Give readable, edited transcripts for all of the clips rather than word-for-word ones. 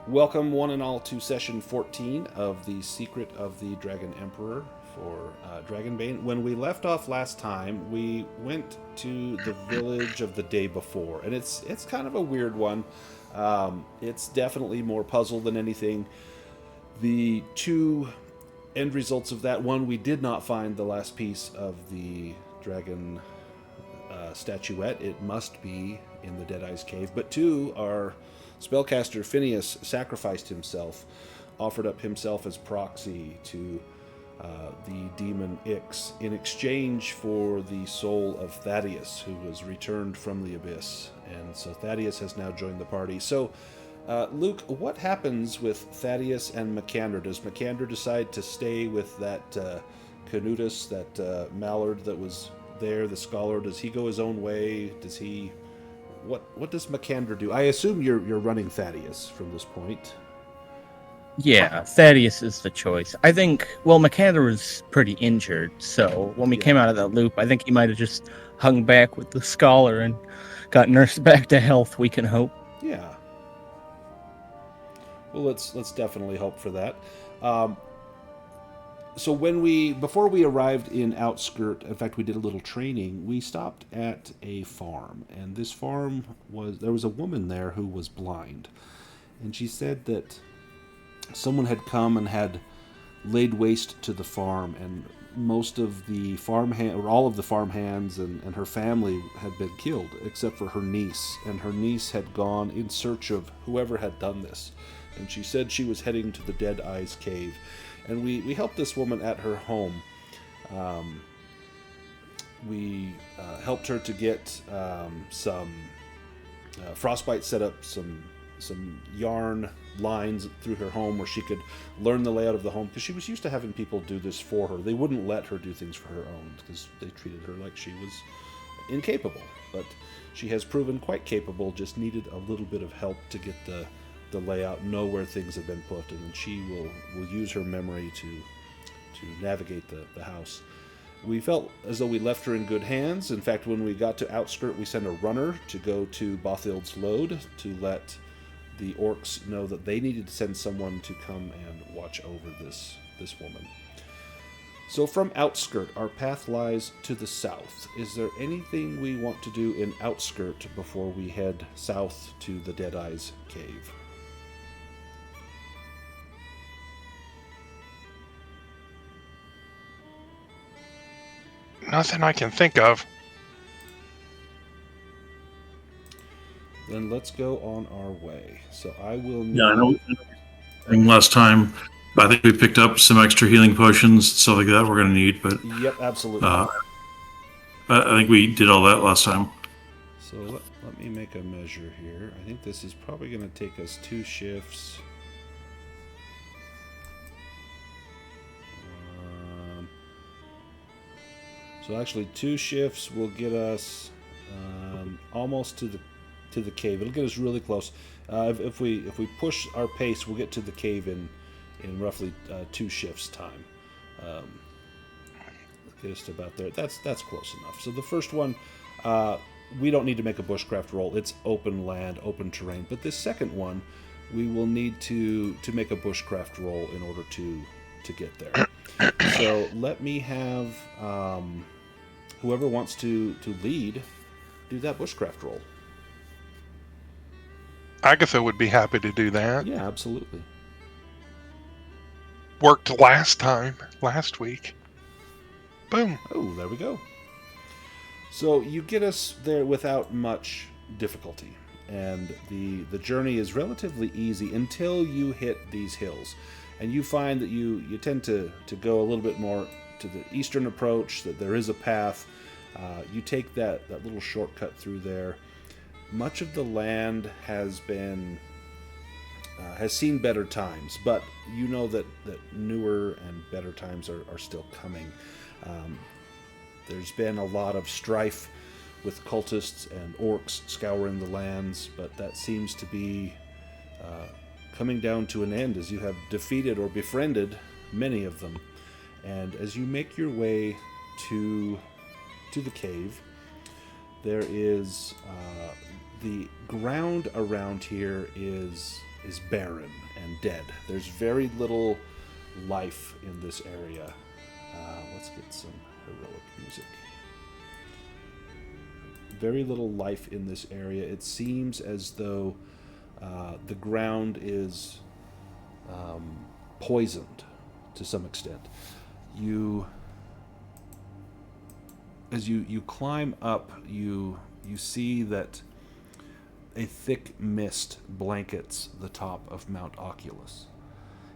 Welcome, one and all, to session 14 of the Secret of the Dragon Emperor for Dragonbane. When we left off last time, we went to the village of the day before, and it's kind of a weird one. It's definitely more puzzle than anything. The two end results of that: one, we did not find the last piece of the dragon statuette. It must be in the Deadeye's cave. But two, our spellcaster Phineas sacrificed himself, offered up himself as proxy to the demon Ix in exchange for the soul of Thaddeus, who was returned from the abyss. And so Thaddeus has now joined the party. So, Luke, what happens with Thaddeus and Makander? Does Makander decide to stay with that Canutus, that mallard that was there, the scholar? Does he go his own way? Does he... What does Makander do? I assume you're running Thaddeus from this point. Yeah, Thaddeus is the choice. I think, Makander was pretty injured, so when we came out of that loop, I think he might have just hung back with the scholar and got nursed back to health, we can hope. Yeah. Well, let's definitely hope for that. So before we arrived in Outskirt, in fact, we did a little training. We stopped at a farm, and this farm there was a woman there who was blind, and she said that someone had come and had laid waste to the farm, and most of the all of the farm hands and her family had been killed, except for her niece, and her niece had gone in search of whoever had done this, and she said she was heading to the Deadeye's cave. And we helped this woman at her home. We helped her to get some Frostbyte set up some yarn lines through her home where she could learn the layout of the home, because she was used to having people do this for her. They wouldn't let her do things for her own because they treated her like she was incapable. But she has proven quite capable, just needed a little bit of help to get the layout, know where things have been put, and then she will use her memory to navigate the house. We felt as though we left her in good hands. In fact, when we got to Outskirt, we sent a runner to go to Bothild's Lode to let the orcs know that they needed to send someone to come and watch over this woman. So from Outskirt, our path lies to the south. Is there anything we want to do in Outskirt before we head south to the Deadeye's cave? Nothing I can think of. Then let's go on our way. So I will... Yeah, I know. Last time, I think we picked up some extra healing potions, stuff like that we're going to need. But yep, absolutely. I think we did all that last time. So let me make a measure here. I think this is probably going to take us 2 shifts. So actually 2 shifts will get us almost to the cave. It'll get us really close. If we push our pace, we'll get to the cave in roughly 2 shifts time. Get us to about there. That's close enough. So the first one, we don't need to make a bushcraft roll. It's open land, open terrain. But this second one, we will need to make a bushcraft roll in order to get there. So let me have whoever wants to lead do that bushcraft roll. Agatha would be happy to do that. Yeah, absolutely. Worked last week. Boom. Oh, there we go. So you get us there without much difficulty, and the journey is relatively easy until you hit these hills, and you find that you tend to go a little bit more to the eastern approach, that there is a path. You take that little shortcut through there. Much of the land has seen better times, but you know that newer and better times are still coming. There's been a lot of strife with cultists and orcs scouring the lands, but that seems to be coming down to an end as you have defeated or befriended many of them. And as you make your way to the cave, there is the ground around here is barren and dead. There's very little life in this area. Let's get some heroic music. Very little life in this area. It seems as though the ground is poisoned to some extent. As you climb up, you see that a thick mist blankets the top of Mount Oculus.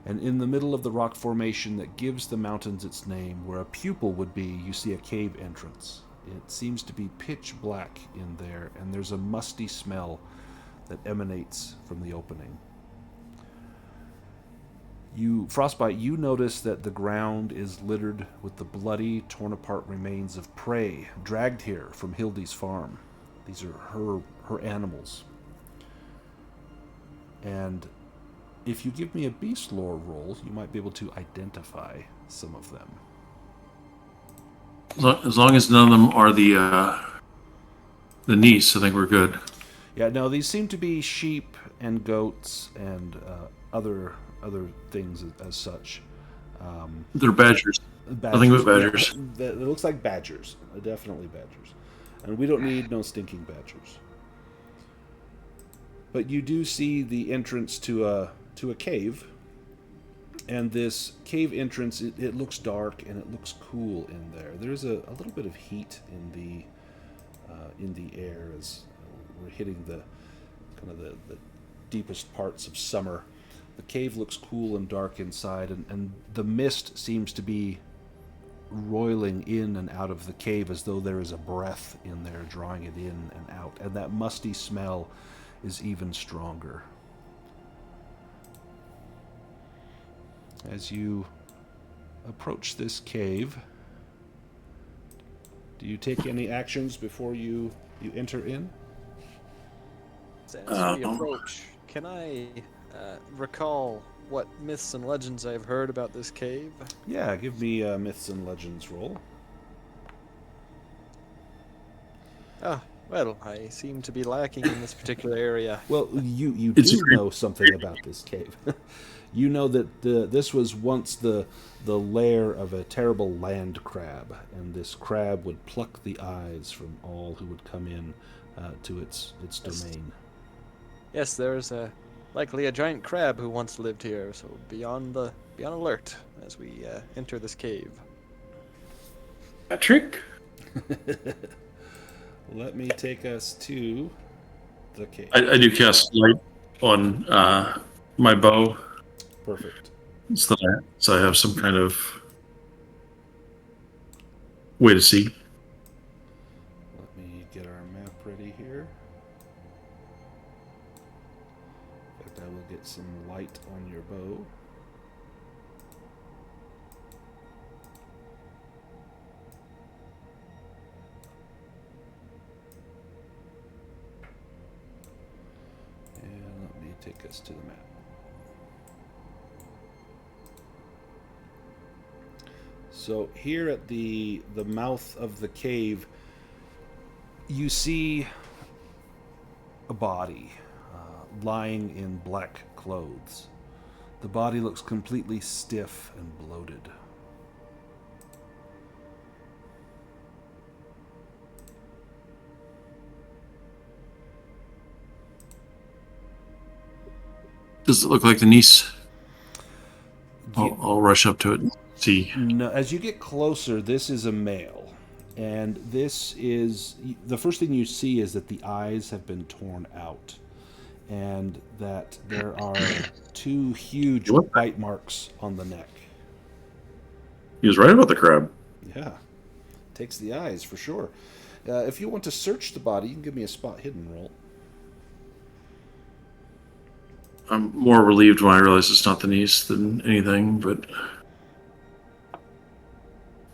And in the middle of the rock formation that gives the mountains its name, where a pupil would be, you see a cave entrance. It seems to be pitch black in there, and there's a musty smell that emanates from the opening. Frostbyte, you notice that the ground is littered with the bloody, torn-apart remains of prey dragged here from Hildy's farm. These are her animals. And if you give me a beast lore roll, you might be able to identify some of them. As long as none of them are the niece, I think we're good. Yeah, no, these seem to be sheep and goats and other things as such. They're badgers. Nothing but badgers. Yeah, it looks like badgers. Definitely badgers. And we don't need no stinking badgers. But you do see the entrance to a cave. And this cave entrance, it looks dark and it looks cool in there. There's a little bit of heat in the air as we're hitting the deepest parts of summer. The cave looks cool and dark inside, and the mist seems to be roiling in and out of the cave as though there is a breath in there drawing it in and out. And that musty smell is even stronger. As you approach this cave, do you take any actions before you enter in? As we approach, can I recall what myths and legends I've heard about this cave? Yeah, give me a myths and legends roll. Well, I seem to be lacking in this particular area. Well, you do know something about this cave. You know that this was once the lair of a terrible land crab, and this crab would pluck the eyes from all who would come in to its domain. Yes, there's likely a giant crab who once lived here, so be on alert as we enter this cave. Patrick? Let me take us to the cave. I do cast light on my bow. Perfect. So I have some kind of way to see. Let me get our map ready here. In fact, I will get some light on your bow. And let me take us to the map. So here at the mouth of the cave, you see a body lying in black clothes. The body looks completely stiff and bloated. Does it look like the niece? I'll rush up to it and see. No, as you get closer, this is a male. And this is... The first thing you see is that the eyes have been torn out. And that there are two huge bite marks on the neck. He was right about the crab. Yeah. Takes the eyes, for sure. If you want to search the body, you can give me a spot hidden roll. I'm more relieved when I realize it's not the niece than anything, but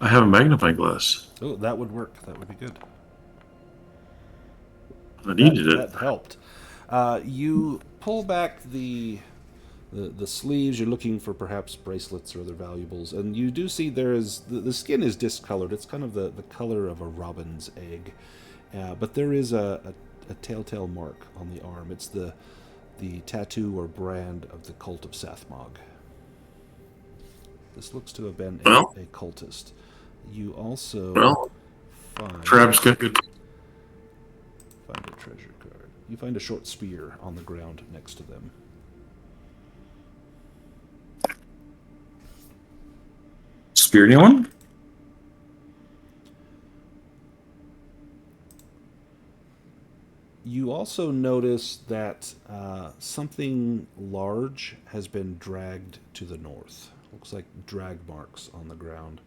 I have a magnifying glass. Oh, that would work. That would be good. I needed it. That helped. You pull back the sleeves. You're looking for perhaps bracelets or other valuables, and you do see there is the skin is discolored. It's kind of the color of a robin's egg, but there is a telltale mark on the arm. It's the the tattoo or brand of the cult of Sathmog. This looks to have been a cultist. You also find perhaps good. Find a treasure card. You find a short spear on the ground next to them. Spear anyone? You also notice that something large has been dragged to the north. Looks like drag marks on the ground.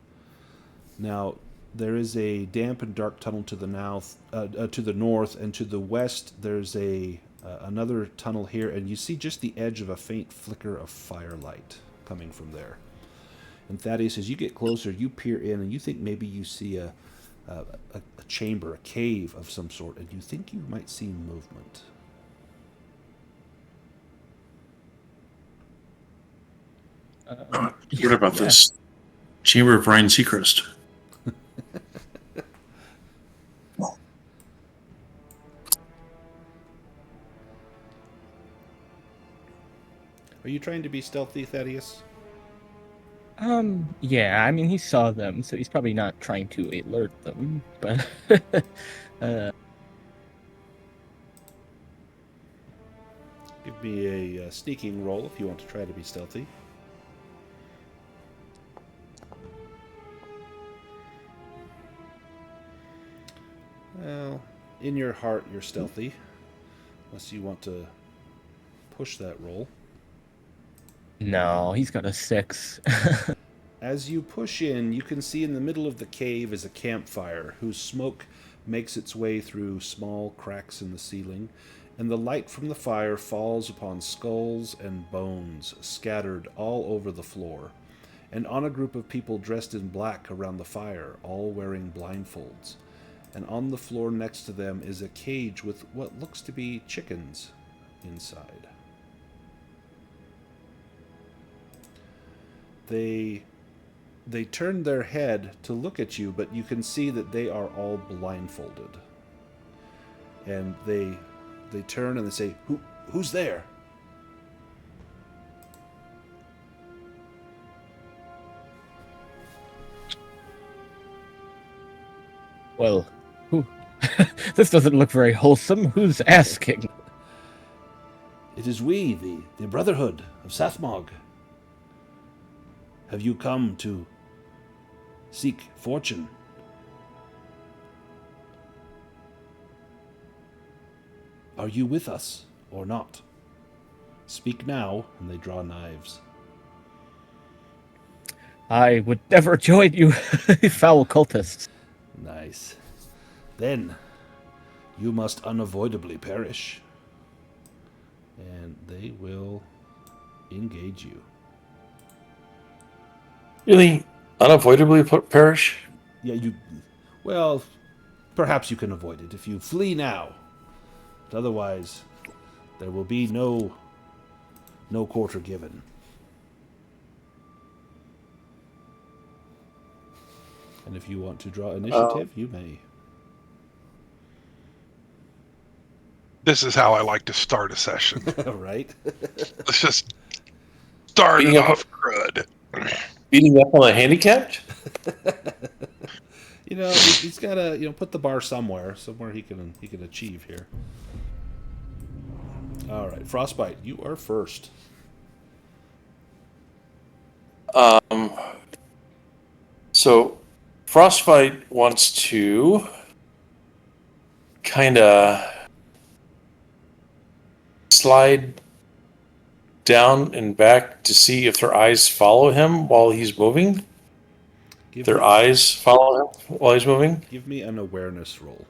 Now, there is a damp and dark tunnel to the north, and to the west there's another tunnel here, and you see just the edge of a faint flicker of firelight coming from there. And Thaddeus, as you get closer, you peer in, and you think maybe you see a chamber, a cave of some sort, and you think you might see movement. What about this chamber of Ryan Seacrest? Are you trying to be stealthy, Thaddeus? Yeah, I mean, he saw them, so he's probably not trying to alert them, but... Give me a sneaking roll if you want to try to be stealthy. Well, in your heart, you're stealthy, unless you want to push that roll. No, he's got a 6. As you push in, you can see in the middle of the cave is a campfire whose smoke makes its way through small cracks in the ceiling, and the light from the fire falls upon skulls and bones scattered all over the floor, and on a group of people dressed in black around the fire, all wearing blindfolds. And on the floor next to them is a cage with what looks to be chickens inside. They turn their head to look at you, but you can see that they are all blindfolded. And they turn and they say, "Who's there?" Well, who? This doesn't look very wholesome. Who's asking? "It is we, the Brotherhood of Sathmog. Have you come to seek fortune?" "Are you with us or not? Speak now," and they draw knives. I would never join you, foul cultists. Nice. "Then you must unavoidably perish." And they will engage you. Really? Unavoidably perish? Yeah, well, perhaps you can avoid it if you flee now. But otherwise, there will be no quarter given. And if you want to draw initiative, you may. This is how I like to start a session. Right? Let's just start it off crud. Beating up on a handicapped? He's got to put the bar somewhere he can achieve here. All right, Frostbyte, you are first. So Frostbyte wants to kind of slide down and back to see if their eyes follow him while he's moving. Eyes follow him while he's moving. Give me an awareness roll.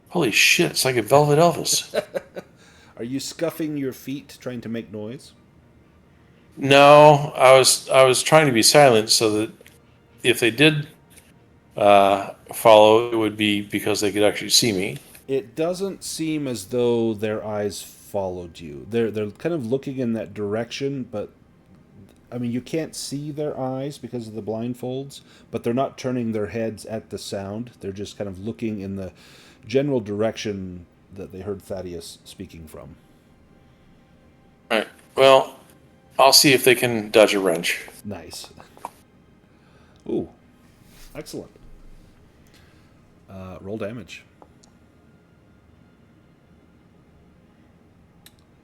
Holy shit, it's like a Velvet Elvis. Are you scuffing your feet trying to make noise? No, I was trying to be silent so that if they did follow, it would be because they could actually see me. It doesn't seem as though their eyes followed you. They're kind of looking in that direction, but I mean, you can't see their eyes because of the blindfolds, but they're not turning their heads at the sound. They're just kind of looking in the general direction that they heard Thaddeus speaking from. All right. Well, I'll see if they can dodge a wrench. Nice. Ooh, excellent. Roll damage.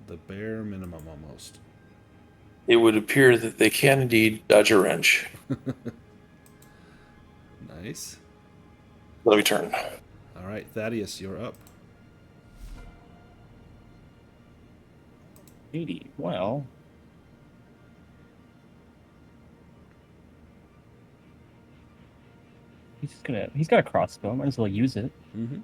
The bare minimum, almost. It would appear that they can indeed dodge a wrench. Nice. Let me turn. All right, Thaddeus, you're up. 80. Well, he's got a crossbow. Might as well use it. Mm-hmm.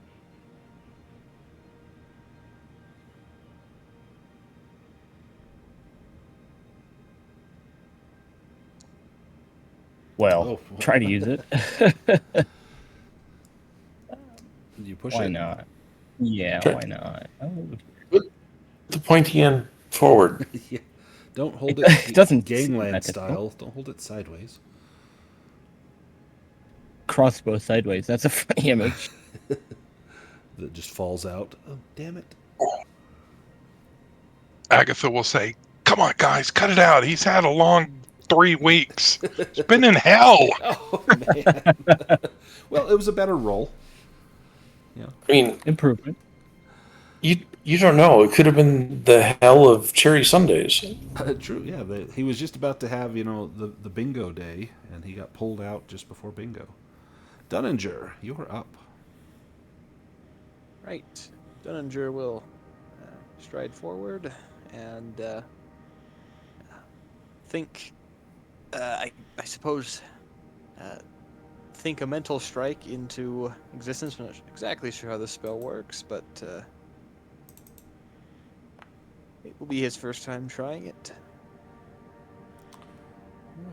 Well, try to use it. You push Why it? not? Yeah, Try- why not? Oh, The pointy end forward. Yeah. Don't hold It it doesn't seem gangland that style. Don't hold it sideways. crossbow sideways. That's a funny image. That just falls out. Oh, damn it. Agatha will say, "Come on, guys, cut it out. He's had a long 3 weeks. It's been in hell." Oh, man. Well, it was a better roll. I mean, Improvement. you don't know. It could have been the hell of cherry sundaes. True, yeah. He was just about to have, the bingo day, and he got pulled out just before bingo. Dunninger, you're up. Right. Dunninger will stride forward and think, I suppose, think a mental strike into existence. I'm not exactly sure how this spell works, but it will be his first time trying it.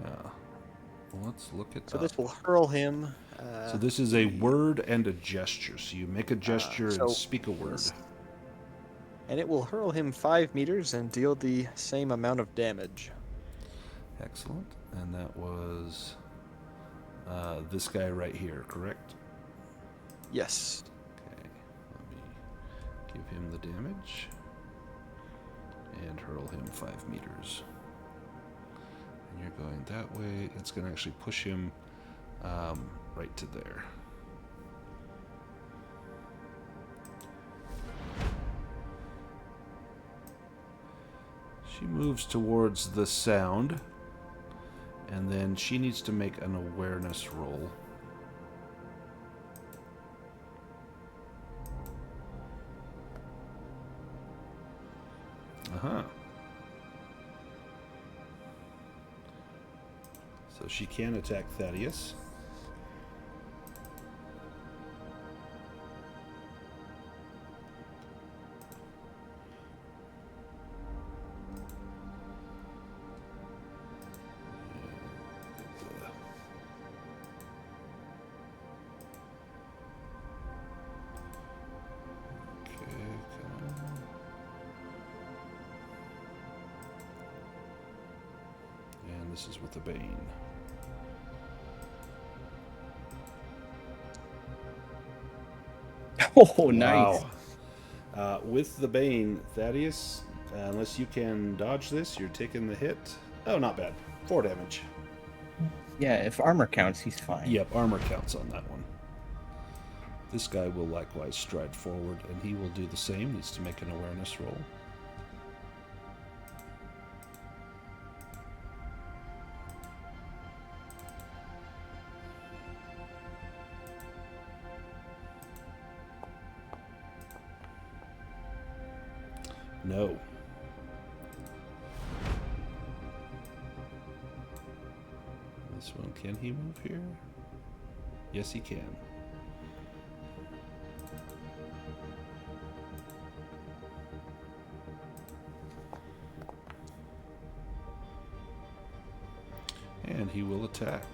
Yeah. Well, let's look at So that. this will hurl him. So this is a word and a gesture. So you make a gesture so and speak a word. And it will hurl him 5 meters and deal the same amount of damage. Excellent. And that was this guy right here, correct? Yes. Okay. Let me give him the damage and hurl him 5 meters. And you're going that way. It's going to actually push him right to there. She moves towards the sound, and then she needs to make an awareness roll. So she can attack Thaddeus. And this is with the Bane. Oh, nice. Wow. With the Bane, Thaddeus, unless you can dodge this, you're taking the hit. Oh, not bad. 4 damage. Yeah, if armor counts, he's fine. Yep, armor counts on that one. This guy will likewise stride forward, and he will do the same. Needs to make an awareness roll. No. This one, can he move here? Yes, he can. And he will attack.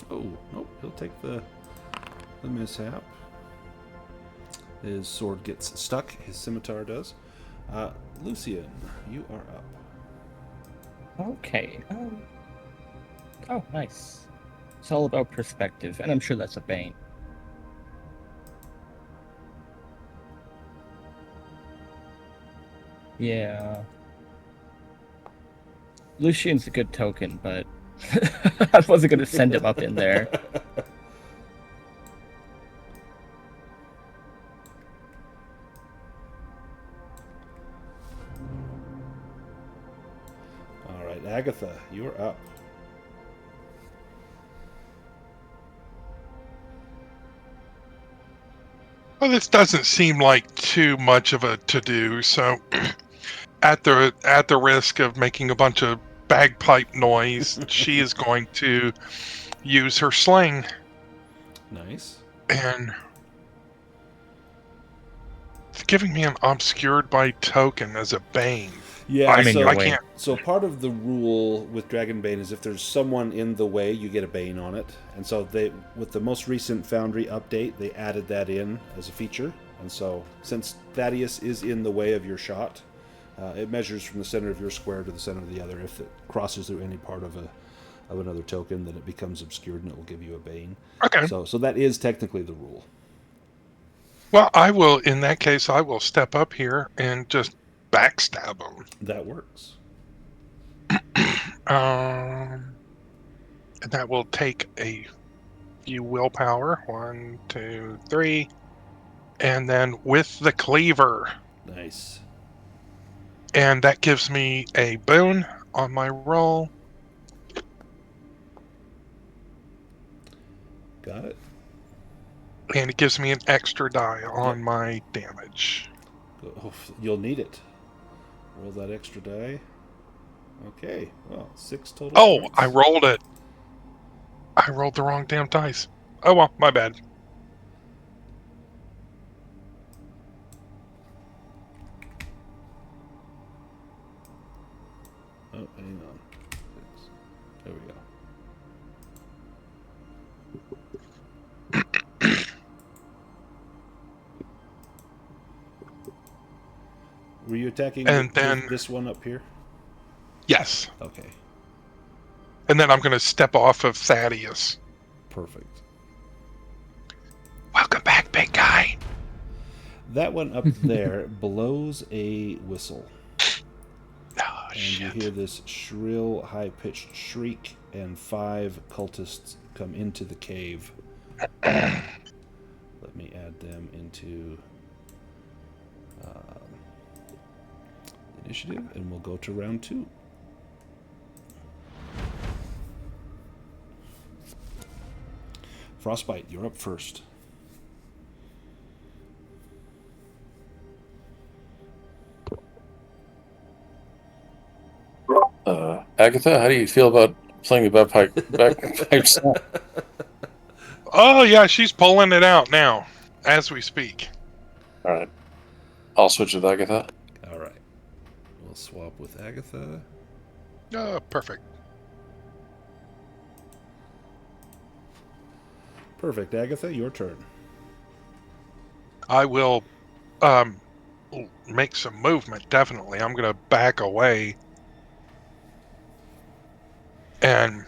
Oh, nope, he'll take the mishap. His sword gets stuck. His scimitar does. Lucien, you are up. Okay. Oh, nice. It's all about perspective, and I'm sure that's a Bane. Yeah. Lucien's a good token, but I wasn't going to send him up in there. All right, Agatha, you're up. Well, this doesn't seem like too much of a to-do, so at the risk of making a bunch of bagpipe noise, she is going to use her sling. Nice. And it's giving me an obscured by token as a bane. Yeah, I'm in your I way. can't. So part of the rule with Dragonbane is if there's someone in the way, you get a Bane on it. And so with the most recent Foundry update, they added that in as a feature. And so since Thaddeus is in the way of your shot, it measures from the center of your square to the center of the other. If it crosses through any part of another token, then it becomes obscured and it will give you a Bane. Okay. So that is technically the rule. Well, in that case, I will step up here and just backstab him. That works. And that will take a few willpower. 1, 2, 3. And then with the cleaver. Nice. And that gives me a boon on my roll. Got it. And it gives me an extra die on my damage. Oh, you'll need it. Roll that extra die. Okay, well, 6 total points. I rolled it. I rolled the wrong damn dice. Oh well, my bad. Oh, hang on. 6. There we go. Were you attacking this one up here? Yes. Okay, And then I'm going to step off of Thaddeus. perfect. Welcome back, big guy. That one up there blows a whistle. Oh, And shit. you hear this shrill, high-pitched shriek, and 5 cultists come into the cave. Let me add them into initiative, and we'll go to round 2. Frostbyte, you're up first. Agatha, how do you feel about playing the bagpipes? Oh, yeah, she's pulling it out now as we speak. All right. I'll switch with Agatha. All right. We'll swap with Agatha. Oh, perfect. Perfect. Agatha, your turn. I will make some movement, definitely. I'm going to back away and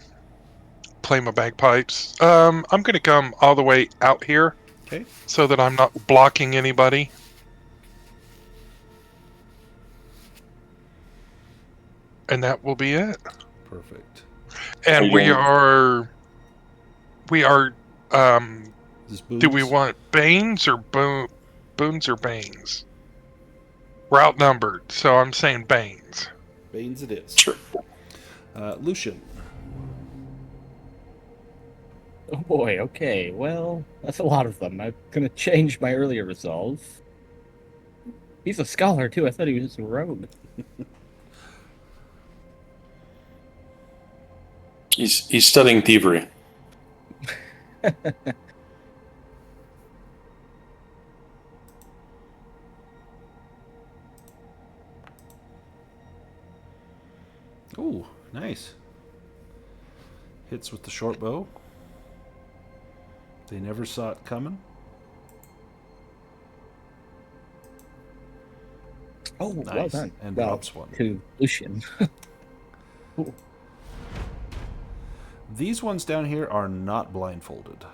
play my bagpipes. I'm going to come all the way out here. Okay. So that I'm not blocking anybody. And that will be it. Perfect. And we are Is this do we boons? want Banes or Boons or Banes? We're outnumbered, so I'm saying Banes. Banes it is. Sure. Lucien. Oh boy, okay. Well, that's a lot of them. I'm going to change my earlier resolve. He's a scholar, too. I thought he was a rogue. He's studying thievery. Ooh, nice. Hits with the short bow. They never saw it coming. Oh, well Nice. done. And Well, drops one. to Lucien. Cool. These ones down here are not blindfolded.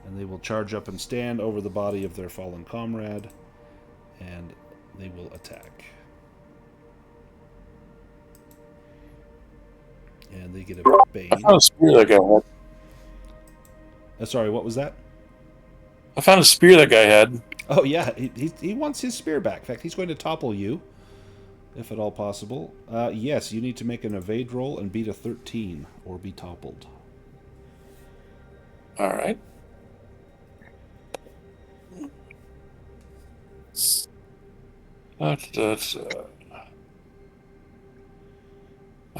And they will charge up and stand over the body of their fallen comrade, and they will attack. And they get a bane. I found a spear that guy had. Sorry, what was that? I found a spear that guy had. Oh, yeah, he wants his spear back. In fact, he's going to topple you, if at all possible. Yes, you need to make an evade roll and beat a 13, or be toppled. All right. I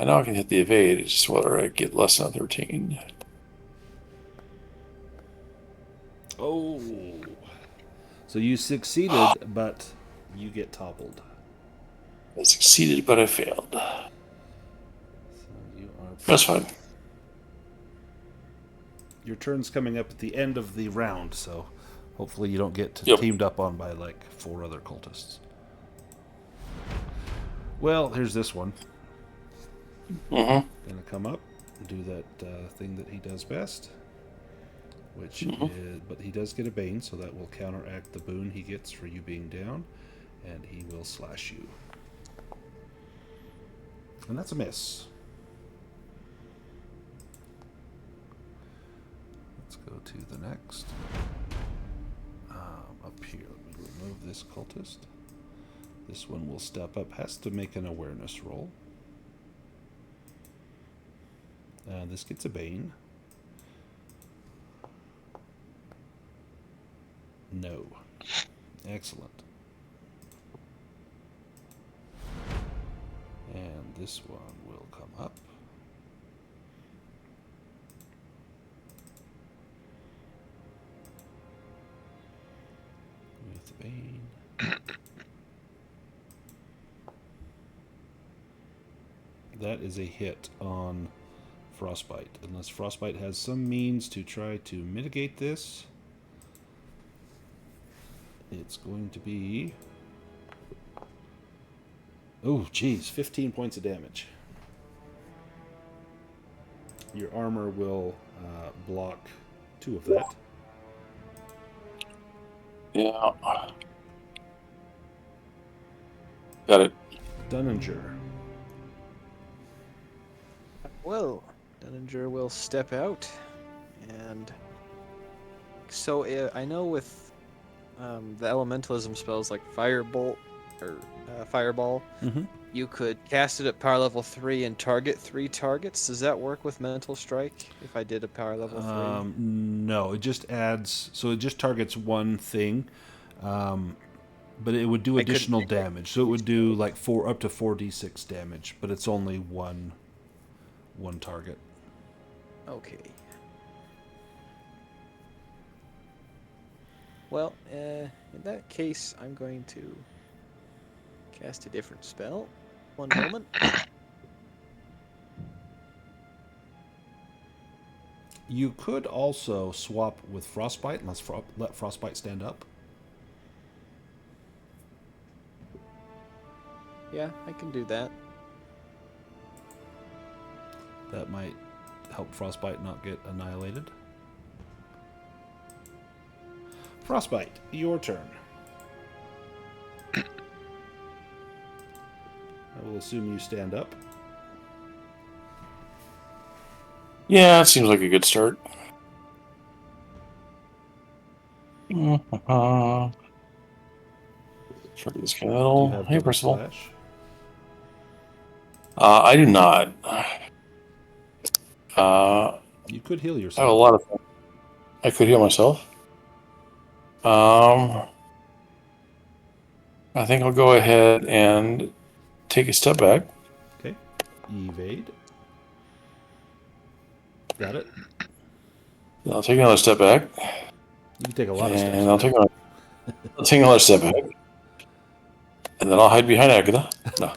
know I can hit the evade. It's just whether I get less than a 13. Oh. So you succeeded, but you get toppled. I succeeded, but I failed. So you are... That's fine. Your turn's coming up at the end of the round, so hopefully you don't get Yep. teamed up on by like 4 other cultists. Well, here's this one. Mm-hmm. Gonna come up and do that thing that he does best, which is, but he does get a bane, so that will counteract the boon he gets for you being down, and he will slash you. And that's a miss. Let's go to the next. Up here, let me remove this cultist. This one will step up, has to make an awareness roll. This gets a bane. No. Excellent. And this one will come up. With the bane. That is a hit on Frostbyte, unless Frostbyte has some means to try to mitigate this. It's going to be... Oh, geez, 15 points of damage. Your armor will block 2 of that. Yeah. Got it. Dunninger. Well, Dunninger will step out, and so I know with the elementalism spells like Firebolt or Fireball, you could cast it at power level 3 and target 3 targets. Does that work with Mental Strike if I did a power level 3? No, it just adds, so it just targets one thing, but it would do additional damage. So it would do like up to 4d6 damage, but it's only one target. Okay. Well, in that case, I'm going to cast a different spell. One moment. You could also swap with Frostbite, and let Frostbite stand up. Yeah, I can do that. That might help Frostbite not get annihilated. Frostbite, your turn. I will assume you stand up. Yeah, it seems like a good start. Try this guy. Do you have Hey, double Percival. slash? I do not. You could heal I have yourself. a lot of. I could heal myself. I think I'll go ahead and take a step back. Okay. Evade. Got it. I'll take another step back. You can take a lot of steps. And I'll take another step back. And then I'll hide behind Agatha. No.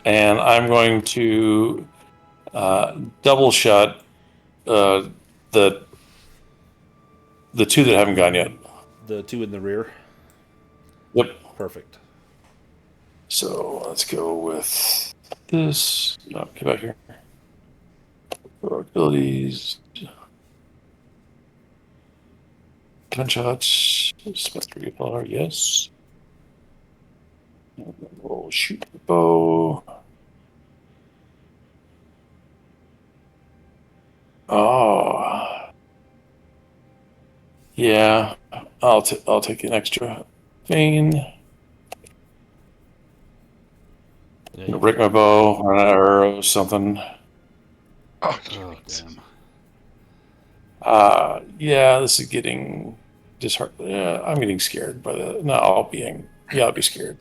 And I'm going to double shot the 2 that haven't gone yet. the two in the rear? Yep. Perfect. So let's go with this. No, get back here. Abilities. Gunshots. Smith Reaper, yes. And then we'll shoot the bow. Oh. Yeah. I'll take an extra vein. Yeah, Break my bow or an arrow, something. Oh, oh, damn. Yeah, this is getting disheartening. Yeah, I'm getting scared by the. No, I'll be scared.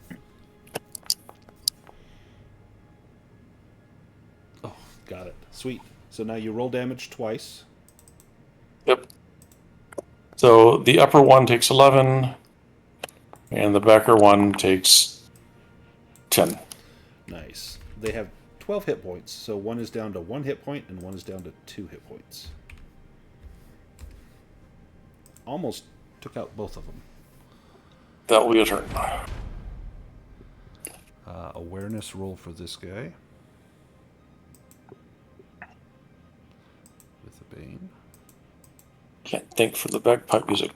Oh, got it. Sweet. So now you roll damage twice. Yep. So the upper one takes 11, and the backer one takes 10. Nice. They have 12 hit points, so one is down to 1 hit point and one is down to 2 hit points. Almost took out both of them. That will be a turn. Awareness roll for this guy. With the Bane. Can't think for the bagpipe music.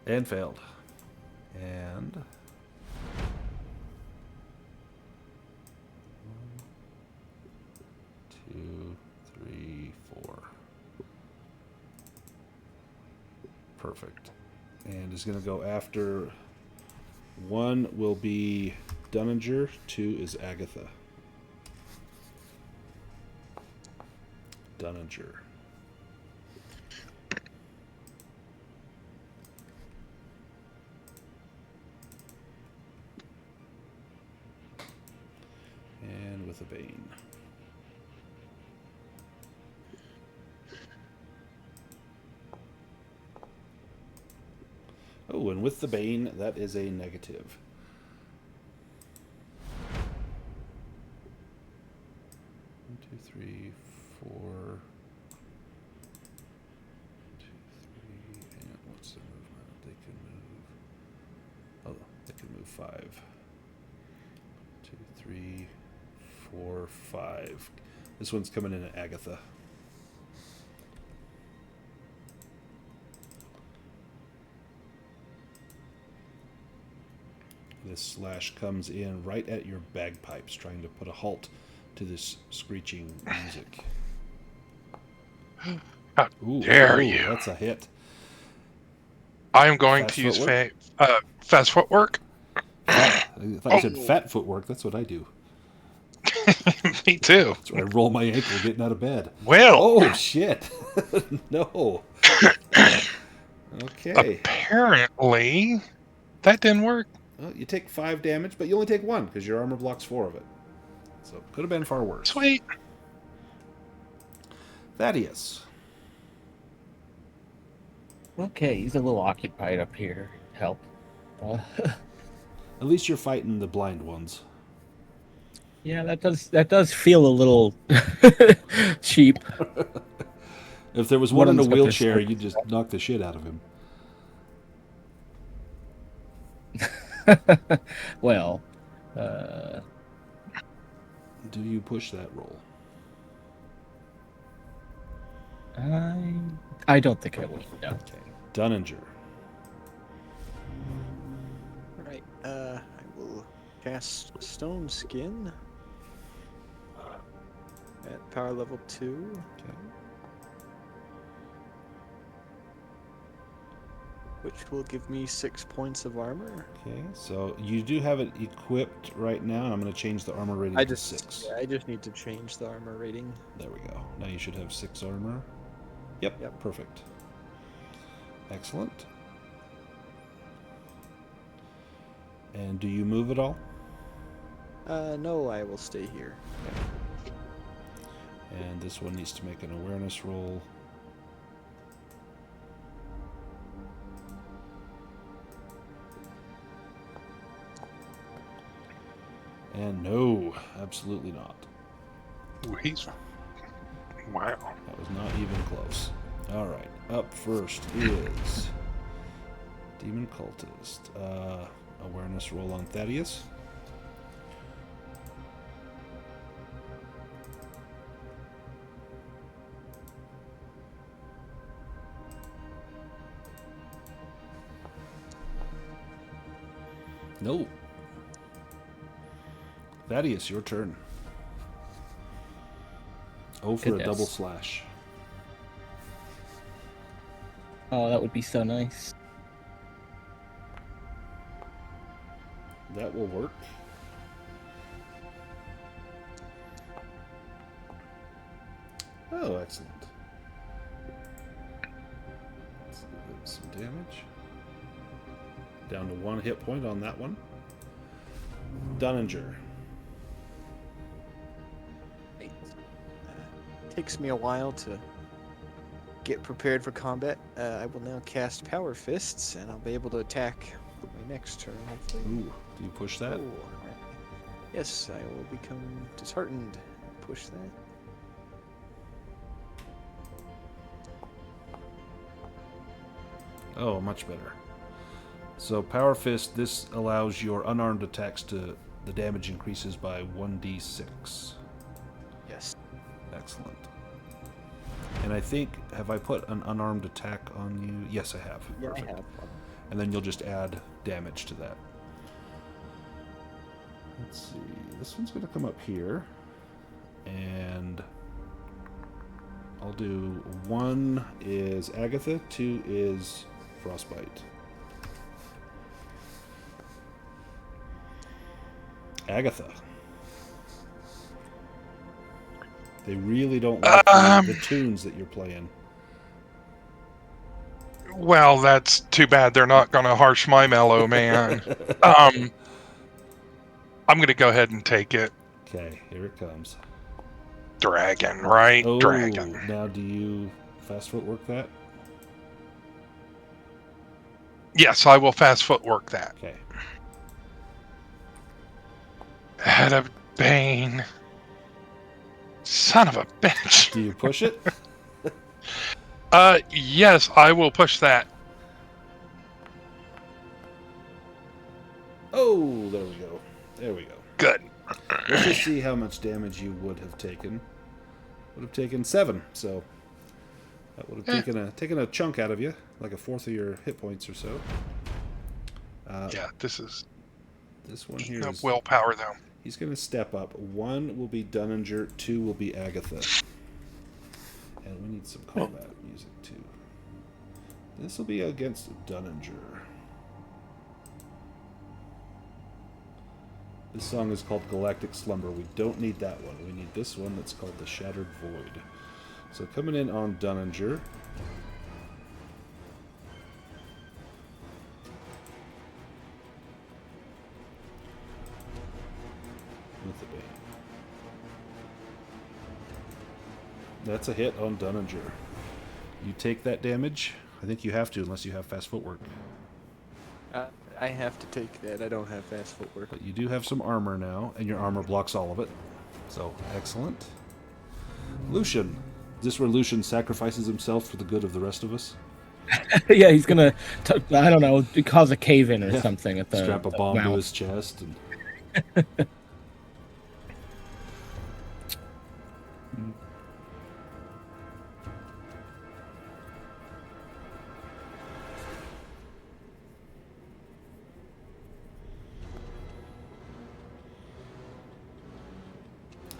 And failed. And... 1, 2, 3, 4. Perfect. And is going to go after... 1 will be Dunninger, 2 is Agatha. Dunninger. And with a Bane. Oh, and with the Bane, that is a negative. One, 2, 3, 4. 2, 3, and what's their movement? They can move. Oh, they can move 5. 2, 3, 4, 5. This one's coming in at Agatha. This slash comes in right at your bagpipes, trying to put a halt to this screeching music. how Ooh, dare you! That's a hit. I am going Fast to use footwork? fast footwork. I thought you said fat footwork. That's what I do. Me too. That's where I roll my ankle getting out of bed. Well, Oh, shit. No. Okay. apparently that didn't work. Well, you take 5 damage, but you only take 1 because your armor blocks 4 of it. So it could have been far worse. Sweet. Thaddeus. Okay, he's a little occupied up here. Help. At least you're fighting the blind ones. Yeah, that does feel a little cheap. If there was one in a One's got this wheelchair, stuff. you'd just knock the shit out of him. Well, Do you push that roll? I don't think I will. No. Okay. Dunninger. Alright, I will cast Stone Skin at power level 2. Okay. Which will give me 6 points of armor. Okay, so you do have it equipped right now, and I'm going to change the armor rating to 6. Yeah, I just need to change the armor rating. There we go. Now you should have 6 armor. Yep, Yep. perfect. Excellent. And do you move at all? No, I will stay here. And this one needs to make an awareness roll. And no, absolutely not. Ooh, he's wow. That was not even close. All right. up first is Demon Cultist. Awareness roll on Thaddeus. No. Thaddeus, your turn. Oh, for Goodness. a double slash. Oh, that would be so nice. That will work. Oh, excellent. Let's give it some damage. Down to 1 hit point on that one. Dunninger. Takes me a while to get prepared for combat. I will now cast Power Fists, and I'll be able to attack my next turn, hopefully. Ooh, do you push that? Oh, yes, I will become disheartened. Push that. Oh, much better. So Power Fist, this allows your unarmed attacks to, the damage increases by 1d6. Yes. Excellent. And I think, have I put an unarmed attack on you? Yes, I have. Yeah, Perfect. I have. And then you'll just add damage to that. Let's see. This one's going to come up here. And I'll do 1 is Agatha, 2 is Frostbite. Agatha. They really don't like the tunes that you're playing. Well, that's too bad. They're not going to harsh my mellow, man. I'm going to go ahead and take it. Okay, here it comes. Dragon, right? Oh, Dragon. now do you fast footwork that? Yes, I will fast footwork that. Okay. Head of Bane. Son of a bitch. Do you push it? Yes, I will push that. Oh, there we go. There we go. Good. Let's just see how much damage you would have taken. Would have taken 7, so that would have taken a chunk out of you, like a fourth of your hit points or so. Yeah, this is This one here is willpower, though. He's going to step up. 1 will be Dunninger, 2 will be Agatha. And we need some combat music, too. This will be against Dunninger. This song is called Galactic Slumber. We don't need that one. We need this one that's called The Shattered Void. So coming in on Dunninger. With the Bane. That's a hit on Dunninger. You take that damage. I think you have to, unless you have fast footwork. I have to take that. I don't have fast footwork. But you do have some armor now, and your armor blocks all of it. So, excellent. Lucien. Is this where Lucien sacrifices himself for the good of the rest of us? Yeah, he's gonna, I don't know, cause a cave-in or something at the Strap a bomb to mouth. his chest. And...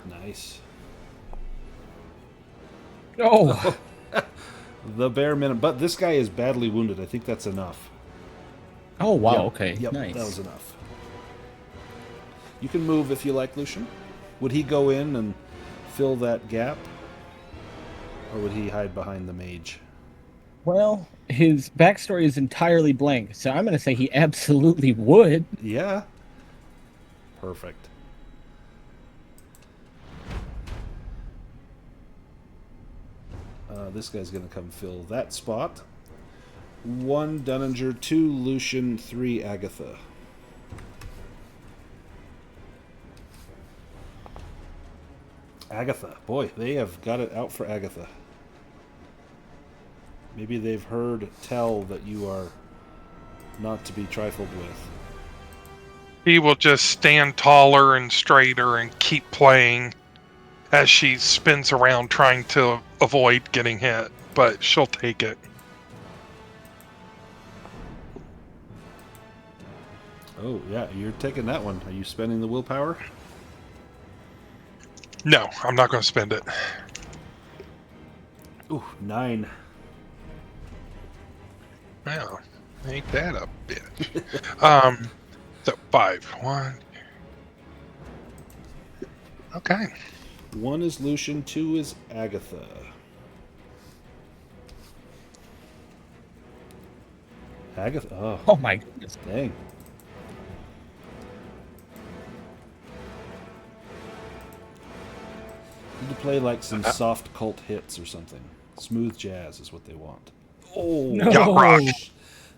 Nice. Oh, The bare minimum. But this guy is badly wounded. I think that's enough. oh wow, Yep, okay, yep, nice. that was enough. You can move if you like, Lucien. Would he go in and fill that gap? Or would he hide behind the mage? Well, his backstory is entirely blank, so I'm gonna say he absolutely would. Yeah. Perfect. This guy's going to come fill that spot. 1 Dunninger, 2 Lucien, 3 Agatha. Agatha. Boy, they have got it out for Agatha. Maybe they've heard tell that you are not to be trifled with. He will just stand taller and straighter and keep playing as she spins around trying to avoid getting hit, but she'll take it. Oh, yeah, you're taking that one. Are you spending the willpower? No, I'm not going to spend it. Ooh, 9. Well, ain't that a bitch. So 5. 1. Okay. 1 is Lucien, 2 is Agatha. Agatha, Oh my goodness. dang. Need to play like some soft cult hits or something. Smooth jazz is what they want. Oh, No. Yacht rock.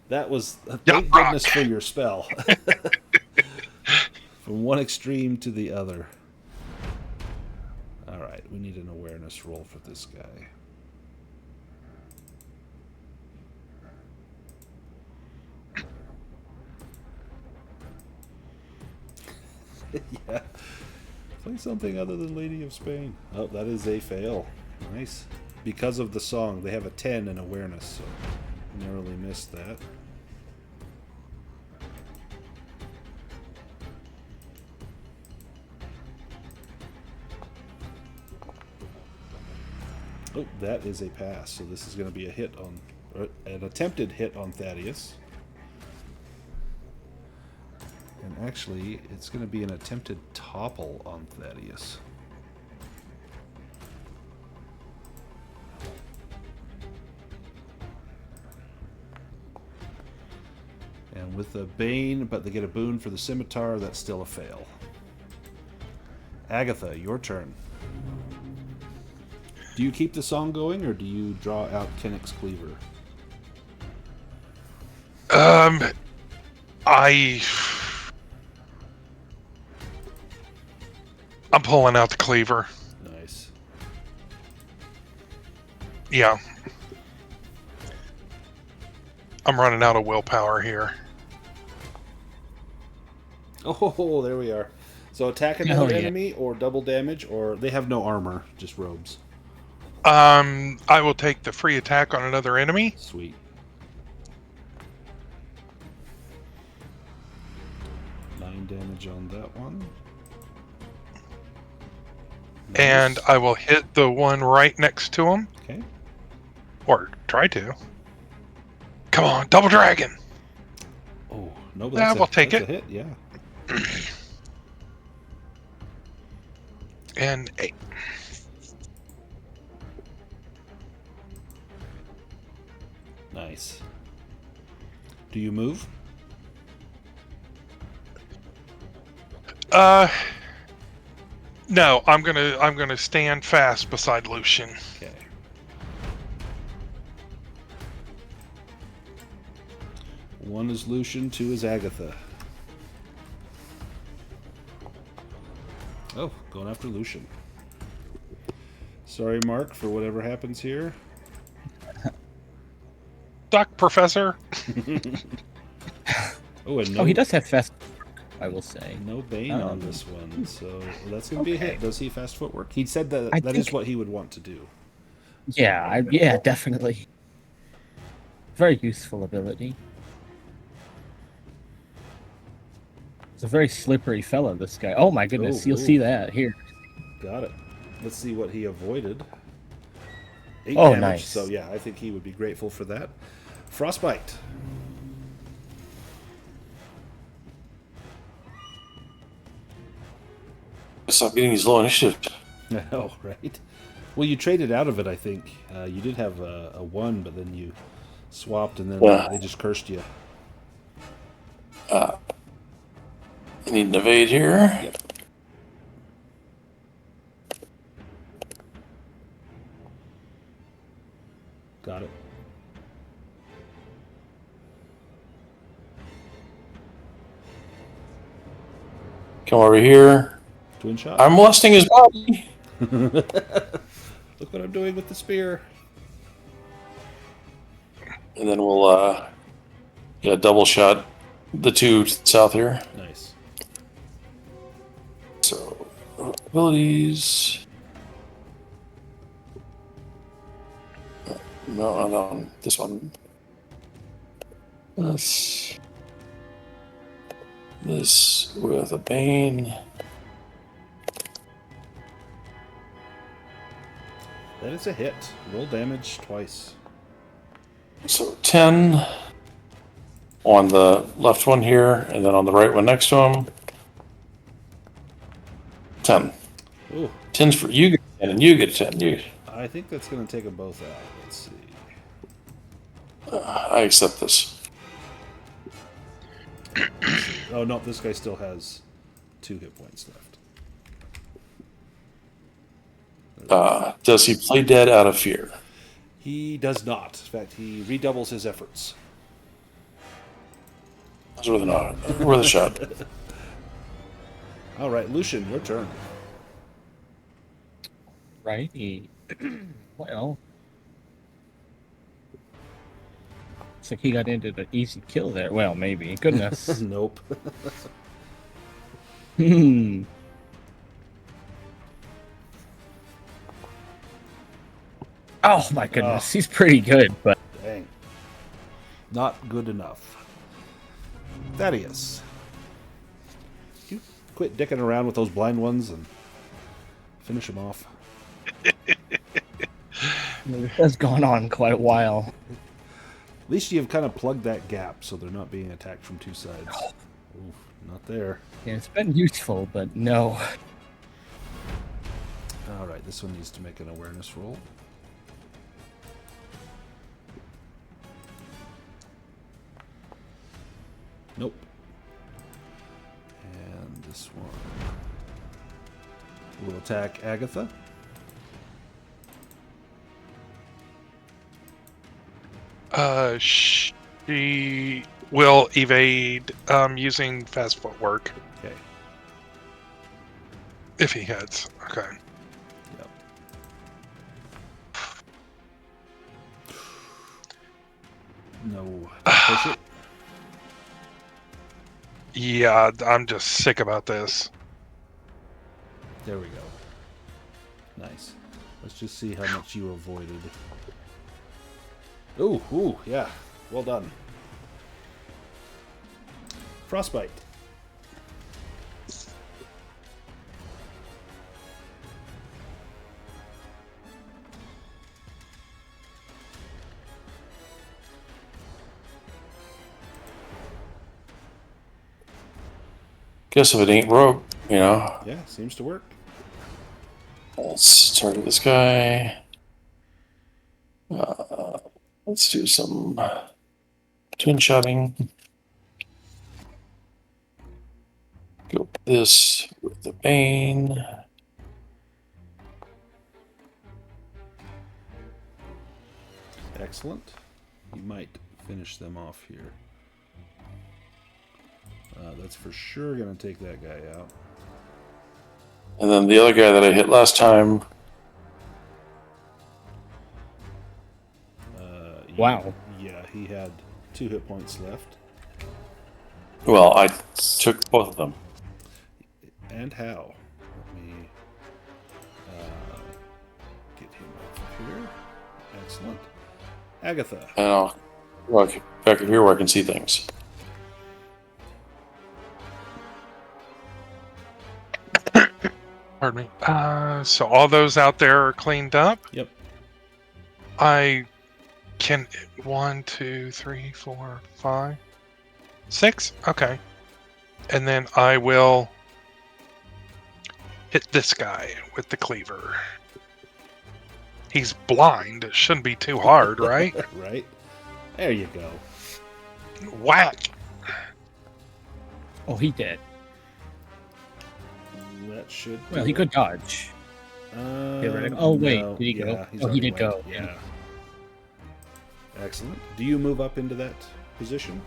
that was Yacht thank rock. goodness for your spell. From one extreme to the other. All right, we need an awareness roll for this guy. Yeah. Play something other than Lady of Spain. Oh, that is a fail. Nice. Because of the song, they have a 10 in awareness, so narrowly missed that. Oh, that is a pass, so this is going to be a hit on, or an attempted hit on Thaddeus. And actually, it's going to be an attempted topple on Thaddeus. And with a Bane, but they get a boon for the scimitar, that's still a fail. Agatha, your turn. Do you keep the song going, or do you draw out Kennick's Cleaver? I'm pulling out the cleaver. Nice. Yeah. I'm running out of willpower here. Oh, there we are. So attack Oh, another yeah. enemy, or double damage, or they have no armor, just robes. I will take the free attack on another enemy. Sweet. 9 damage on that one. Nice. And I will hit the one right next to him. Okay. Or try to. Come on, double dragon! Oh, no, but Yeah, that's we'll take that's it. a hit, yeah. And 8. Nice. Do you move? No, I'm gonna stand fast beside Lucien. Okay. One is Lucien, 2 is Agatha. Oh, going after Lucien. Sorry, Mark, for whatever happens here. Duck, Professor. Oh, and no, Oh, he does have fast, I will say. no Bane on this one, so that's going to be a Okay. hit. Does he fast footwork? He said that I that is think- what he would want to do. Yeah, yeah, definitely. Very useful ability. He's a very slippery fella, this guy. Oh my goodness, Oh, you'll oh. see that here. Got it. Let's see what he avoided. 8 Oh, damage, nice. so yeah, I think he would be grateful for that. Frostbite. Stop getting these low initiative. Oh, right. Well, you traded out of it, I think. You did have a 1, but then you swapped, and then Yeah. they just cursed you. I need an evade here. Yep. Got it. Come over here. Twin shot. I'm molesting his body. Look what I'm doing with the spear. And then we'll double shot the two to the south here. Nice. So abilities. No, this one. This with a Bane. That is a hit. Roll damage twice. So 10 on the left one here, and then on the right one next to him. 10. Ooh. 10's for you, get 10, and you get 10. I think that's going to take them both out. Let's see. I accept this. Oh, no, this guy still has 2 hit points left. Does he play dead out of fear? He does not. In fact, he redoubles his efforts. That's worth a shot. All right, Lucien, your turn. Righty. Well, looks like he got into the easy kill there. Well, maybe. Goodness. Nope. Hmm. Oh my goodness, he's pretty good, but Dang. Not good enough. Thaddeus. You quit dicking around with those blind ones and finish them off. it has gone on quite a while. At least you've kind of plugged that gap so they're not being attacked from 2 sides. Oof, not there. Yeah, it's been useful, but no. All right, this one needs to make an awareness roll. Nope. And this one will attack Agatha. She will evade using fast footwork Okay. if he hits. Okay. Yep. No. Push it. Yeah, I'm just sick about this. There we go. Nice. Let's just see how much you avoided. Ooh, yeah. Well done. Frostbite. Guess if it ain't rope, Yeah, seems to work. Let's target this guy. Let's do some twin shotting. Go this with the Bane. Excellent. You might finish them off here. That's for sure going to take that guy out. And then the other guy that I hit last time. Wow. Yeah, he had 2 hit points left. Well, I took both of them. And how? Let me get him off of here. Excellent. Agatha. And I'll walk back up here where I can see things. Pardon me. So all those out there are cleaned up. Yep. I can 1, 2, 3, 4, 5, 6. Okay, and then I will hit this guy with the cleaver. He's blind. It shouldn't be too hard, right? Right. There you go. Whack. Oh, he did. That should. Well, he could dodge. Oh, wait. Did he go? Yeah, he's Oh, he already did went. go. Yeah. Excellent. Do you move up into that position?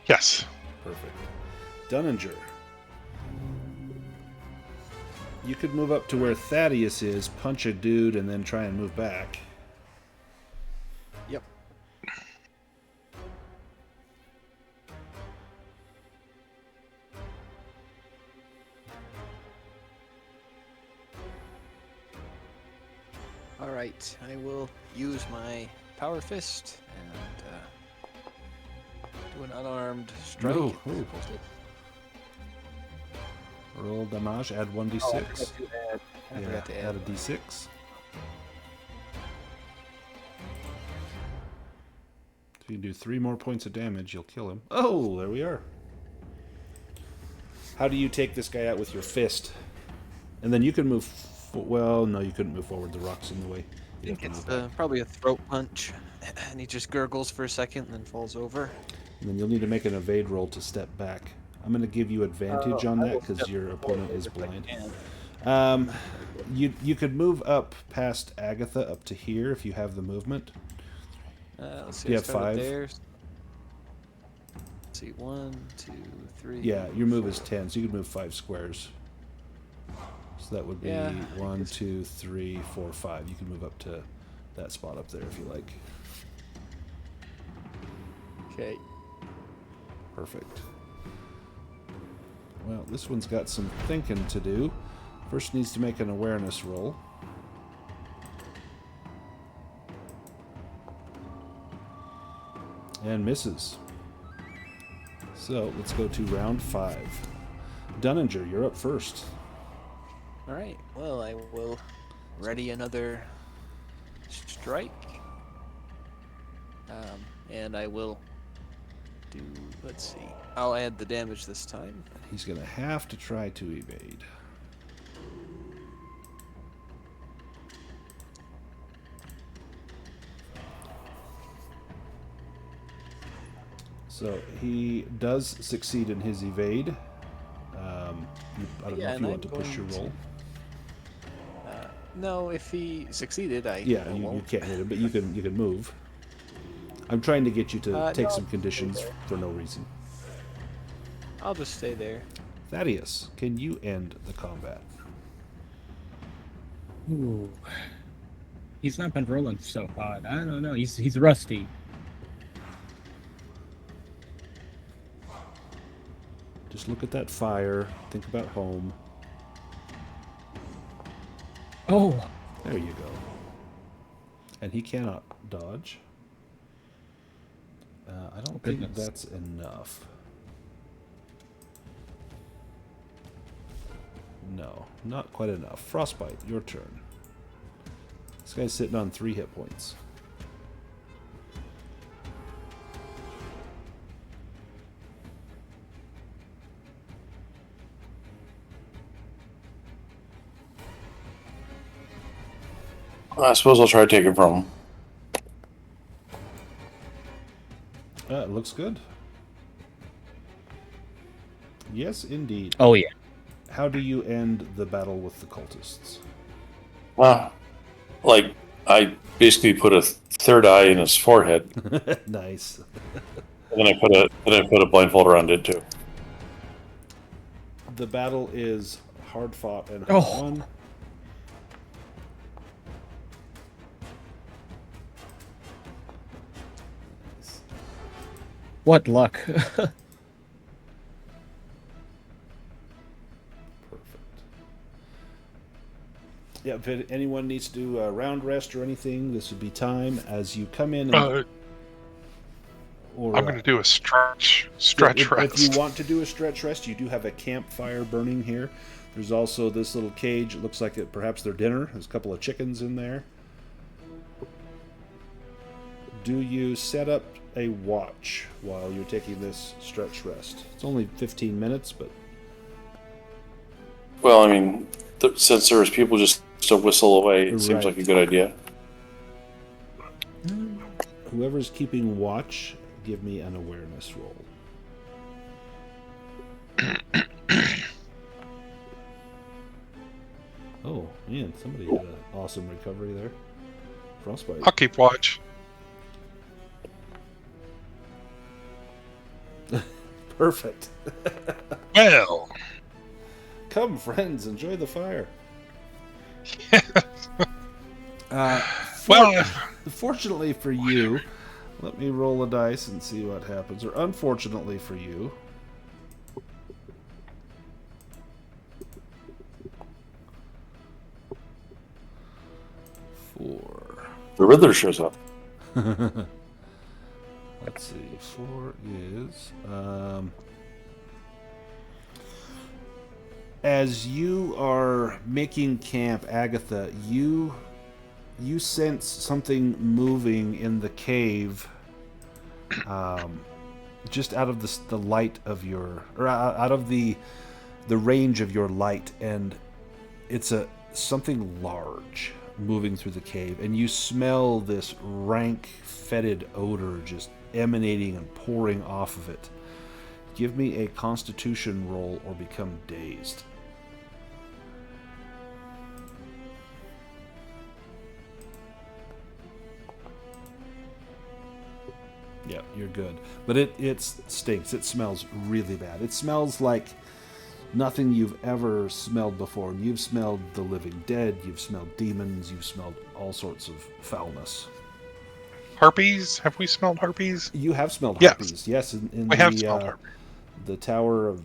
Yes. Perfect. Dunninger. You could move up to where Thaddeus is, punch a dude, and then try and move back. All right, I will use my power fist and do an unarmed strike. Ooh, ooh. Roll damage, add 1d6. I forgot to add add a d6. If you can do 3 more points of damage, you'll kill him. Oh, there we are. How do you take this guy out with your fist? And then you can move... well, no, you couldn't move forward. The rock's in the way. I think it's probably a throat punch. And he just gurgles for a second and then falls over. And then you'll need to make an evade roll to step back. I'm going to give you advantage on that because your opponent is blind. You could move up past Agatha up to here if you have the movement. Let's see. You have 5. There. Let's see, 1, 2, 3. Yeah, your move is 10, so you could move 5 squares. So that would be Yeah, 1, 2, 3, 4, 5. You can move up to that spot up there if you like. Okay. Perfect. Well, this one's got some thinking to do. First needs to make an awareness roll. And misses. So, let's go to round 5. Dunninger, you're up first. Alright, well, I will ready another strike. And I will do, let's see, I'll add the damage this time. He's going to have to try to evade. So he does succeed in his evade. I don't know if you want to push your roll. No, if he succeeded, I you can't hit him, but you can move. I'm trying to get you to take some conditions for no reason. I'll just stay there. Thaddeus, can you end the combat? Ooh. He's not been rolling so hot. I don't know. He's rusty. Just look at that fire. Think about home. Oh. There you go. And he cannot dodge. I don't think that's enough. No, not quite enough. Frostbyte, your turn. This guy's sitting on 3 hit points. I suppose I'll try to take it from him. It looks good. Yes, indeed. Oh, yeah. How do you end the battle with the cultists? Like, I basically put a third eye in his forehead. Nice. And then I put a blindfold around it too. The battle is hard fought and Oh. won. What luck. Perfect. Yeah, if anyone needs to do a round rest or anything, this would be time as you come in. And, I'm going to do a stretch if rest. you want to do a stretch rest, you do have a campfire burning here. There's also this little cage. It looks like perhaps their dinner. There's a couple of chickens in there. Do you set up a watch while you're taking this stretch rest? It's only 15 minutes, but... Well, I mean, since there's people just to whistle away, it seems Right. like a good idea. Whoever's keeping watch, give me an awareness roll. Oh, man, somebody had an awesome recovery there. Frostbite. I'll keep watch. Perfect. Well, Come, friends, enjoy the fire. well, Fortunately for you, let me roll a dice and see what happens. Or unfortunately for you, The Riddler shows up. Let's see. 4 is as you are making camp, Agatha, you sense something moving in the cave, just out of the light of your, or out of the range of your light, and it's something large moving through the cave, and you smell this rank, fetid odor just emanating and pouring off of it. Give me a Constitution roll or become dazed. Yeah, you're good. But it stinks. It smells really bad. It smells like nothing you've ever smelled before. And you've smelled the living dead, you've smelled demons, you've smelled all sorts of foulness. Harpies? Have we smelled harpies? You have smelled Yes. harpies. Yes, in We have smelled harpies. the Tower of...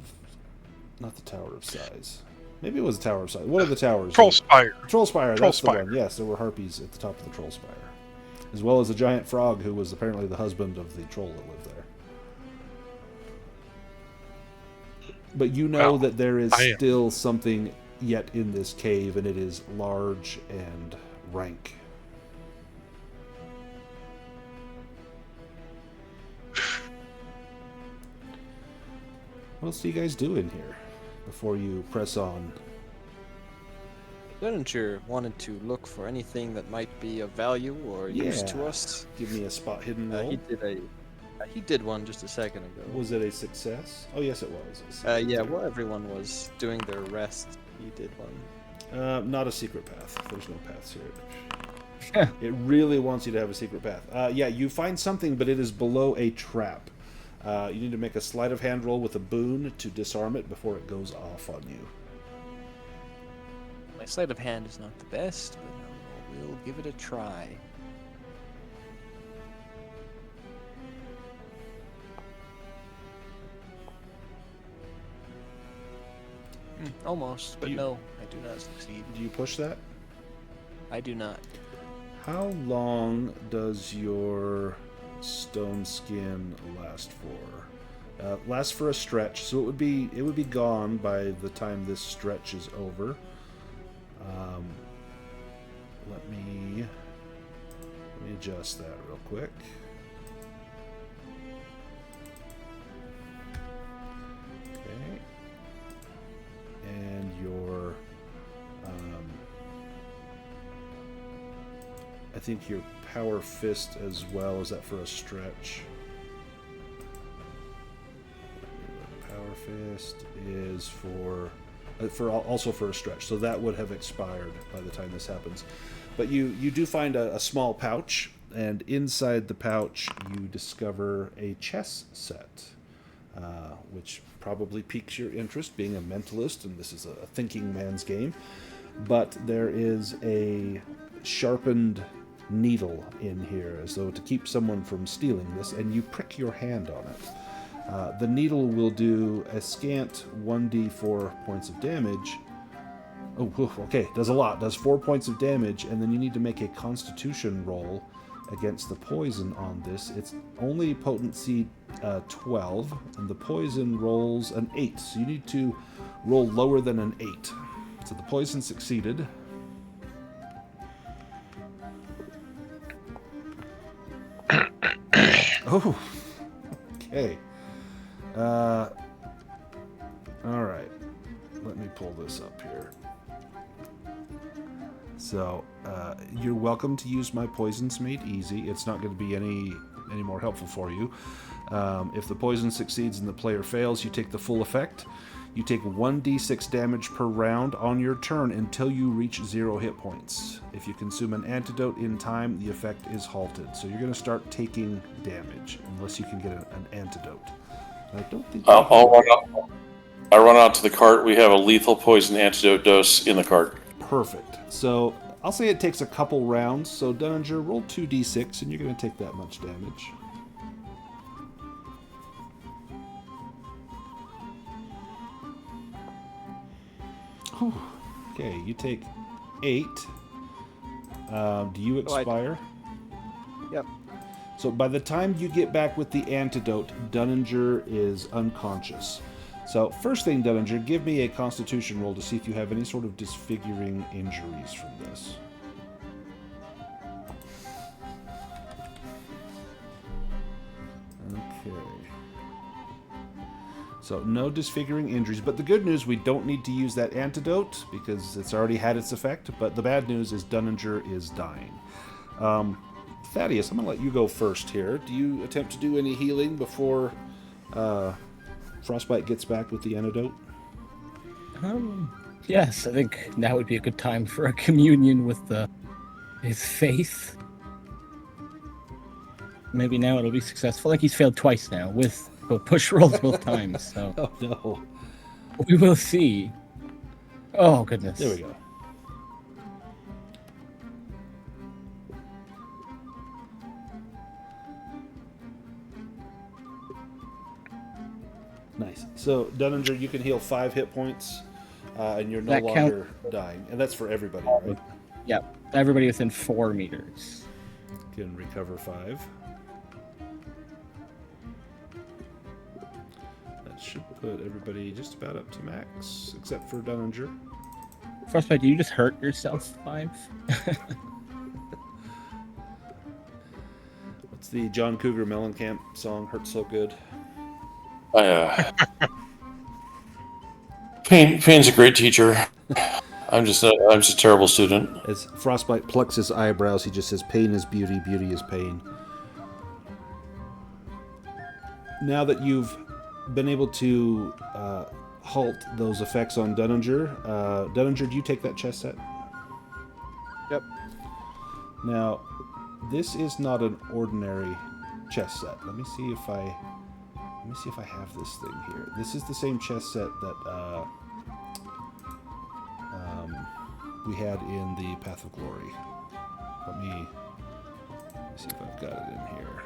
Not the Tower of Size. Maybe it was the Tower of Size. What are the towers? Troll Spire. Troll Spire, Troll that's Spire. the one. Yes, there were harpies at the top of the Troll Spire. As well as a giant frog who was apparently the husband of the troll that lived there. But you know that there is still something yet in this cave, and it is large and rank. What else do you guys do in here before you press on? Dunninger wanted to look for anything that might be of value or use to Yeah. us. Give me a spot hidden roll. He did one just a second ago. Was it a success? Oh, yes, it was. Yeah, while everyone was doing their rest, he did one. Not a secret path. There's no paths here. It really wants you to have a secret path. Yeah, you find something, but it is below a trap. You need to make a sleight of hand roll with a boon to disarm it before it goes off on you. My sleight of hand is not the best, but we'll give it a try. Almost, but no, I do not succeed. Do you push that? I do not. How long does your stone skin last for? Lasts for a stretch, so it would be gone by the time this stretch is over. Let me adjust that real quick. Okay. And your I think your power fist as well, is that for a stretch? Power fist is for also for a stretch, so that would have expired by the time this happens. But you do find a small pouch, and inside the pouch you discover a chess set, which probably piques your interest, being a mentalist, and this is a thinking man's game. But there is a sharpened needle in here, as though to keep someone from stealing this, and you prick your hand on it. The needle will do a scant 1d4 points of damage. Oh, okay, does a lot. Does 4 points of damage, and then you need to make a Constitution roll against the poison on this. It's only potency 12, and the poison rolls an 8, so you need to roll lower than an 8. So the poison succeeded. Oh, okay. All right. Let me pull this up here. So, you're welcome to use my Poison's Made Easy. It's not going to be any more helpful for you. If the poison succeeds and the player fails, you take the full effect. You take 1d6 damage per round on your turn until you reach 0 hit points. If you consume an antidote in time, the effect is halted. So you're going to start taking damage unless you can get an antidote. I don't think. I run out to the cart. We have a lethal poison antidote dose in the cart. Perfect. So I'll say it takes a couple rounds. So Dunninger, roll 2d6, and you're going to take that much damage. Whew. Okay, you take 8. Do you expire? So by the time you get back with the antidote, Dunninger is unconscious. So first thing, Dunninger, give me a Constitution roll to see if you have any sort of disfiguring injuries from this. Okay. So no disfiguring injuries, but the good news, we don't need to use that antidote because it's already had its effect, but the bad news is Dunninger is dying. Thaddeus, I'm going to let you go first here. Do you attempt to do any healing before Frostbyte gets back with the antidote? Yes, I think now would be a good time for a communion with his faith. Maybe now it'll be successful. I think he's failed twice now with push rolls both times. So Oh no. we will see. Oh goodness. There we go. Nice. So, Dunninger, you can heal 5 hit points, and you're no That longer dying. And that's for everybody, right? Yep. Everybody within 4 meters. Can recover 5. That should put everybody just about up to max, except for Dunninger. Frostbite, do you just hurt yourself 5? What's the John Cougar Mellencamp song, Hurt So Good? Pain's a great teacher. I'm just a terrible student. As Frostbite plucks his eyebrows, he just says, "Pain is beauty, beauty is pain." Now that you've been able to halt those effects on Dunninger, Dunninger, do you take that chess set? Yep. Now, this is not an ordinary chess set. Let me see if I have this thing here. This is the same chess set that we had in the Path of Glory. Let me see if I've got it in here.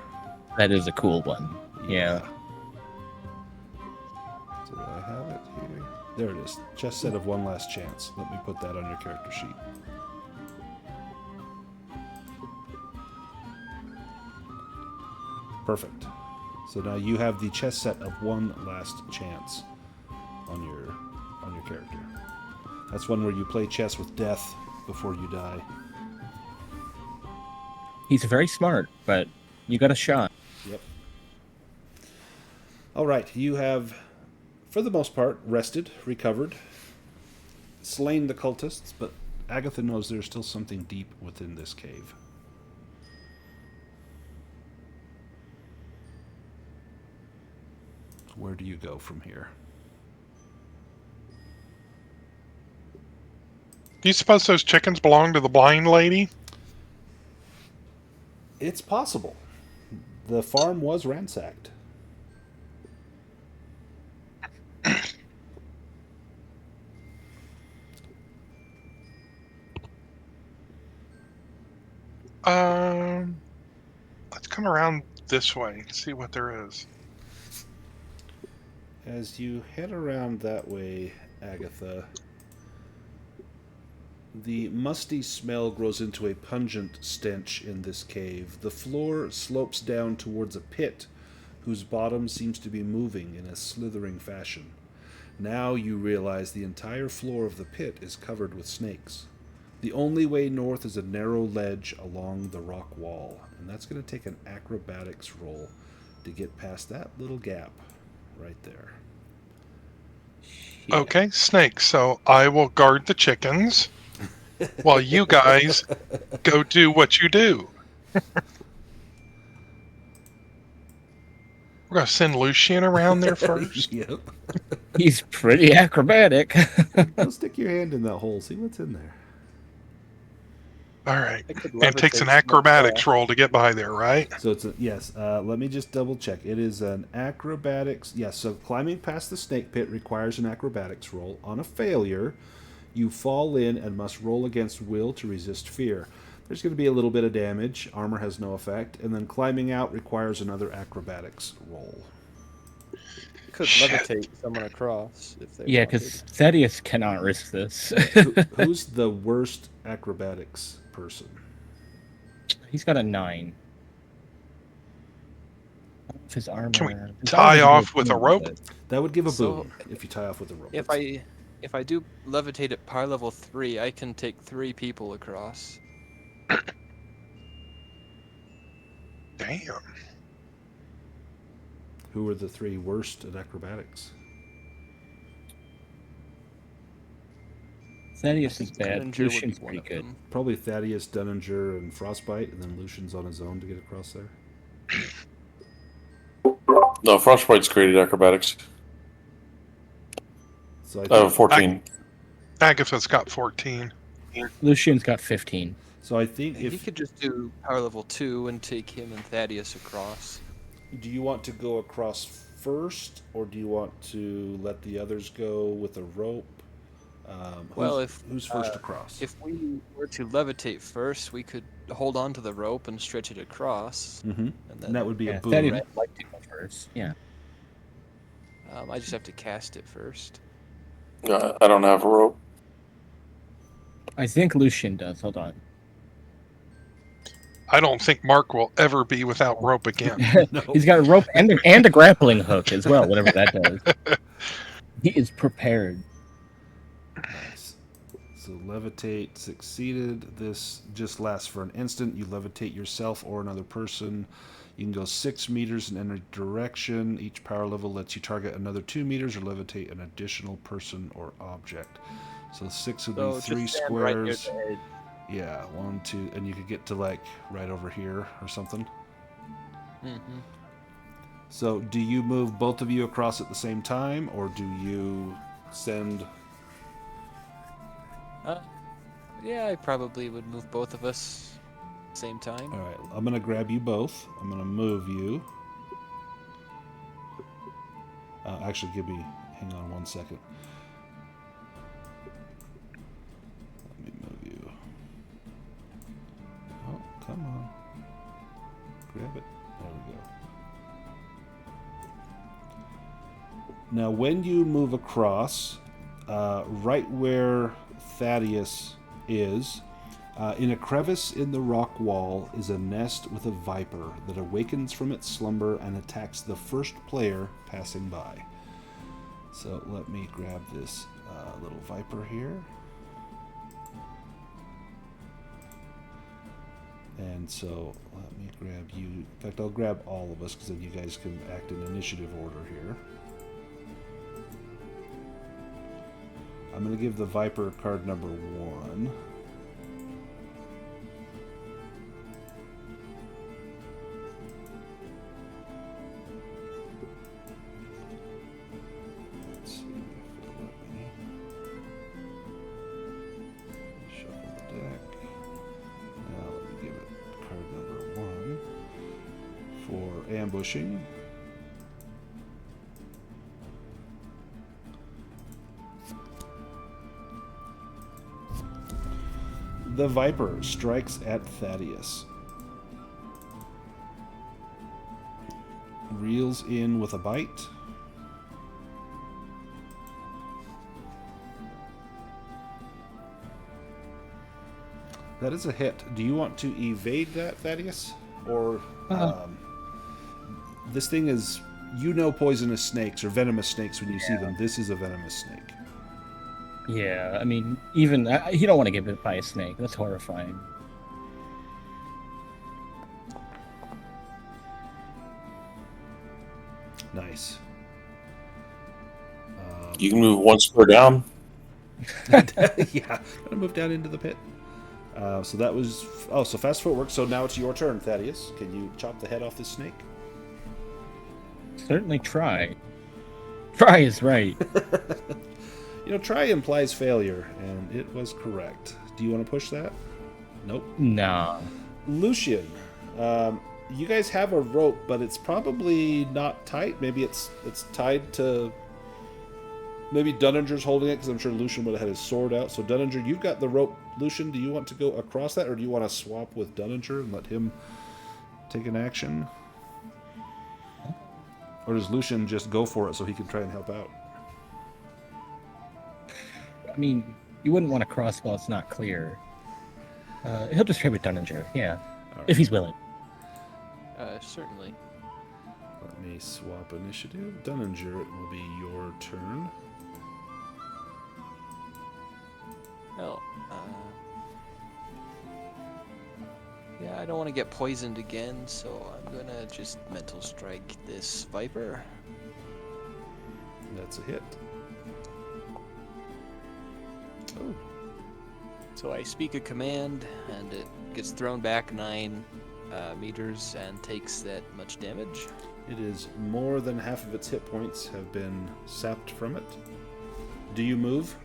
That is a cool one. Yeah. Do I have it here? There it is. Chess set of One Last Chance. Let me put that on your character sheet. Perfect. So now you have the chess set of One Last Chance on your character. That's one where you play chess with death before you die. He's very smart, but you got a shot. Yep. All right, you have, for the most part, rested, recovered, slain the cultists, but Agatha knows there's still something deep within this cave. Where do you go from here? Do you suppose those chickens belong to the blind lady? It's possible. The farm was ransacked. Let's come around this way and see what there is. As you head around that way, Agatha, the musty smell grows into a pungent stench in this cave. The floor slopes down towards a pit whose bottom seems to be moving in a slithering fashion. Now you realize the entire floor of the pit is covered with snakes. The only way north is a narrow ledge along the rock wall, and that's going to take an acrobatics roll to get past that little gap right there. Yeah. Okay, snakes. So I will guard the chickens while you guys go do what you do. We're going to send Lucien around there first. Yep. He's pretty acrobatic. Go stick your hand in that hole. See what's in there. All right. I could And it takes levitate an some acrobatics roll to get by there, right? So it's yes. Let me just double check. It is an acrobatics. Yes. So climbing past the snake pit requires an acrobatics roll. On a failure, you fall in and must roll against will to resist fear. There's going to be a little bit of damage. Armor has no effect, and then climbing out requires another acrobatics roll. Could Shit. levitate someone across if they Yeah, wanted. because Thaddeus cannot risk this. Who's the worst acrobatics person? He's got a 9. If his armor. Can we his tie armor's off good with a too, rope? but- That would give a So, boon if you tie off with a rope. If I do levitate at power level 3, I can take 3 people across. Damn. Who are the 3 worst at acrobatics? Thaddeus is bad. Dunninger would be Lucian's one pretty of good. them. Probably Thaddeus, Dunninger, and Frostbyte, and then Lucian's on his own to get across there. No, Frostbite's great at acrobatics. So I think, 14. Agatha's got 14. Lucian's got 15. so I think He if could just do power level 2 and take him and Thaddeus across. do you want to go across first, or do you want to let the others go with a rope? Well, who's first across? If we were to levitate first, we could hold on to the rope and stretch it across. Mm-hmm. And And that would be Yeah, a boon. Thaddeus would like to go first. Yeah. I just have to cast it first. I don't have a rope. I think Lucian does. Hold on. I don't think Mark will ever be without rope again. No. He's got a rope and a grappling hook as well, whatever that does. He is prepared. Nice. So levitate succeeded. This just lasts for an instant. You levitate yourself or another person. You can go 6 meters in any direction. Each power level lets you target another 2 meters or levitate an additional person or object. So 6 would be So 3 just stand right near squares. the edge. Yeah, 1, 2, and you could get to like right over here or something. Mhm. So do you move both of you across at the same time, or do you send? Yeah, I probably would move both of us same time. All right, I'm gonna grab you both. I'm gonna move you. Actually, hang on 1 second. Let me move you. Oh, come on. Grab it. There we go. Now, when you move across, right where Thaddeus is, in a crevice in the rock wall is a nest with a viper that awakens from its slumber and attacks the first player passing by. So let me grab this little viper here. And so let me grab you. In fact, I'll grab all of us because then you guys can act in initiative order here. I'm going to give the Viper card number 1. Let's see if it'll let me shuffle the deck. Now let me give it card number 1 for ambushing. The Viper strikes at Thaddeus. Reels in with a bite. That is a hit. Do you want to evade that, Thaddeus? Or this thing is, you know, poisonous snakes or venomous snakes when you see them. This is a venomous snake. Yeah, I mean, even you don't want to get bit by a snake. That's horrifying. Nice. You can move 1 square down. Yeah, gonna move down into the pit. So that was so fast footwork. So now it's your turn, Thaddeus. Can you chop the head off this snake? Certainly try. Try is right. You know, try implies failure, and it was correct. Do you want to push that? Nope. Nah. Lucien, you guys have a rope, but it's probably not tight. Maybe it's tied to. Maybe Dunninger's holding it because I'm sure Lucien would have had his sword out. So Dunninger, you've got the rope. Lucien, do you want to go across that, or do you want to swap with Dunninger and let him take an action? Or does Lucien just go for it so he can try and help out? I mean, you wouldn't want to cross while it's not clear. He'll just try with Dunninger, yeah. All right. If he's willing. Certainly. Let me swap initiative. Dunninger, it will be your turn. Oh, yeah, I don't want to get poisoned again, so I'm gonna just mental strike this viper. That's a hit. Oh. So I speak a command, and it gets thrown back 9 meters and takes that much damage. It is more than half of its hit points have been sapped from it. Do you move?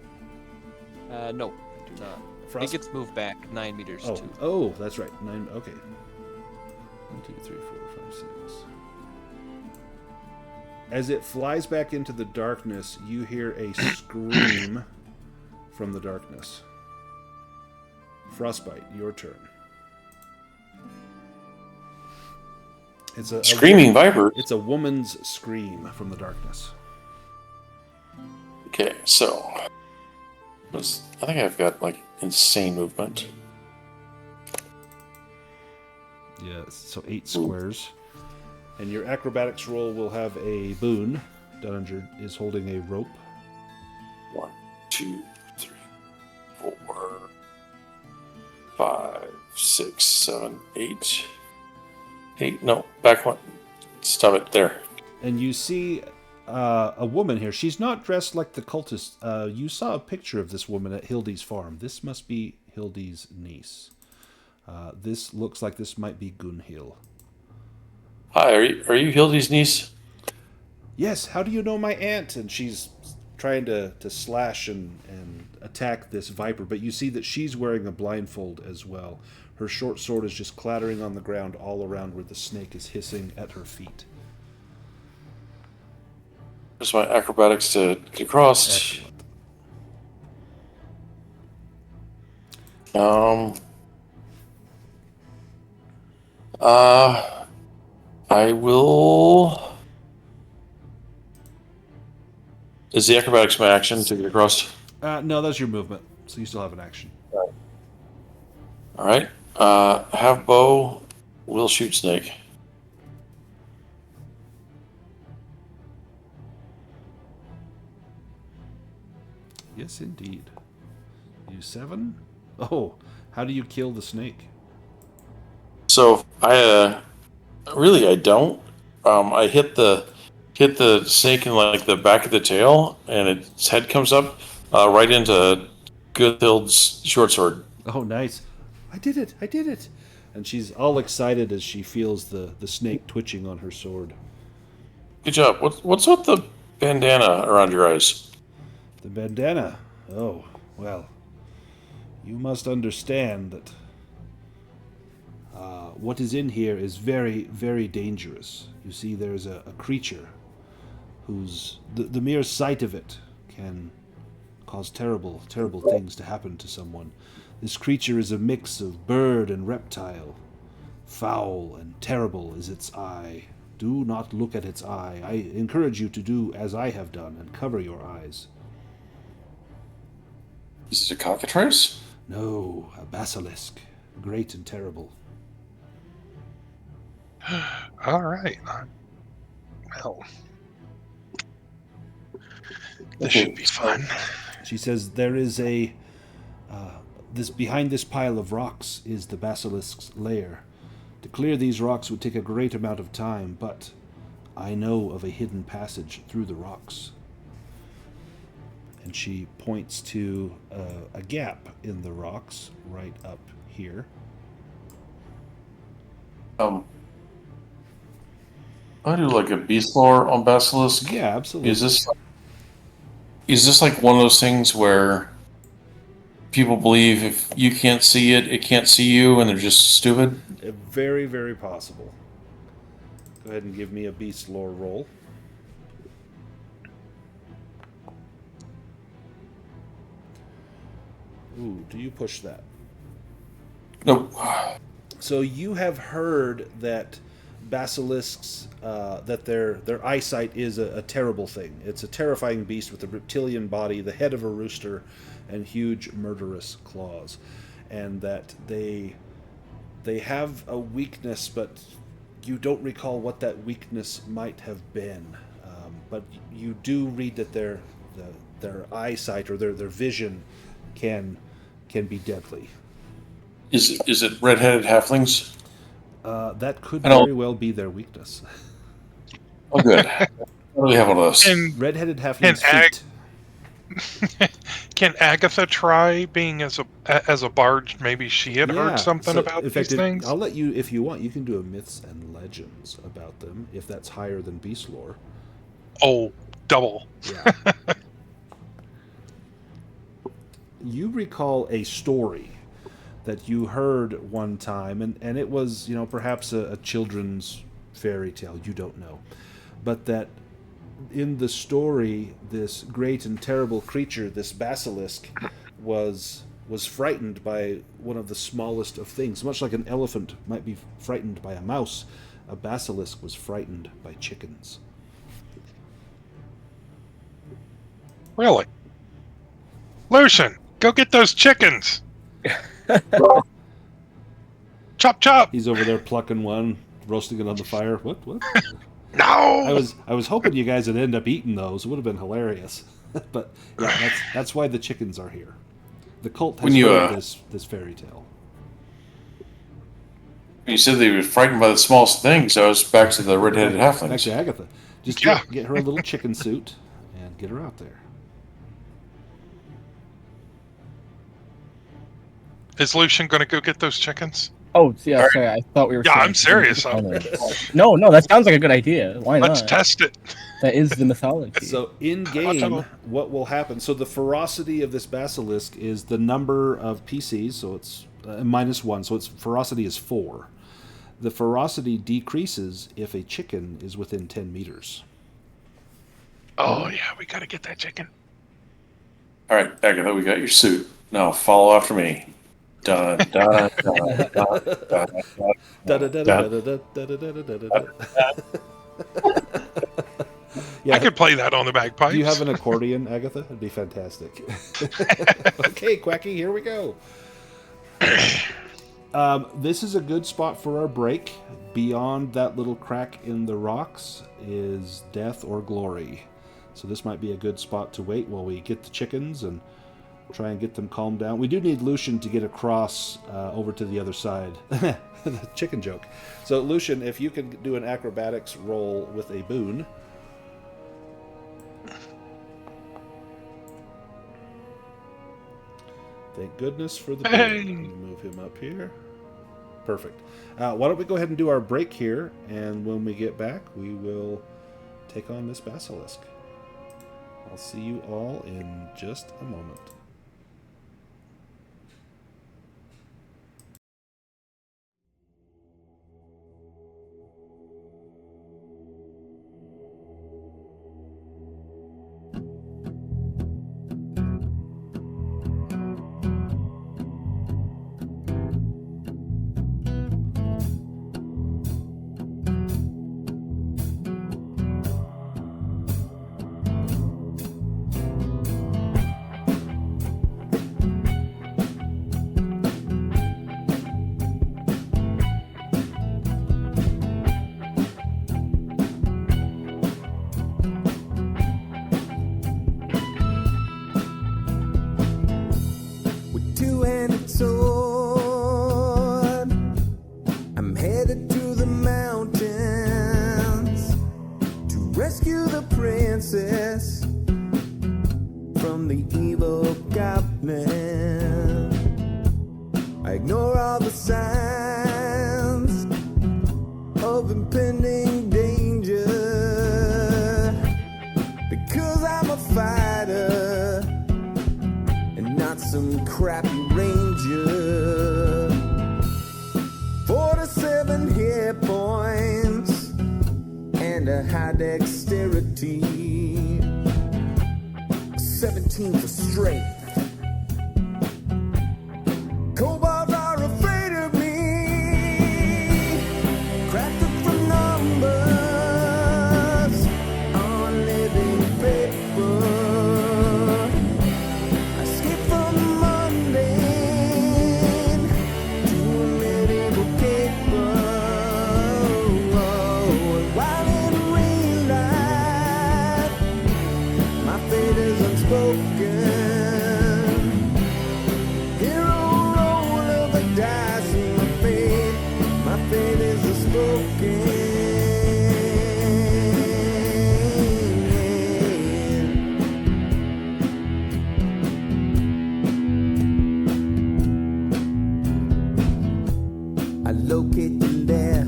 No, I do not. It gets moved back 9 meters too. Oh, that's right. 9. Okay. 1, 2, 3, 4, 5, 6. As it flies back into the darkness, you hear a scream from the darkness. Frostbyte, your turn. It's a Screaming viper. It's a woman's scream from the darkness. Okay, so I think I've got like insane movement. Yeah, so 8 squares. And your acrobatics roll will have a boon. Dunninger is holding a rope. 1, 2, 3, 4, 5, 6, 7, 8. 8. No, back one. Stop it there. And you see a woman here. She's not dressed like the cultist. You saw a picture of this woman at Hildy's farm. This must be Hildy's niece. This looks like this might be Gunhild. Hi, are you Hildy's niece? Yes, how do you know my aunt? And she's trying to slash and attack this viper, but you see that she's wearing a blindfold as well. Her short sword is just clattering on the ground all around where the snake is hissing at her feet. There's my acrobatics to get across. Excellent. I will. Is the acrobatics my action to get across? No, that's your movement, so you still have an action. All right. Have bow. Will shoot snake. Yes, indeed. You 7? Oh, how do you kill the snake? So I don't. I hit the snake in like the back of the tail, and its head comes up right into Goodhild's short sword. Oh, nice. I did it. And she's all excited as she feels the snake twitching on her sword. Good job. What's with the bandana around your eyes? The bandana. Oh, well. You must understand that what is in here is very, very dangerous. You see, there's a creature whose the mere sight of it can cause terrible, terrible things to happen to someone. This creature is a mix of bird and reptile. Foul and terrible is its eye. Do not look at its eye. I encourage you to do as I have done and cover your eyes. Is it a cockatrice? No, a basilisk. Great and terrible. All right. Well, this should be fun. She says there is a behind this pile of rocks is the basilisk's lair. To clear these rocks would take a great amount of time, but I know of a hidden passage through the rocks. And she points to a gap in the rocks right up here. I do like a beast lore on basilisk. Yeah, absolutely. Is this like one of those things where people believe if you can't see it, it can't see you, and they're just stupid? Very, very possible. Go ahead and give me a beast lore roll. Ooh, do you push that? Nope. So you have heard that basilisks, that their eyesight is a terrible thing. It's a terrifying beast with a reptilian body, the head of a rooster, and huge murderous claws. And that they have a weakness, but you don't recall what that weakness might have been, but you do read that their eyesight or their vision can be deadly. Is it red-headed halflings? That could I don't- very well be their weakness. Oh, good. I don't really have one of those. And Red-headed halflings' Ag- feet. can Agatha try being as a bard? Maybe she had heard something so, about in fact, these things. I'll let you, if you want, you can do a myths and legends about them, if that's higher than beast lore. Oh, double. Yeah. You recall a story that you heard one time, and it was, perhaps a children's fairy tale, you don't know. But that in the story, this great and terrible creature, this basilisk, was frightened by one of the smallest of things. Much like an elephant might be frightened by a mouse, a basilisk was frightened by chickens. Really? Lucien, go get those chickens. Chop chop. He's over there plucking one, roasting it on the fire. What? No. I was hoping you guys would end up eating those. It would have been hilarious. But yeah, that's why the chickens are here. The cult has heard this fairy tale. You said they were frightened by the smallest things. I was back to the red-headed Back halflings. to Agatha. Just Yeah. get her a little chicken suit and get her out there. Is Lucien going to go get those chickens? Oh, yeah, sorry. I thought we were. Yeah, saying- I'm serious. No, that sounds like a good idea. Why not? Let's test it. That is the mythology. So in game, what will happen? So the ferocity of this basilisk is the number of PCs. So it's -1. So its ferocity is 4. The ferocity decreases if a chicken is within 10 meters. Oh yeah, we got to get that chicken. All right, Agatha, we got your suit. Now follow after me. Dun, dun, dun, dun, dun, dun. Yeah. I could play that on the bagpipes. Do you have an accordion, Agatha? It'd be fantastic. Okay, Quacky, here we go. This is a good spot for our break. Beyond that little crack in the rocks is death or glory. So this might be a good spot to wait while we get the chickens and try and get them calmed down. We do need Lucien to get across over to the other side. The chicken joke. So Lucien, if you can do an acrobatics roll with a boon. Thank goodness for the boon. Hey. I'm going to move him up here. Perfect. Why don't we go ahead and do our break here, and when we get back, we will take on this basilisk. I'll see you all in just a moment. With two-handed sword, I'm headed to the mountains to rescue the princess from the evil goblin. I ignore all the signs of impending danger because I'm a fighter and not some crappy ranger. 47 hit points and a high dexterity. 17 for strength. Kobolds are afraid of me. Crafted from numbers on living paper. I escape from the mundane to a medieval caper. fate is unspoken. Hero roll of the dice and my fate is unspoken. I locate the lair,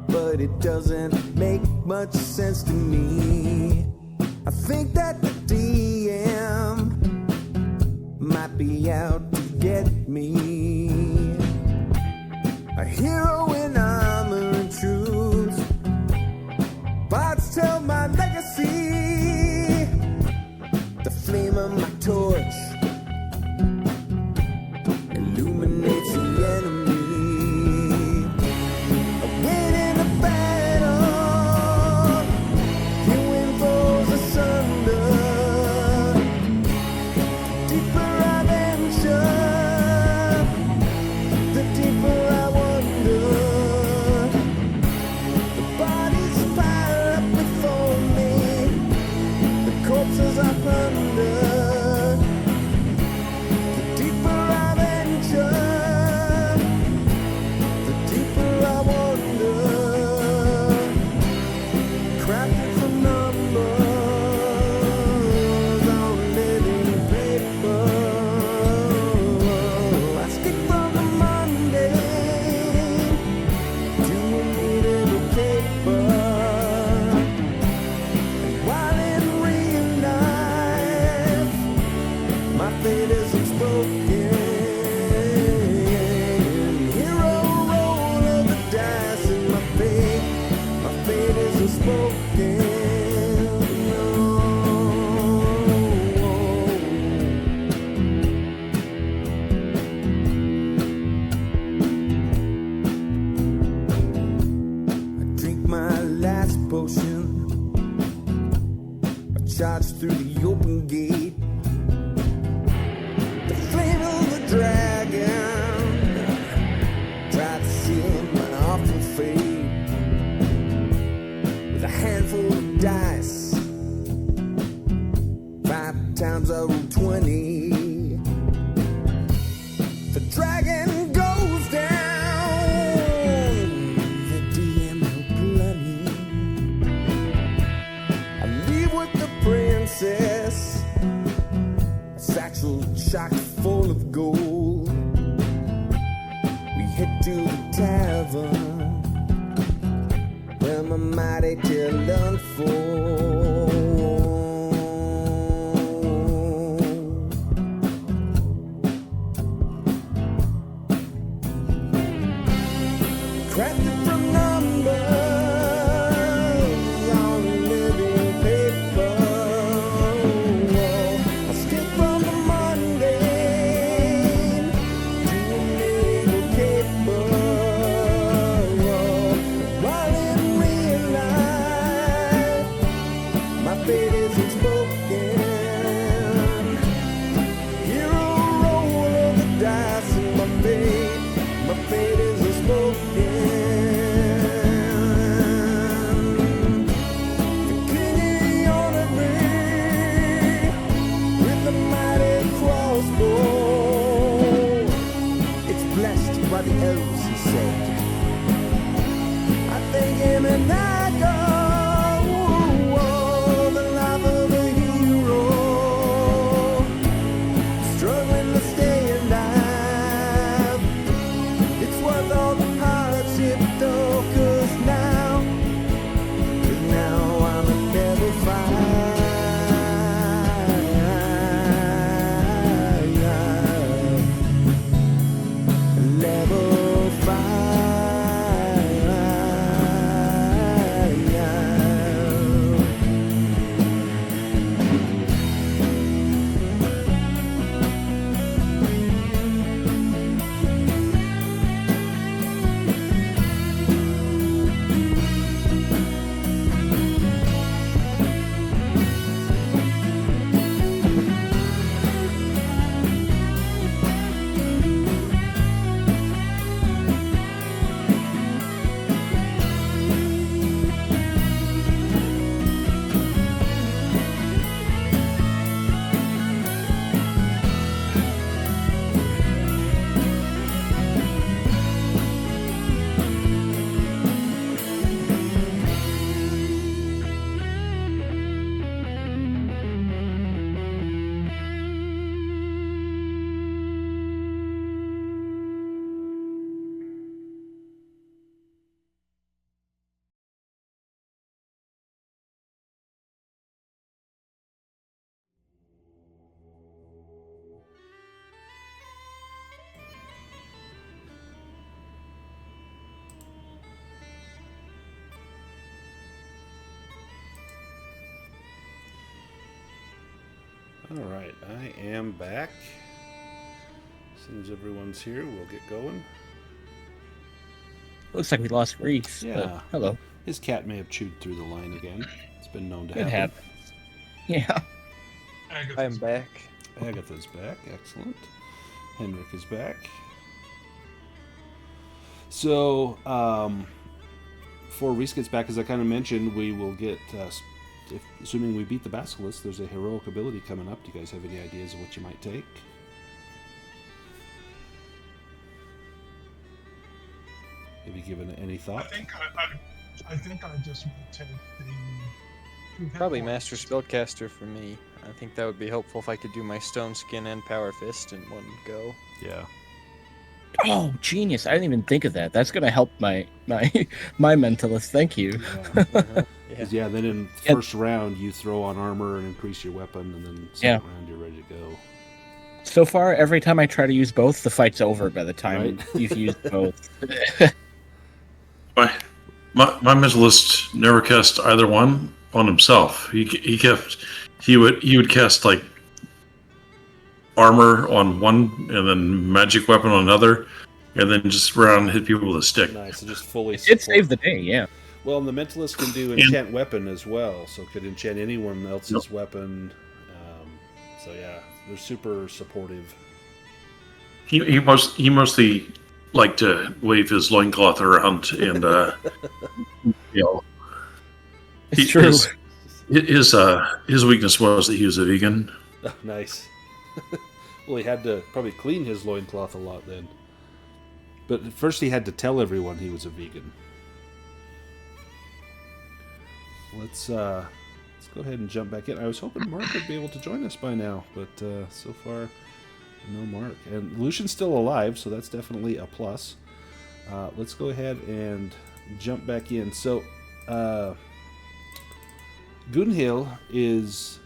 but it doesn't make much sense to me. I think that the DM might be out to get me. A hero in armor and truth, bards tell my legacy. The flame of my torch illuminates the enemy. I win in a battle, you win foes asunder. Deeper I venture, the deeper I wonder. The bodies pile up before me, the corpses I plunder. The deeper I venture, the deeper I wonder. Crafted from numbers on living paper. I skip from the mundane to immutable paper. And while in real life, my fate is unspoken. Hero roll of the dice and my fate is unspoken. I drink my last potion. I charge through the open gate. The flame of the dragon tried to seal my awful fate. With a handful of dice, 5 times I rolled 20. The dragon goes down, the DM no bloody. I leave with the princess, a satchel chock full of gold. We head to the tavern, where my mighty tale unfolds. Crafted from numbers on living paper. I skip from the mundane to immutable paper. While in real life, Alright, I am back. As soon as everyone's here, we'll get going. Looks like we lost Reese. Yeah. But hello. His cat may have chewed through the line again. It's been known to It happen. happens. Yeah. I am back. Agatha's back. Excellent. Henrik is back. So, before Reese gets back, as I kind of mentioned, we will get, assuming we beat the Basilisk, there's a heroic ability coming up. Do you guys have any ideas of what you might take? Have you given it any I thought? think I just would take the Probably Master Spellcaster for me. I think that would be helpful if I could do my Stone Skin and Power Fist in one go. Yeah. Oh, genius! I didn't even think of that. That's gonna help my mentalist. Thank you. Yeah. Yeah, then in Yeah. first round, you throw on armor and increase your weapon, and then Yeah. second round, you're ready to go. So far, every time I try to use both, the fight's over by the time Right. you've used both. My mentalist never cast either one on himself. He would cast like armor on one and then magic weapon on another, and then just run around and hit people with a stick. Nice, so just fully It support. saved the day, yeah. Well, and the Mentalist can do enchant weapon as well, so it could enchant anyone else's weapon. So yeah, they're super supportive. He mostly liked to wave his loincloth around and you know It's true. his weakness was that he was a vegan. Oh, nice. Well, he had to probably clean his loincloth a lot then. But at first he had to tell everyone he was a vegan. Let's go ahead and jump back in. I was hoping Mark would be able to join us by now, but so far, no Mark. And Lucian's still alive, so that's definitely a plus. Let's go ahead and jump back in. So, Gunhild is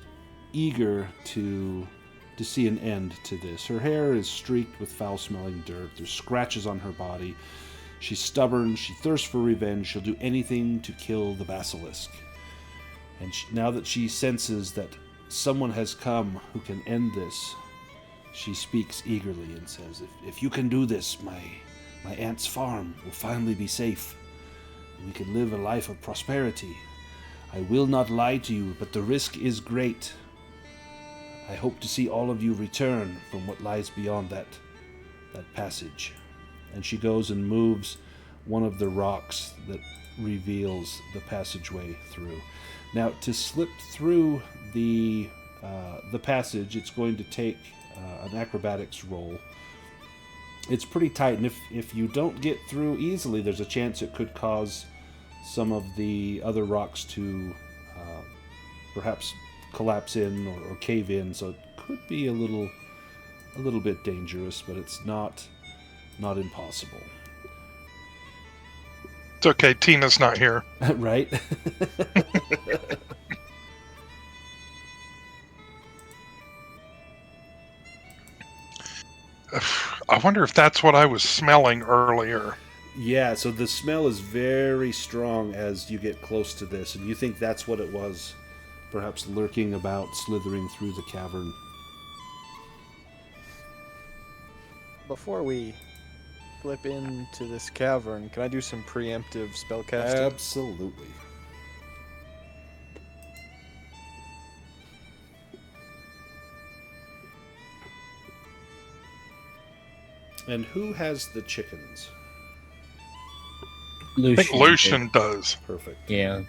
eager to see an end to this. Her hair is streaked with foul-smelling dirt. There's scratches on her body. She's stubborn. She thirsts for revenge. She'll do anything to kill the basilisk. And now that she senses that someone has come who can end this, she speaks eagerly and says, if you can do this, my aunt's farm will finally be safe. We can live a life of prosperity. I will not lie to you, but the risk is great. I hope to see all of you return from what lies beyond that passage. And she goes and moves one of the rocks that reveals the passageway through. Now, to slip through the passage, it's going to take an acrobatics roll. It's pretty tight, and if you don't get through easily, there's a chance it could cause some of the other rocks to perhaps collapse in or cave in, so it could be a little bit dangerous, but it's not impossible. It's okay, Tina's not here. Right? I wonder if that's what I was smelling earlier. Yeah, so the smell is very strong as you get close to this, and you think that's what it was, perhaps lurking about, slithering through the cavern. Before we flip into this cavern, can I do some preemptive spellcasting? Absolutely. And who has the chickens? I think Lucien does. Perfect. Yeah.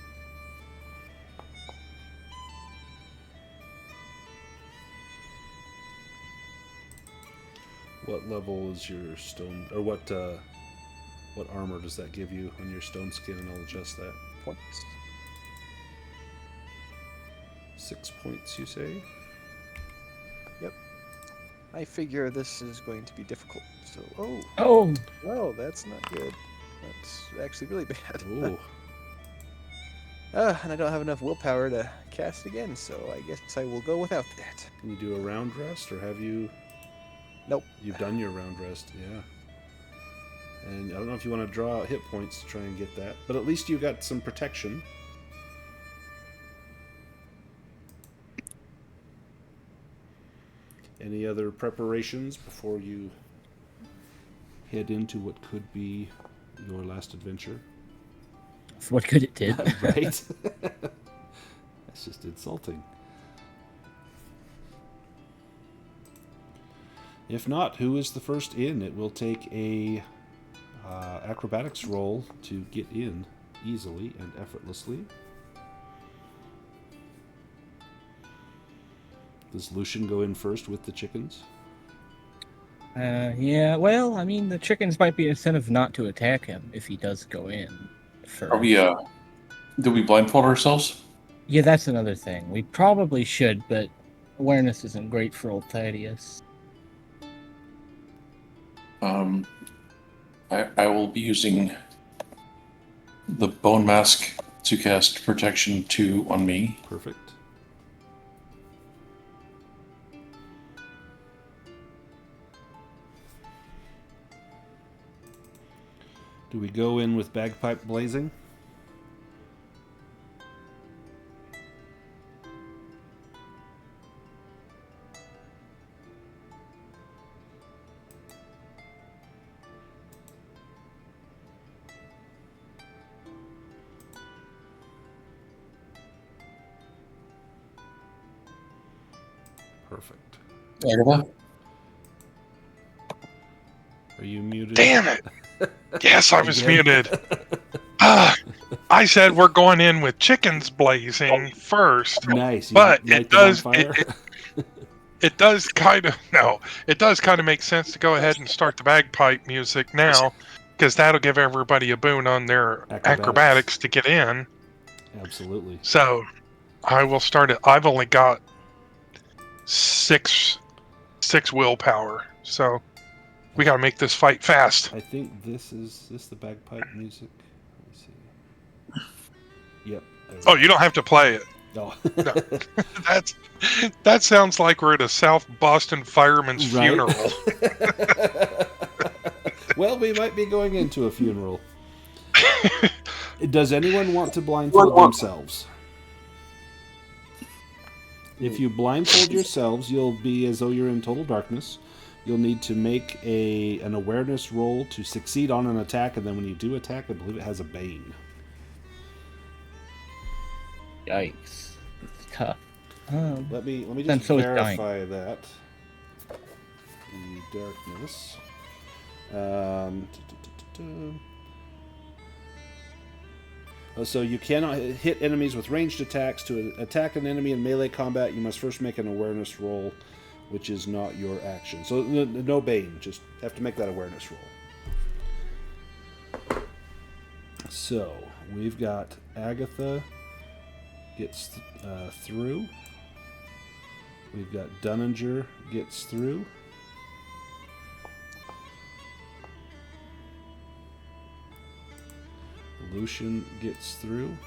What level is your stone, or what armor does that give you on your stone skin? And I'll adjust that. Points. 6 points, you say? Yep. I figure this is going to be difficult. So, Oh, that's not good. That's actually really bad. Ooh. And I don't have enough willpower to cast again, so I guess I will go without that. Can you do a round rest, or have you? Nope. You've done your round rest, yeah. And I don't know if you want to draw hit points to try and get that, but at least you got some protection. Any other preparations before you head into what could be your last adventure? For what good it did. Right? That's just insulting. If not, who is the first in? It will take a acrobatics roll to get in easily and effortlessly. Does Lucien go in first with the chickens? Yeah, well, I mean, the chickens might be an incentive not to attack him if he does go in first. Are we, do we blindfold ourselves? Yeah, that's another thing. We probably should, but awareness isn't great for old Thaddeus. I will be using the bone mask to cast protection 2 on me. Perfect. Do we go in with bagpipe blazing? Perfect. Agatha? Are you muted? Damn it! Yes, I was Again? muted. I said we're going in with chickens blazing first, Nice. You but light it them on does. fire? It does kind of It does kind of make sense to go ahead and start the bagpipe music now, because that'll give everybody a boon on their acrobatics to get in. Absolutely. So I will start it. I've only got six willpower, so we got to make this fight fast. I think this the bagpipe music. Let me see. Yep. Oh, you don't have to play it. No. No. That sounds like we're at a South Boston fireman's Right? funeral. Well, we might be going into a funeral. Does anyone want to blindfold themselves? If you blindfold yourselves, you'll be as though you're in total darkness. You'll need to make an awareness roll to succeed on an attack, and then when you do attack, I believe it has a bane. Yikes. It's tough. Let me Then just so is dying. verify that. The darkness. So you cannot hit enemies with ranged attacks. To attack an enemy in melee combat, you must first make an awareness roll, which is not your action. So no bane, just have to make that awareness roll. So we've got Agatha gets through. We've got Dunninger gets through. Lucien gets through.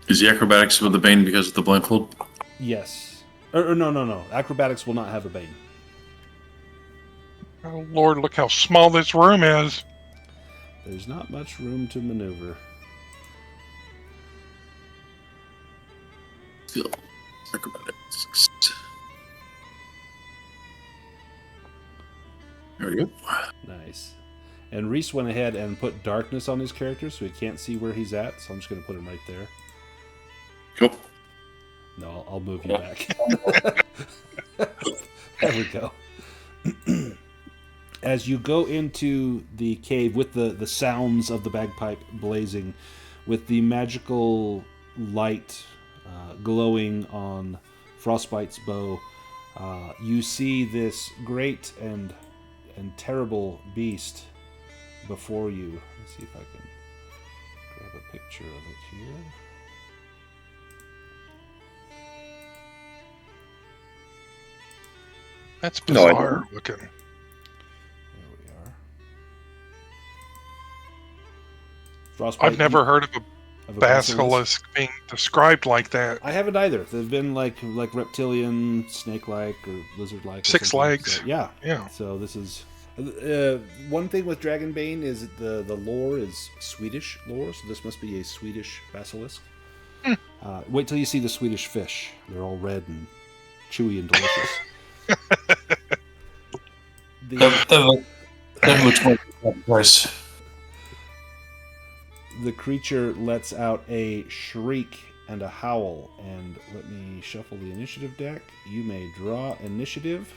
Is the acrobatics with the bane because of the blindfold? Yes. Or no. Acrobatics will not have a bane. Oh Lord, look how small this room is. There's not much room to maneuver. Still, acrobatics. There we go. Nice. And Reese went ahead and put darkness on his character so he can't see where he's at, so I'm just going to put him right there. Cool. No, I'll move you back. There we go. As you go into the cave with the sounds of the bagpipe blazing, with the magical light glowing on Frostbyte's bow, you see this great and terrible beast before you. Let's see if I can grab a picture of it here. That's bizarre looking. There we are. Frostbite, I've never heard of of a basilisk being described like that. I haven't either. They've been like reptilian, snake-like, or lizard-like. Or 6 something. legs. So, yeah. Yeah. So this is one thing with Dragonbane is that the lore is Swedish lore, so this must be a Swedish basilisk. Wait till you see the Swedish fish. They're all red and chewy and delicious. That looks more price. The creature lets out a shriek and a howl, and let me shuffle the initiative deck. You may draw initiative.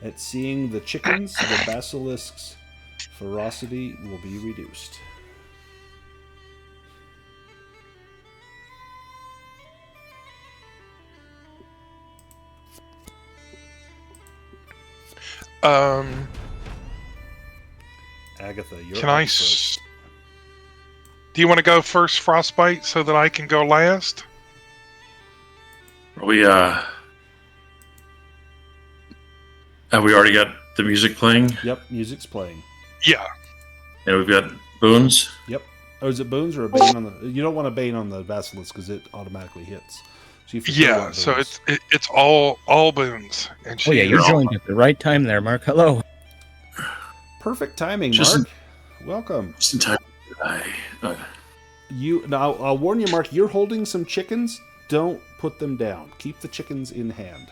At seeing the chickens, the basilisk's ferocity will be reduced. Agatha, you're Can I? up first. Do you want to go first, Frostbyte, so that I can go last? We have we already got the music playing, Yep, music's playing. Yeah. and we've got boons. Yep. Oh, is it boons or a bane on the? You don't want a bane on the basilisk because it automatically hits. So you for sure Yeah. want So boons. it's all boons, and Oh yeah, she you is- joined at the right time there, Mark. Hello. Perfect timing, Just- Mark. Welcome. Just in time. You now. I'll warn you, Mark. You're holding some chickens. Don't put them down. Keep the chickens in hand.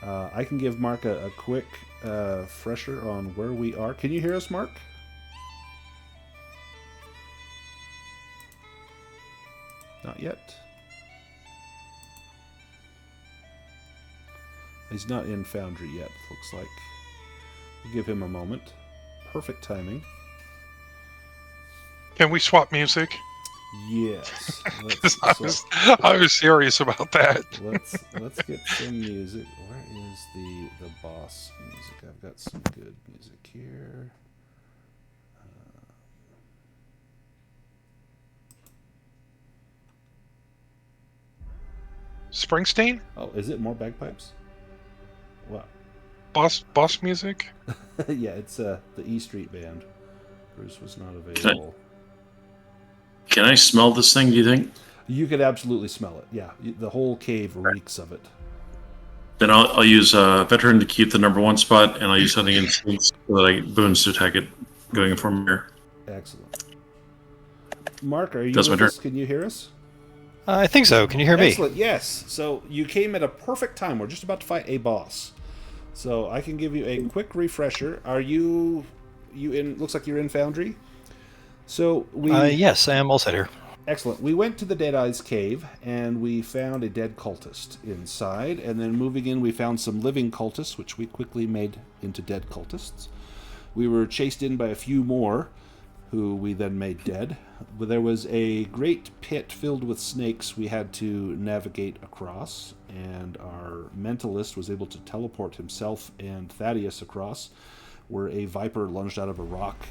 I can give Mark a quick fresher on where we are. Can you hear us, Mark? Not yet. He's not in Foundry yet, looks like. We'll give him a moment. Perfect timing. Can we swap music? Yes. 'Cause I was serious about that. Let's get some music. Where is the boss music? I've got some good music here. Springsteen? Oh, is it more bagpipes? Wow. Boss music? Yeah, it's the E Street Band. Bruce was not available. Can I smell this thing, do you think? You could absolutely smell it. Yeah, the whole cave reeks of it. Then I'll use veteran to keep the number 1 spot, and I'll use hunting instincts so that I get boons to attack it going from here. Excellent. Mark, are you That's my with turn. us? Can you hear us? I think so. Can you hear me? Excellent. Yes. So you came at a perfect time. We're just about to fight a boss. So I can give you a quick refresher. Are you in? Looks like you're in Foundry. So we. Yes, I am all set here. Excellent. We went to the Deadeye's cave and we found a dead cultist inside. And then moving in, we found some living cultists, which we quickly made into dead cultists. We were chased in by a few more, who we then made dead. There was a great pit filled with snakes we had to navigate across, and our mentalist was able to teleport himself and Thaddeus across, where a viper lunged out of a rock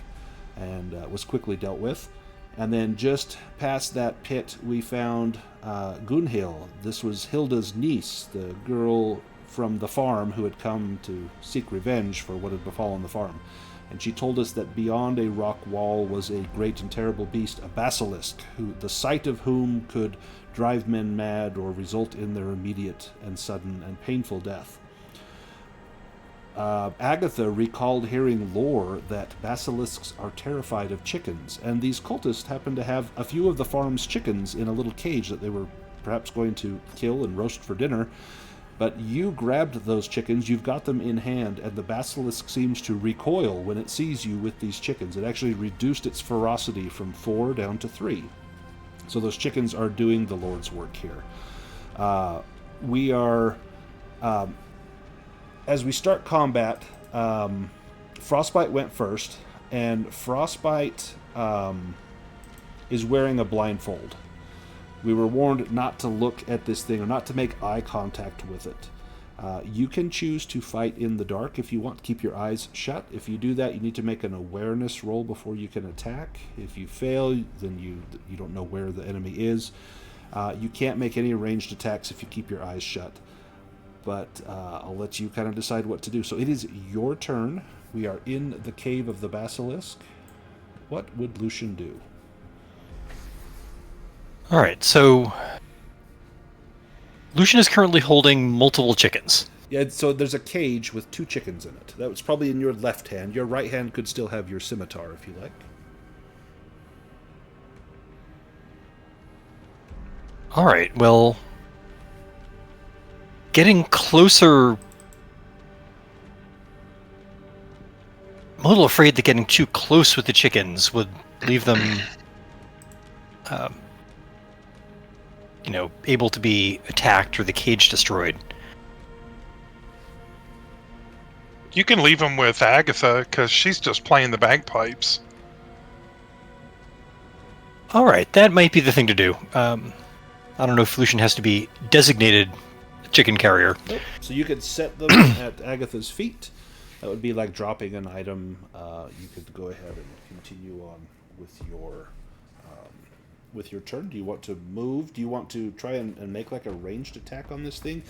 and was quickly dealt with. And then just past that pit, we found Gunhild. This was Hilda's niece, the girl from the farm who had come to seek revenge for what had befallen the farm. And she told us that beyond a rock wall was a great and terrible beast, a basilisk, the sight of whom could drive men mad or result in their immediate and sudden and painful death. Agatha recalled hearing lore that basilisks are terrified of chickens, and these cultists happened to have a few of the farm's chickens in a little cage that they were perhaps going to kill and roast for dinner. But you grabbed those chickens, you've got them in hand, and the basilisk seems to recoil when it sees you with these chickens. It actually reduced its ferocity from 4 down to 3. So those chickens are doing the Lord's work here. We are... as we start combat, Frostbyte went first, and Frostbyte is wearing a blindfold. We were warned not to look at this thing or not to make eye contact with it. You can choose to fight in the dark if you want. Keep your eyes shut. If you do that, you need to make an awareness roll before you can attack. If you fail, then you don't know where the enemy is. You can't make any ranged attacks if you keep your eyes shut. But I'll let you kind of decide what to do. So it is your turn. We are in the cave of the basilisk. What would Lucien do? All right, so Lucien is currently holding multiple chickens. Yeah, so there's a cage with 2 chickens in it. That was probably in your left hand. Your right hand could still have your scimitar if you like. All right. Well, getting closer. I'm a little afraid that getting too close with the chickens would leave them, able to be attacked or the cage destroyed. You can leave them with Agatha because she's just playing the bagpipes. All right, that might be the thing to do. I don't know if Lucien has to be designated chicken carrier. Nope. So you could set them at Agatha's feet. That would be like dropping an item. You could go ahead and continue on with your turn. Do you want to move? Do you want to try and make like a ranged attack on this thing?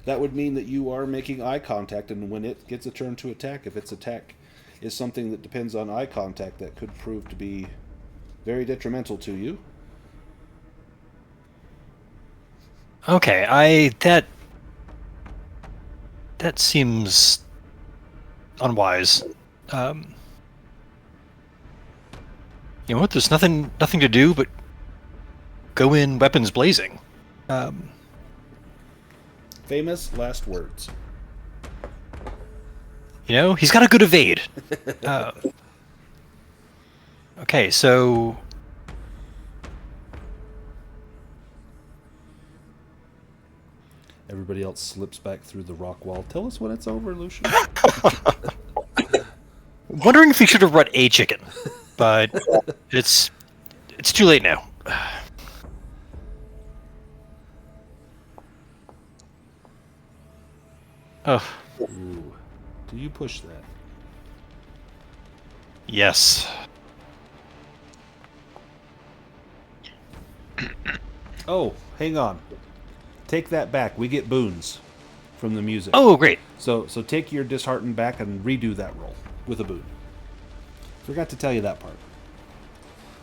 That would mean that you are making eye contact, and when it gets a turn to attack, if its attack is something that depends on eye contact, that could prove to be very detrimental to you. Okay, that seems unwise. You know what? There's nothing to do but go in weapons blazing. Famous last words. He's got a good evade. Okay, so Everybody else slips back through the rock wall. Tell us when it's over, Lucien. wondering if he should have brought a chicken, but it's too late now. Oh, Ooh. Do you push that? yes. Oh, hang on. Take that back. We get boons from the music. Oh, great. So take your disheartened back and redo that roll with a boon. Forgot to tell you that part.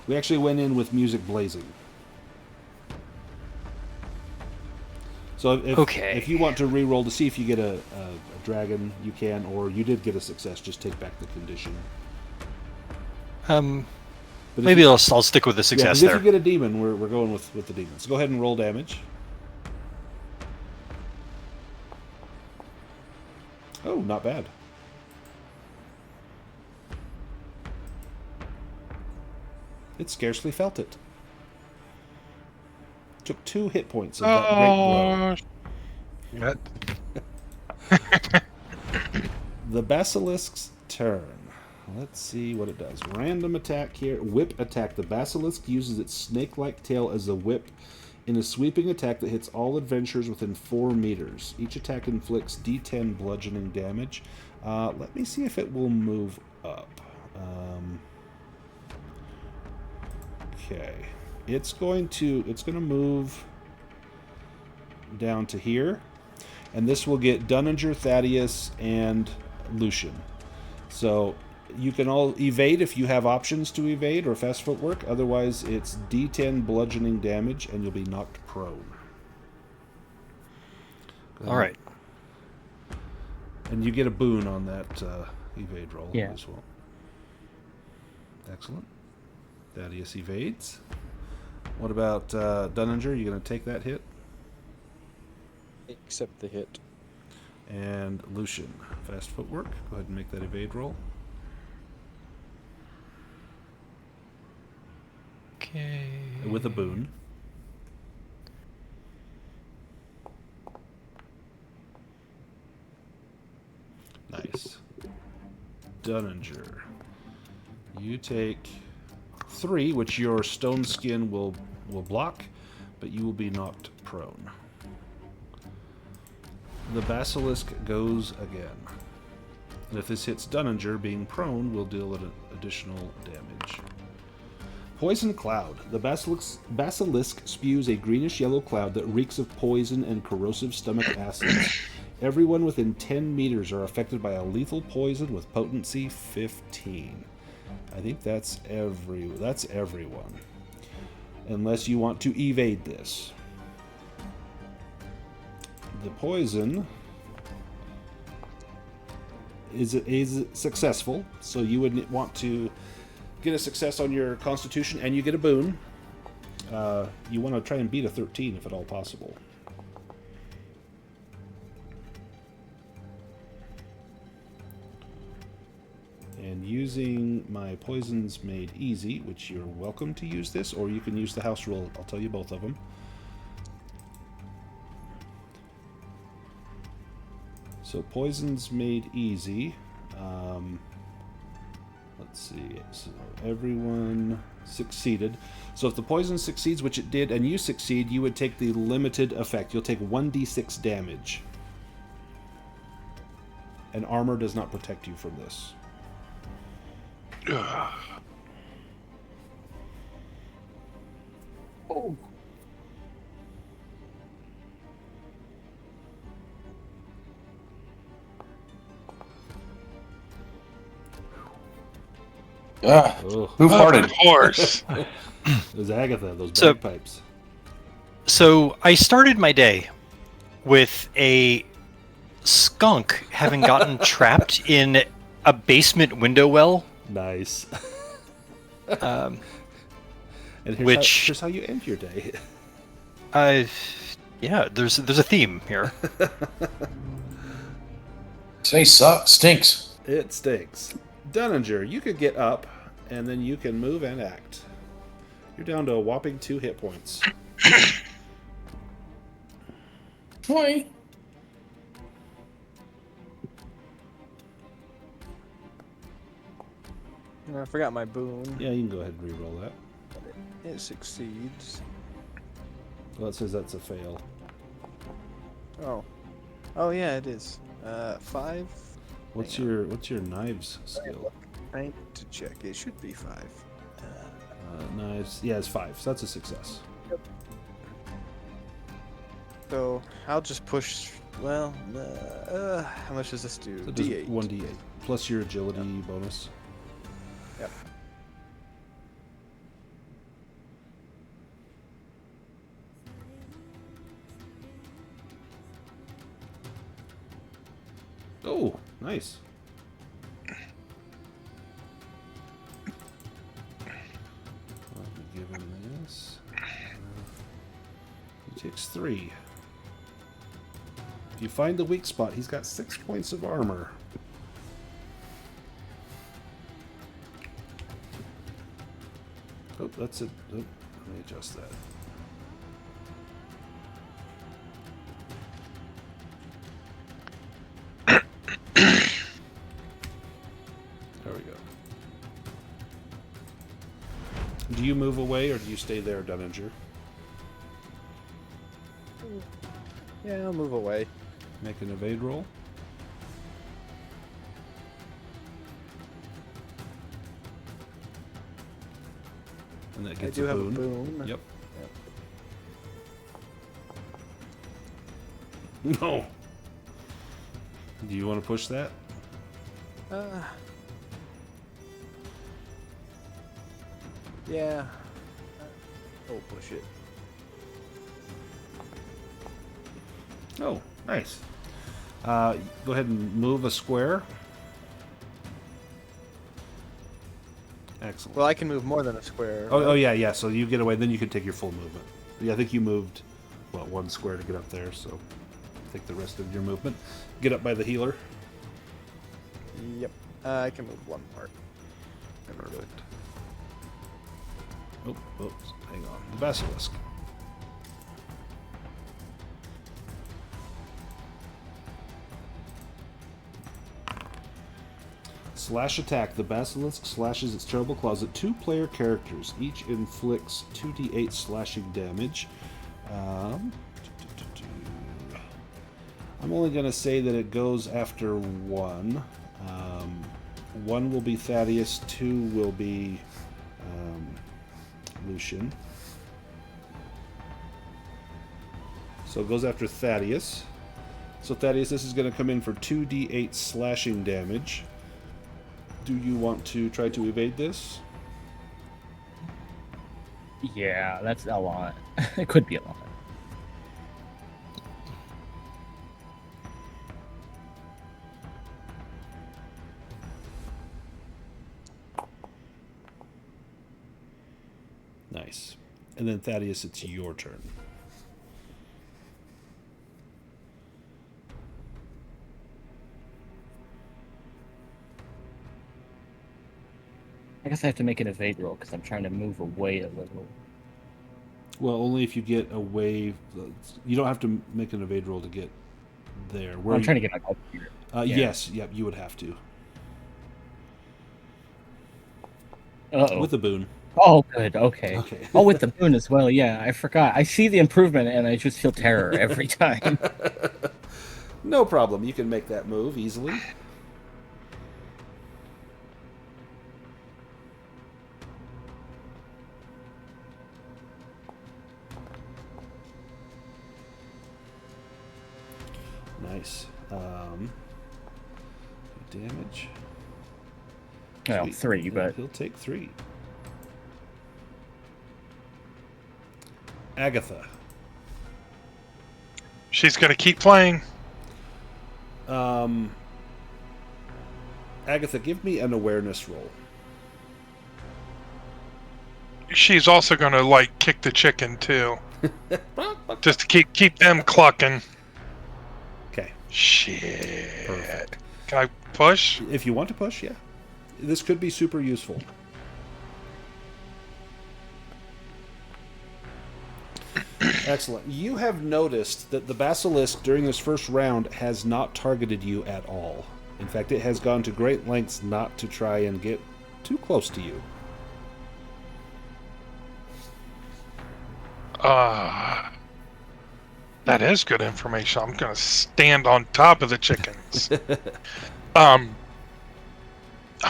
We actually went in with music blazing. So if you want to re-roll to see if you get a dragon, you can, or you did get a success, just take back the condition. But Maybe I'll stick with the success if there. you get a demon, we're going with the demon. So go ahead and roll damage. Oh, not bad. It scarcely felt it. Took 2 hit points of that great blow. The basilisk's turn. Let's see what it does. Random attack here. Whip attack. The basilisk uses its snake-like tail as a whip in a sweeping attack that hits all adventurers within 4 meters. Each attack inflicts D10 bludgeoning damage. Let me see if it will move up. Okay. It's going to move down to here. And this will get Dunninger, Thaddeus, and Lucien. So you can all evade if you have options to evade or fast footwork. Otherwise, it's D10 bludgeoning damage, and you'll be knocked prone. All right. And you get a boon on that evade roll as well. Excellent. Thaddeus evades. What about Dunninger? You going to take that hit? Accept the hit. And Lucien, fast footwork. Go ahead and make that evade roll. Okay. With a boon. Nice. Dunninger. You take 3, which your stone skin will block, but you will be knocked prone. The basilisk goes again. And if this hits Dunninger, being prone will deal an additional damage. Poison Cloud. The basilisk spews a greenish-yellow cloud that reeks of poison and corrosive stomach acids. Everyone within 10 meters are affected by a lethal poison with potency 15. I think that's everyone. Unless you want to evade this. The poison is successful, so you would want to get a success on your constitution, and you get a boon. You want to try and beat a 13 if at all possible. And using my poisons made easy, which you're welcome to use this, or you can use the house rule. I'll tell you both of them. So poisons made easy. Let's see. So everyone succeeded. So if the poison succeeds, which it did, and you succeed, you would take the limited effect. You'll take 1d6 damage. And armor does not protect you from this. Oh. Who-hearted. Of course. It was Agatha, those So- bagpipes. So I started my day with a skunk having gotten trapped in a basement window well. Nice. Um, And here's how you end your day. yeah, there's a theme here. Say stinks. It stinks. Dunninger, you could get up, and then you can move and act. You're down to a whopping 2 hit points. Why? I forgot my boon. Yeah, you can go ahead and re-roll that. It succeeds. Well, it says that's a fail. Oh. Oh yeah, it is. 5. What's Hang your knives skill? I need to check. It should be 5. Knives, yeah, it's 5. So that's a success. So I'll just push. Well, how much does this do? So it does D8. 1d8 plus your agility bonus. Yep. Oh, nice. I'll be given this. He takes 3. If you find the weak spot, he's got 6 points of armor. Oh, that's it. Oh, let me adjust that. There we go. Do you move away or do you stay there, Dunninger? Yeah, I'll move away. Make an evade roll. And that I gets do a have boon. a boon. Yep. No. Do you want to push that? Yeah. Oh, push it. Oh, nice. Go ahead and move a square. Excellent. Well, I can move more than a square. Oh, yeah. So you get away, then you can take your full movement. Yeah, I think you moved, 1 square to get up there, so take the rest of your movement. Get up by the healer. Yep. I can move 1 more. Perfect. Oh, oops, hang on. The basilisk. Slash attack. The basilisk slashes its terrible claws at 2 player characters. Each inflicts 2d8 slashing damage. I'm only going to say that it goes after 1. 1 will be Thaddeus, 2 will be Lucien. So it goes after Thaddeus. So Thaddeus, this is going to come in for 2d8 slashing damage. Do you want to try to evade this? Yeah, that's a lot. It could be a lot. Nice. And then Thaddeus, it's your turn. I guess I have to make an evade roll because I'm trying to move away a little. Well, only if you get away. You don't have to make an evade roll to get there. Where I'm trying to get up here. Yeah. Yes, yep, you would have to. Uh-oh. With the boon. Oh, good. Okay. Okay. Oh, with the boon as well. Yeah, I forgot. I see the improvement, and I just feel terror every time. No problem. You can make that move easily. Nice. Damage. Well, Sweet. 3, but He'll take 3. Agatha. She's going to keep playing. Agatha, give me an awareness roll. She's also going to like kick the chicken too, just to keep them clucking. Okay. Shit. Perfect. Can I push? If you want to push, yeah. This could be super useful. Excellent. You have noticed that the basilisk during this first round has not targeted you at all. In fact, it has gone to great lengths not to try and get too close to you. That is good information. I'm going to stand on top of the chickens. I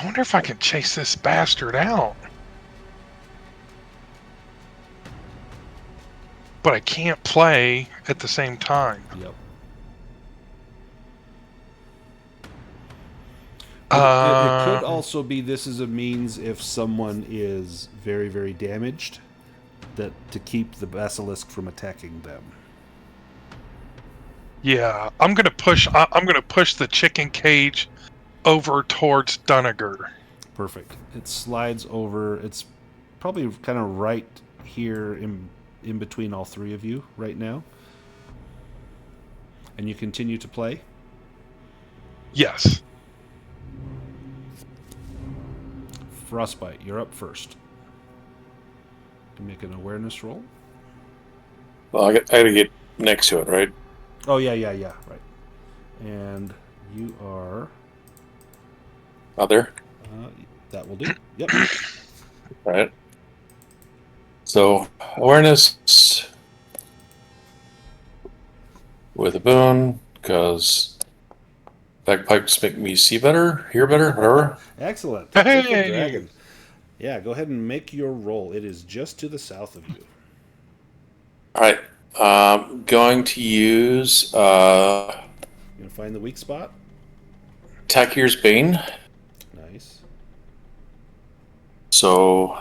wonder if I can chase this bastard out. But I can't play at the same time. Yep. It could also be this is a means if someone is very, very damaged, that to keep the basilisk from attacking them. Yeah, I'm gonna push. I'm gonna push the chicken cage over towards Dunninger. Perfect. It slides over. It's probably kind of right here in between all three of you right now. And you continue to play? Yes. Frostbyte, you're up first. You can make an awareness roll. Well, I gotta get next to it, right? Oh, yeah, right. And you are... Out there? That will do. Yep. All right. So, awareness with a boon, because bagpipes make me see better, hear better, whatever. Excellent. Hey! Good for Dragon. Yeah, go ahead and make your roll. It is just to the south of you. All right. Going to use You gonna find the weak spot? Takir's Bane. Nice. So,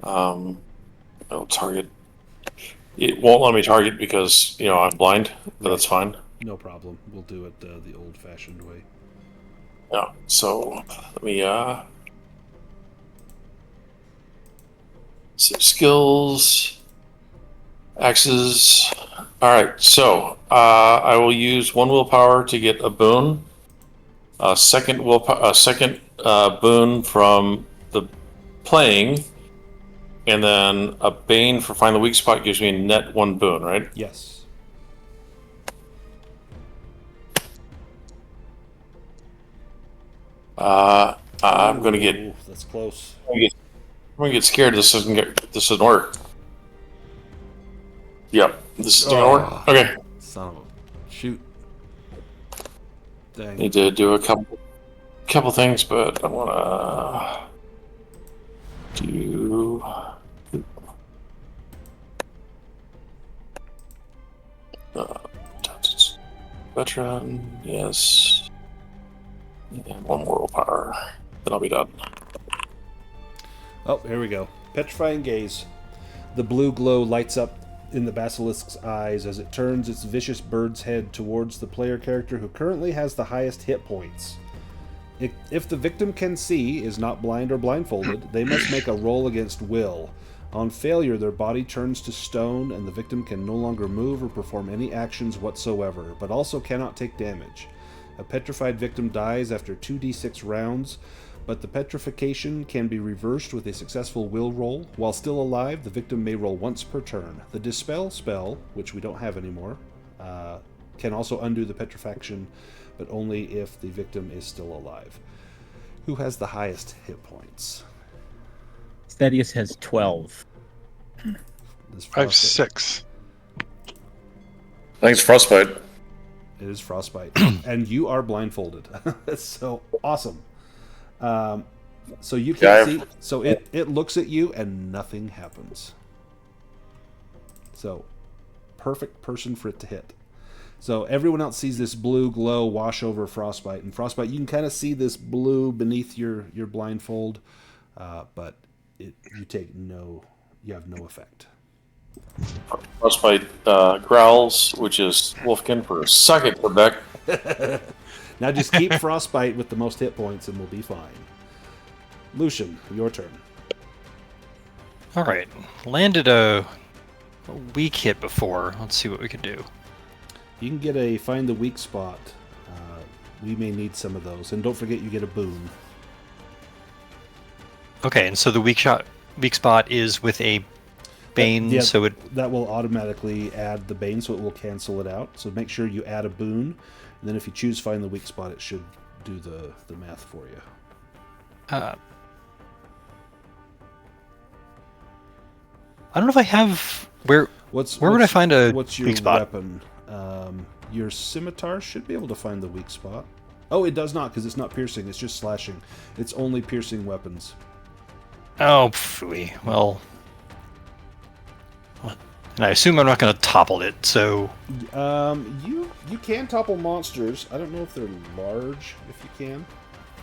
it'll target. It won't let me target because, I'm blind, but that's fine. No problem. We'll do it the old-fashioned way. Yeah, so let me, some skills, axes. Alright, so, I will use 1 willpower to get a boon. A second boon from the playing, and then a bane for find the weak spot gives me a net 1 boon, right? Yes. I'm gonna get. Ooh, that's close. I'm gonna get scared. This doesn't work. Yep, this is gonna work. Okay. Son of a... Shoot. Dang. Need to do a couple things, but I wanna do. Veteran, yes. And 1 more willpower. Then I'll be done. Oh, here we go. Petrifying Gaze. The blue glow lights up in the basilisk's eyes as it turns its vicious bird's head towards the player character who currently has the highest hit points. If the victim can see, is not blind or blindfolded, they must make a roll against will. On failure, their body turns to stone, and the victim can no longer move or perform any actions whatsoever, but also cannot take damage. A petrified victim dies after 2d6 rounds, but the petrification can be reversed with a successful will roll. While still alive, the victim may roll once per turn. The Dispel spell, which we don't have anymore, can also undo the petrifaction, but only if the victim is still alive. Who has the highest hit points? Thaddeus has 12. I have 6. I think it's Frostbite. It is Frostbite. And you are blindfolded. That's so awesome. So you can't see. So it looks at you and nothing happens. So perfect person for it to hit. So everyone else sees this blue glow wash over Frostbite. And Frostbite, you can kind of see this blue beneath your blindfold, but you have no effect. Frostbite growls, which is Wolfkin for suck it, Quebec. Now just keep Frostbite with the most hit points and we'll be fine. Lucien, your turn. All right, landed a weak hit before. Let's see what we can do. You can get a find the weak spot. We may need some of those, and don't forget you get a boon. Okay, and so the weak spot is with a bane, that will automatically add the bane, so it will cancel it out. So make sure you add a boon, and then if you choose find the weak spot, it should do the math for you. I don't know if I have where would I find a what's your weak spot? Weapon? Your scimitar should be able to find the weak spot. Oh, it does not, because it's not piercing. It's just slashing. It's only piercing weapons. Oh, phooey. Well, and I assume I'm not going to topple it. So, you can topple monsters. I don't know if they're large. If you can,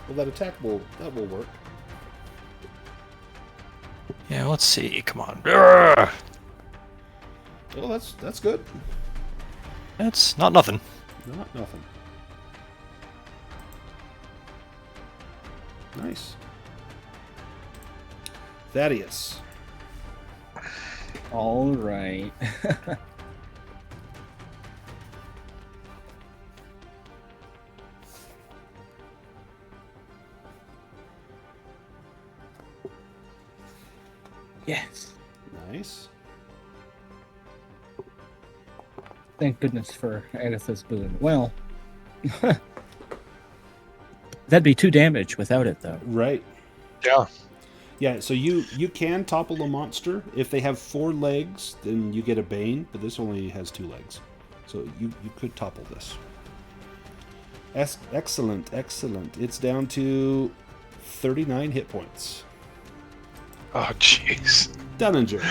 well, that attack will work. Yeah, let's see. Come on. Urgh! Well, that's good. That's not nothing. Not nothing. Nice. Thaddeus. All right. Yes. Nice. Thank goodness for Agatha's boon. Well, that'd be 2 damage without it, though. Right. Yeah. Yeah, so you can topple a monster. If they have 4 legs, then you get a bane, but this only has 2 legs. So you could topple this. Excellent, excellent. It's down to 39 hit points. Oh, jeez. Dunninger.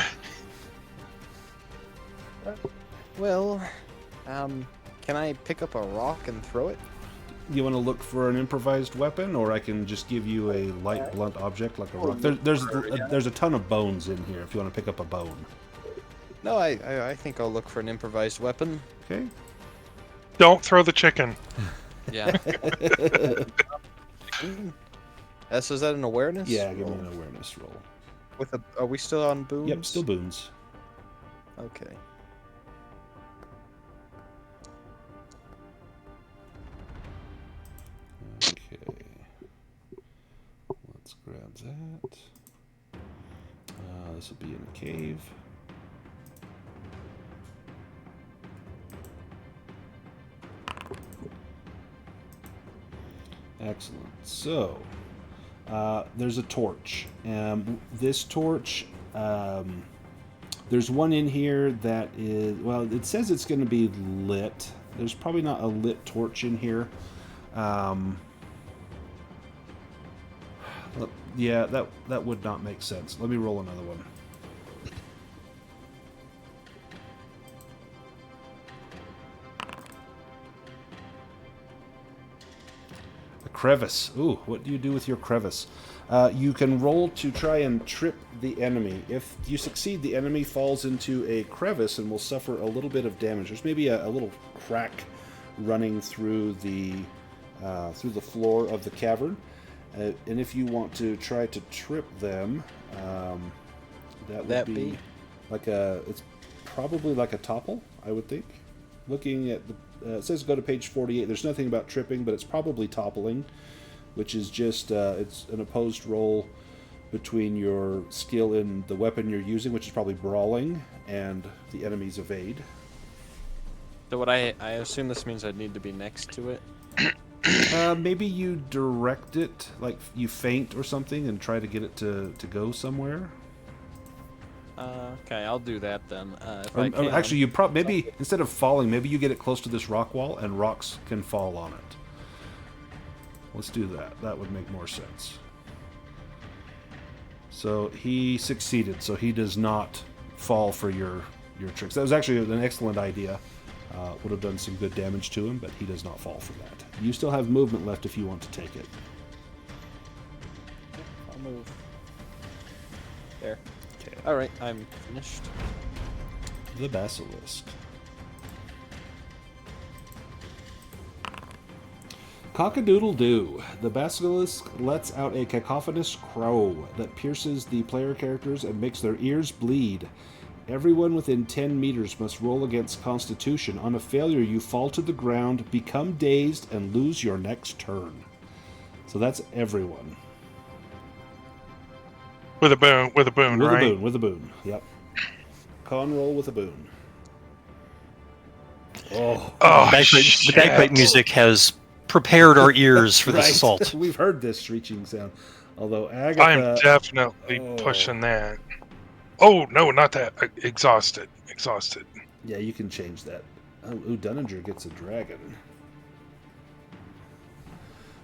Well, can I pick up a rock and throw it? You want to look for an improvised weapon, or I can just give you a light, blunt object like a rock? There's a ton of bones in here if you want to pick up a bone. No, I think I'll look for an improvised weapon. Okay. Don't throw the chicken. Yeah. So is that an awareness? Yeah, give me an awareness roll. Are we still on boons? Yep, still boons. Okay. Okay. Let's grab that. This will be in a cave. Excellent. So, there's a torch. This torch, there's one in here that is, well, it says it's going to be lit. There's probably not a lit torch in here. Yeah, that would not make sense. Let me roll another one. A crevice. Ooh, what do you do with your crevice? You can roll to try and trip the enemy. If you succeed, the enemy falls into a crevice and will suffer a little bit of damage. There's maybe a little crack running through the floor of the cavern. And if you want to try to trip them, That that would be? like a. It's probably like a topple, I would think. Looking at the, it says go to page 48. There's nothing about tripping, but it's probably toppling, which is just it's an opposed roll between your skill in the weapon you're using, which is probably brawling, and the enemy's evade. So what I assume this means I'd need to be next to it. Maybe you direct it, like you feint or something, and try to get it to go Okay, I'll do that then. If Or, I or can. actually, you maybe instead of falling, maybe you get it close to this rock wall, and rocks can fall on it. Let's do that. That would make more sense. So he succeeded. So he does not fall for your tricks. That was actually an excellent idea. Would have done some good damage to him, but he does not fall for that. You still have movement left if you want to take it. I'll move. There. Okay. All right, I'm finished. The basilisk. Cock-a-doodle-doo. The basilisk lets out a cacophonous crow that pierces the player characters and makes their ears bleed. Everyone within 10 meters must roll against Constitution. On a failure, you fall to the ground, become dazed, and lose your next turn. So that's everyone. With a boon, With right? With a boon. Yep. Con roll with a boon. Oh, The shit. bagpipe music has prepared our ears for this right. assault. We've heard this screeching sound. Although Agatha... I'm definitely pushing that. Oh, no, not that. Exhausted. Yeah, you can change that. Oh, ooh, Dunninger gets a dragon.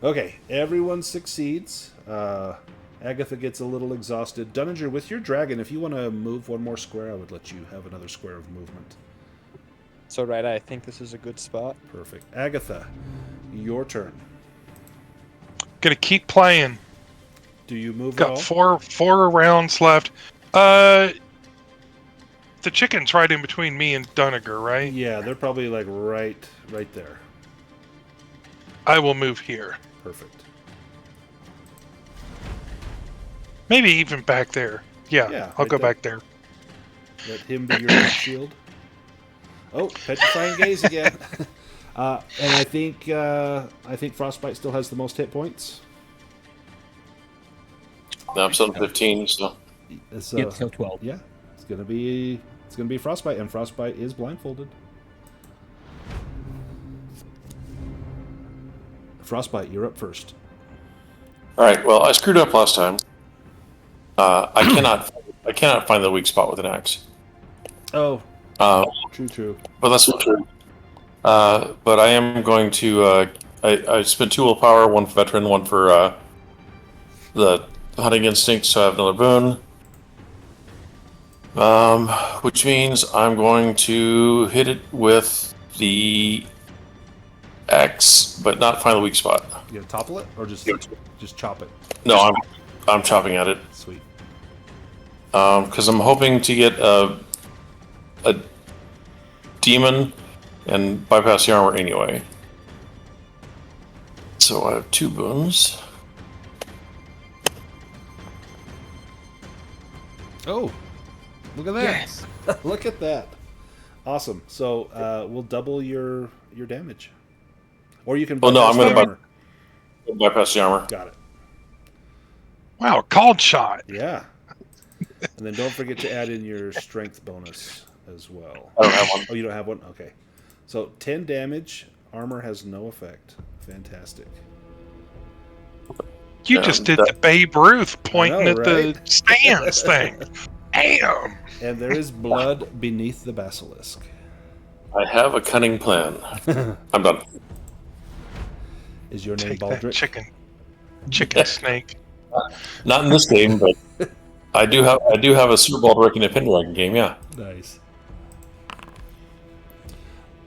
Okay, everyone succeeds. Agatha gets a little exhausted. Dunninger, with your dragon, if you want to move one more square, I would let you have another square of movement. So right, I think this is a good spot. Perfect. Agatha, your turn. Gonna keep playing. Do you move at all? Got four rounds left. The chicken's right in between me and Dunninger, right? Yeah, they're probably like right there. I will move here. Perfect. Maybe even back there. Yeah, I'll right go there. back there. Let him be your shield. Oh, petrifying gaze again. And I think Frostbyte still has the most hit points. No, I'm still 15, so. It's, Yep, still 12. Yeah, it's gonna be Frostbyte, and Frostbyte is blindfolded. Frostbyte, you're up first. All right. Well, I screwed up last time. I cannot find the weak spot with an axe. Oh, Uh, true. but that's not true. But I am going to. I spent 2 willpower, 1 for veteran, 1 for the hunting instinct, so I have another boon. Which means I'm going to hit it with the axe, but not find the weak spot. You gonna topple it or just chop it? No, I'm chopping at it. Sweet. Because I'm hoping to get a demon and bypass the armor anyway. So I have 2 boons. Oh, look at that! Yes. Look at that! Awesome. So we'll double your damage, or you can. Well, no, I'm bypass going the to bypass the armor. Got it. Wow, called shot. Yeah. And then don't forget to add in your strength bonus as well. I don't have one. Oh, you don't have one? Okay. So 10 damage. Armor has no effect. Fantastic. You just did the Babe Ruth pointing know, at right? the stands thing. Damn. And there is blood beneath the basilisk. I have a cunning plan. I'm done. Is your name Take that Baldric? chicken snake. Not in this game, but I do have a Super Baldric in a Pendragon game. Yeah. Nice.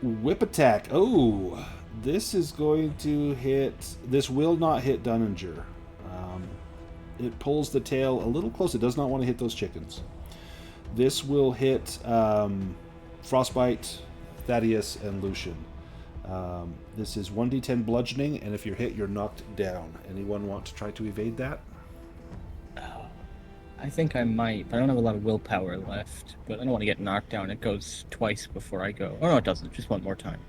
Whip attack. Oh, this is going to hit. This will not hit Dunninger. It pulls the tail a little close. It does not want to hit those chickens. This will hit Frostbyte, Thaddeus, and Lucien. This is 1d10 bludgeoning, and if you're hit, you're knocked down. Anyone want to try to evade that? I think I might, but I don't have a lot of willpower left. But I don't want to get knocked down. It goes twice before I go. Oh no, it doesn't. Just one more time.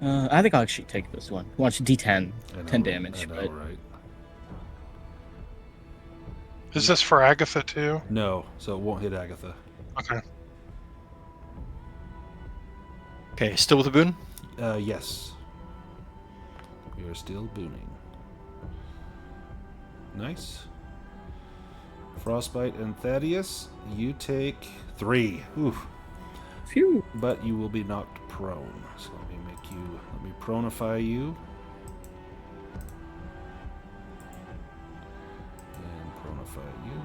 I think I'll actually take this one. Watch D10, 10 damage. I know, But right? Is this for Agatha too? No, so it won't hit Agatha. Okay. Okay, still with the boon? Yes. We are still booning. Nice. Frostbite and Thaddeus, you take 3. Oof. phew. But you will be knocked prone. So let me pronify you. And pronify you.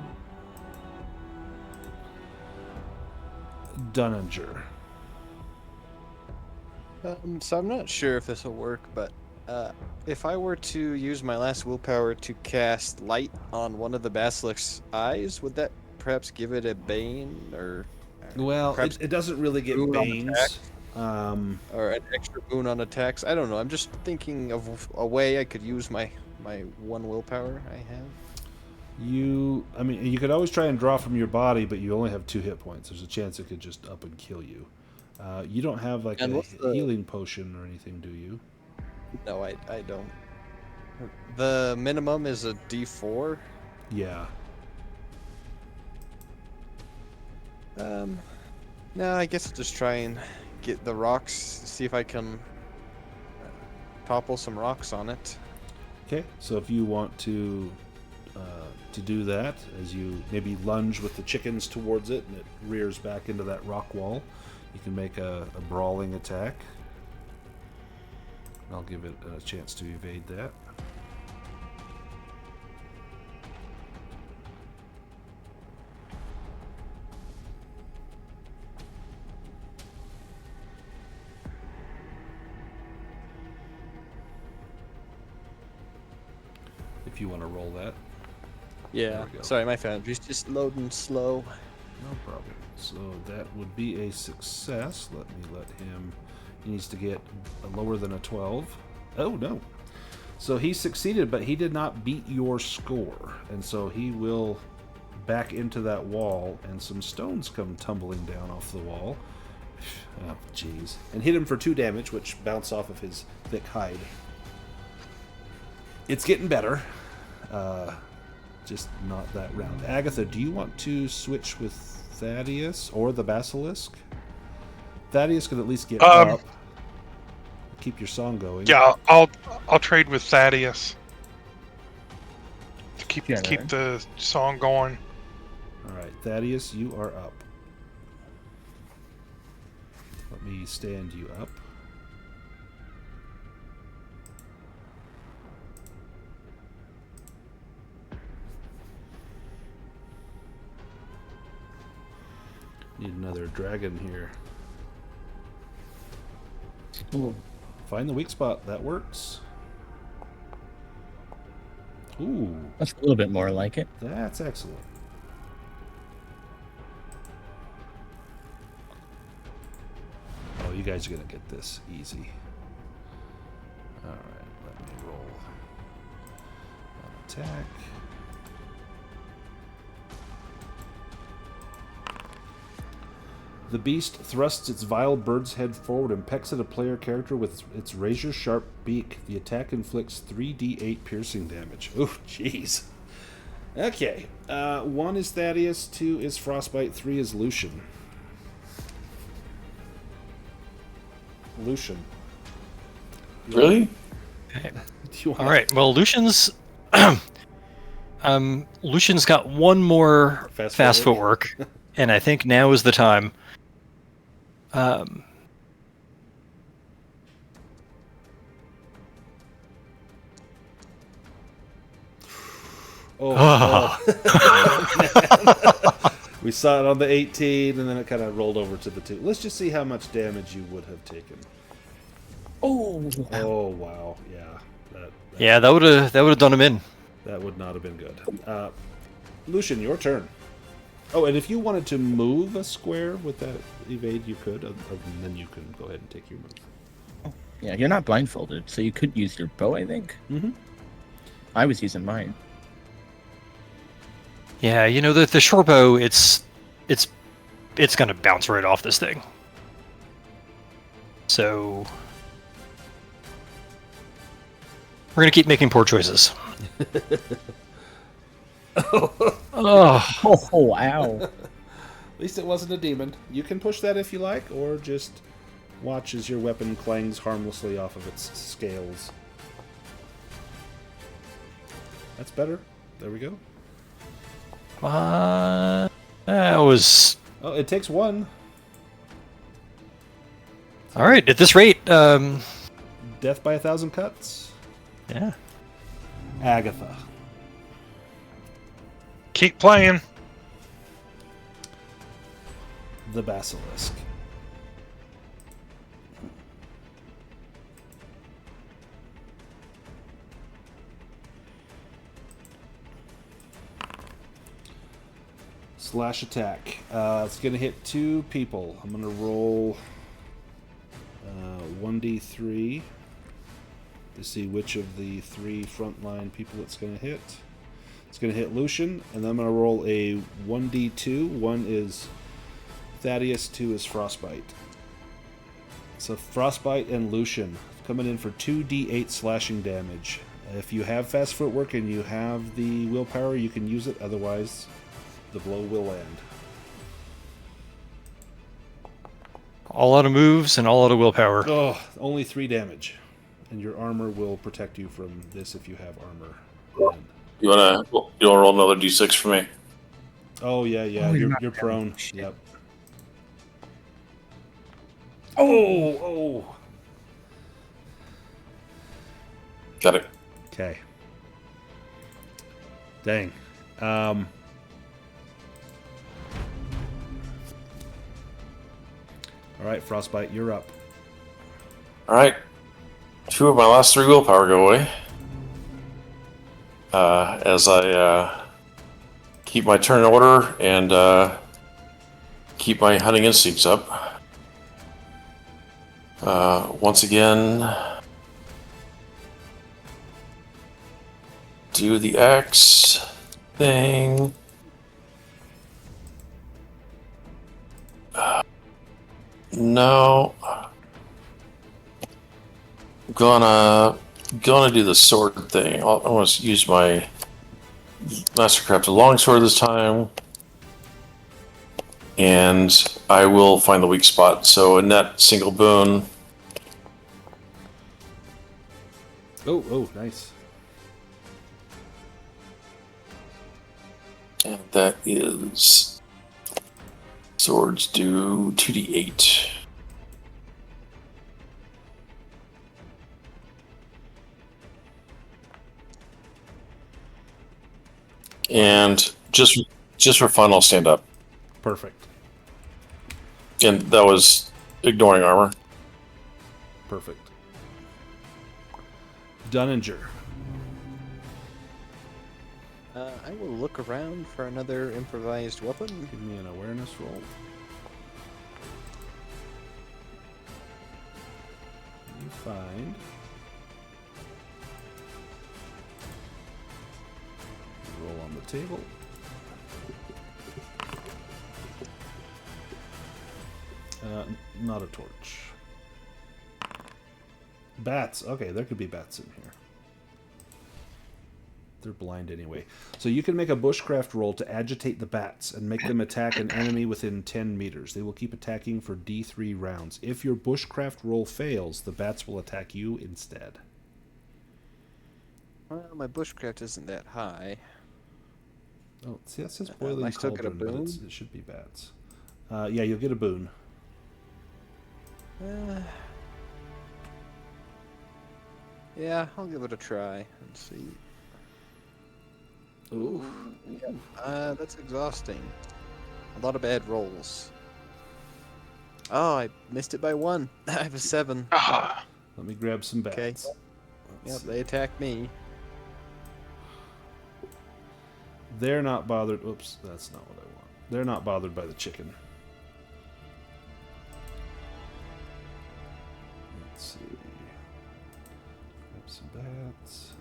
Dunninger. So I'm not sure if this will work, but if I were to use my last willpower to cast light on one of the basilic's eyes, would that perhaps give it a bane or? Well, perhaps it doesn't really get boon on banes. attacks? Or an extra boon on attacks? I don't know. I'm just thinking of a way I could use my one willpower I have. you could always try and draw from your body, but you only have 2 hit points. There's a chance it could just up and kill you. You don't have like And a what's the- healing potion or anything, do you? No, I don't. The minimum is a D4. Yeah. No, I guess I'll just try and get the rocks, see if I can topple some rocks on it. Okay, so if you want to do that, as you maybe lunge with the chickens towards it and it rears back into that rock wall, you can make a brawling attack. I'll give it a chance to evade that. If you want to roll that. There Yeah. we go. Sorry, my Foundry's just loading slow. No problem. So that would be a success. Let him. He needs to get lower than a 12. Oh, no. So he succeeded, but he did not beat your score. And so he will back into that wall, and some stones come tumbling down off the wall. Oh, jeez. And hit him for 2 damage, which bounce off of his thick hide. It's getting better. Just not that round. Agatha, do you want to switch with Thaddeus or the Basilisk? Thaddeus could at least get up. Keep your song going. Yeah, I'll trade with Thaddeus to keep Yeah, keep right. the song going. All right, Thaddeus, you are up. Let me stand you up. Need another dragon here. Ooh. Find the weak spot. That works. Ooh, That's a little bit more like it. that's excellent. Oh, you guys are going to get this easy. All right, let me roll an attack. The beast thrusts its vile bird's head forward and pecks at a player character with its razor-sharp beak. The attack inflicts 3d8 piercing damage. Ooh, jeez. Okay. 1 is Thaddeus, 2 is Frostbite, 3 is Lucien. Lucien. Really? Okay. Do you want All right. Well, Lucian's Lucian's got one more Fast fast footwork. footwork, and I think now is the time. Oh. We saw it on the 18, and then it kind of rolled over to the 2. Let's just see how much damage you would have taken. Oh. Oh, wow. Yeah. Yeah, that would have done him in. That would not have been good. Lucien, your turn. Oh, and if you wanted to move a square with that evade, you could, and then you can go ahead and take your move. Yeah, you're not blindfolded, so you could use your bow, I think. Mm-hmm. I was using mine. Yeah, you know the short bow, it's gonna bounce right off this thing. So we're gonna keep making poor choices. Oh, Oh, wow. At least it wasn't a demon. You can push that if you like, or just watch as your weapon clangs harmlessly off of its scales. That's better. There we go. that was Oh, it takes one. all right. At this rate, Death by 1,000 cuts. yeah. Agatha. Keep playing. The Basilisk. Slash attack. It's going to hit 2 people. I'm going to roll 1d3 to see which of the 3 frontline people it's going to hit. It's going to hit Lucien, and then I'm going to roll a 1d2. 1 is Thaddeus, 2 is Frostbyte. So Frostbyte and Lucien coming in for 2d8 slashing damage. If you have fast footwork and you have the willpower, you can use it. Otherwise, the blow will land. All out of moves and all out of willpower. Oh, only 3 damage. And your armor will protect you from this if you have armor. And, You wanna roll another d6 for me? oh, yeah, Oh, you're you're not prone. down. Shit. Yep. Oh! Got it. Okay. Dang. Alright, Frostbite, you're up. All right. 2 of my last 3 willpower go away. As I keep my turn in order and keep my hunting instincts up. Once again, do the axe thing. No. Gonna do the sword thing. I'm gonna use my Mastercrafted longsword this time, and I will find the weak spot. So a net single boon. Oh, nice. And that is swords do 2d8. And just for fun, I'll stand up. Perfect. And that was ignoring armor. Perfect. Dunninger. I will look around for another improvised weapon. Give me an awareness roll. You find... Roll on the table. Not a torch. Bats. Okay, there could be bats in here. They're blind anyway. So you can make a bushcraft roll to agitate the bats and make them attack an enemy within 10 meters. They will keep attacking for D3 rounds. If your bushcraft roll fails, the bats will attack you instead. Well, my bushcraft isn't that high. Oh, see, that says boiling I still get a cauldron, but boon? it should be bats. Yeah, you'll get a boon. Yeah, I'll give it a try and see. Ooh. That's exhausting. A lot of bad rolls. Oh, I missed it by 1. I have a 7. Ah, Let me grab some bats. Okay. Let's Yep, see. they attack me. They're not bothered. Oops, that's not what I want. They're not bothered by the chicken. Let's see. Grab some bats.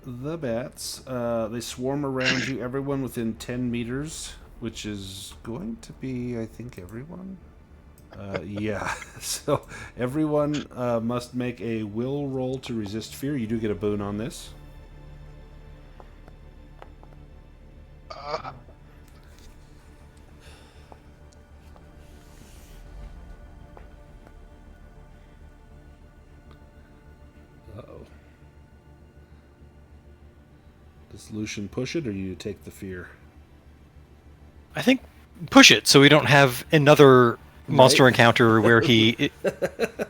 the bats. They swarm around you, everyone within 10 meters, which is going to be, I think, everyone. Yeah, so everyone must make a will roll to resist fear. You do get a boon on this. Uh-oh. Does Lucien push it, or you take the fear? I think push it so we don't have another monster encounter where he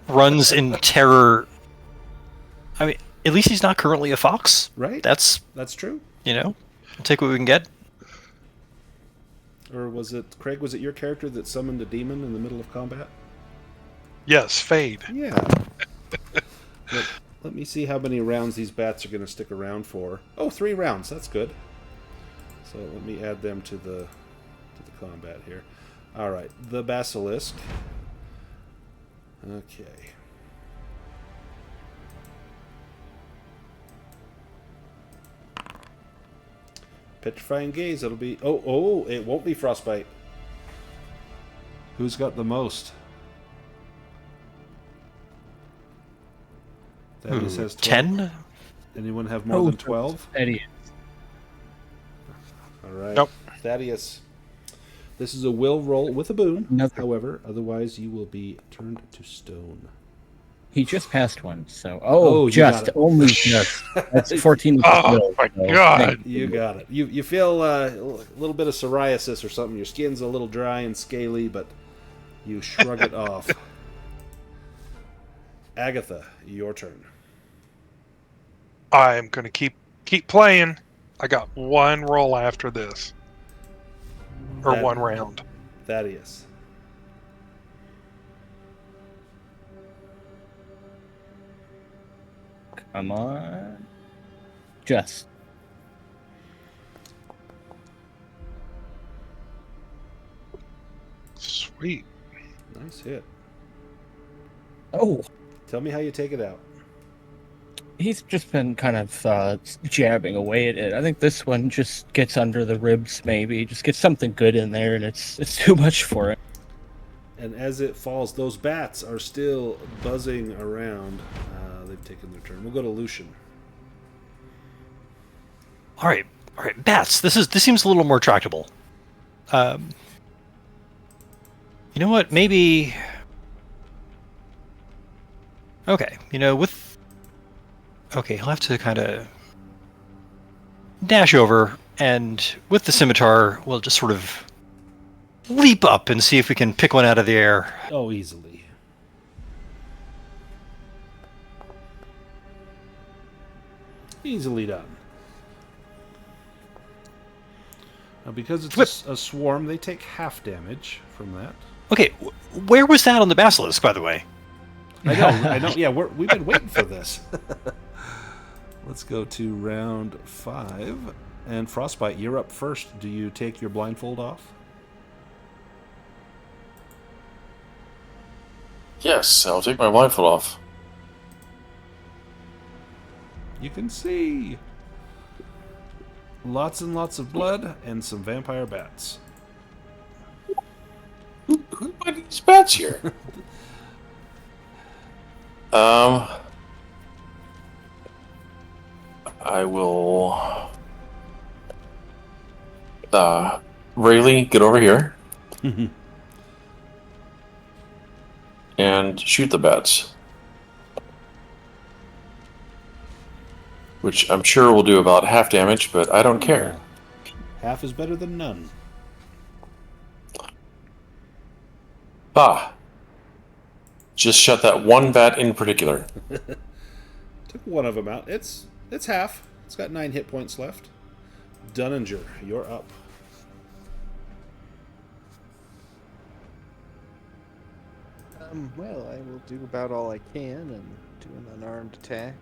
runs in terror. I mean, at least he's not currently a fox. Right. That's true. Take what we can get. Or was it, Craig, was it your character that summoned a demon in the middle of combat? Yes, Fade. Yeah. Let me see how many rounds these bats are going to stick around for. Oh, 3 rounds. That's good. So let me add them to the combat here. All right, the basilisk. Okay. Petrifying gaze. It'll be. Oh! It won't be frostbite. Who's got the most? Thaddeus has 12. 10? Anyone have more than 12? Thaddeus. All right. Nope. Thaddeus. This is a will roll with a boon. Nothing. However, otherwise you will be turned to stone. He just passed one, so you just got it. only just. That's 14. Oh my God! You got it. You feel a little bit of psoriasis or something. Your skin's a little dry and scaly, but you shrug it off. Agatha, your turn. I'm gonna keep playing. I got one roll after this, or one round. Thaddeus. Come on. Just. Sweet. Nice hit. Oh, Tell me how you take it out. he's just been kind of jabbing away at it. I think this one just gets under the ribs, maybe. Just gets something good in there, and it's too much for it. And as it falls, those bats are still buzzing around. They've taken their turn. We'll go to Lucien. All right, bats. This seems a little more tractable. You know what? Maybe. Okay, Okay, he'll have to kind of dash over, and with the scimitar, we'll just sort of leap up and see if we can pick one out of the air. Oh, easily. Easily done. Now, because it's a swarm, they take half damage from that. Okay, where was that on the basilisk, by the way? I know. Yeah, we've been waiting for this. Let's go to round 5. And Frostbite, you're up first. Do you take your blindfold off? Yes, I'll take my blindfold off. You can see lots and lots of blood and some vampire bats. Who put these bats here? I will. Rayleigh, get over here. And shoot the bats. Which I'm sure will do about half damage, but I don't care. Half is better than none. Just shut that one bat in particular. Took one of them out. It's half. It's got 9 hit points left. Dunninger, you're up. Well, I will do about all I can and do an unarmed attack.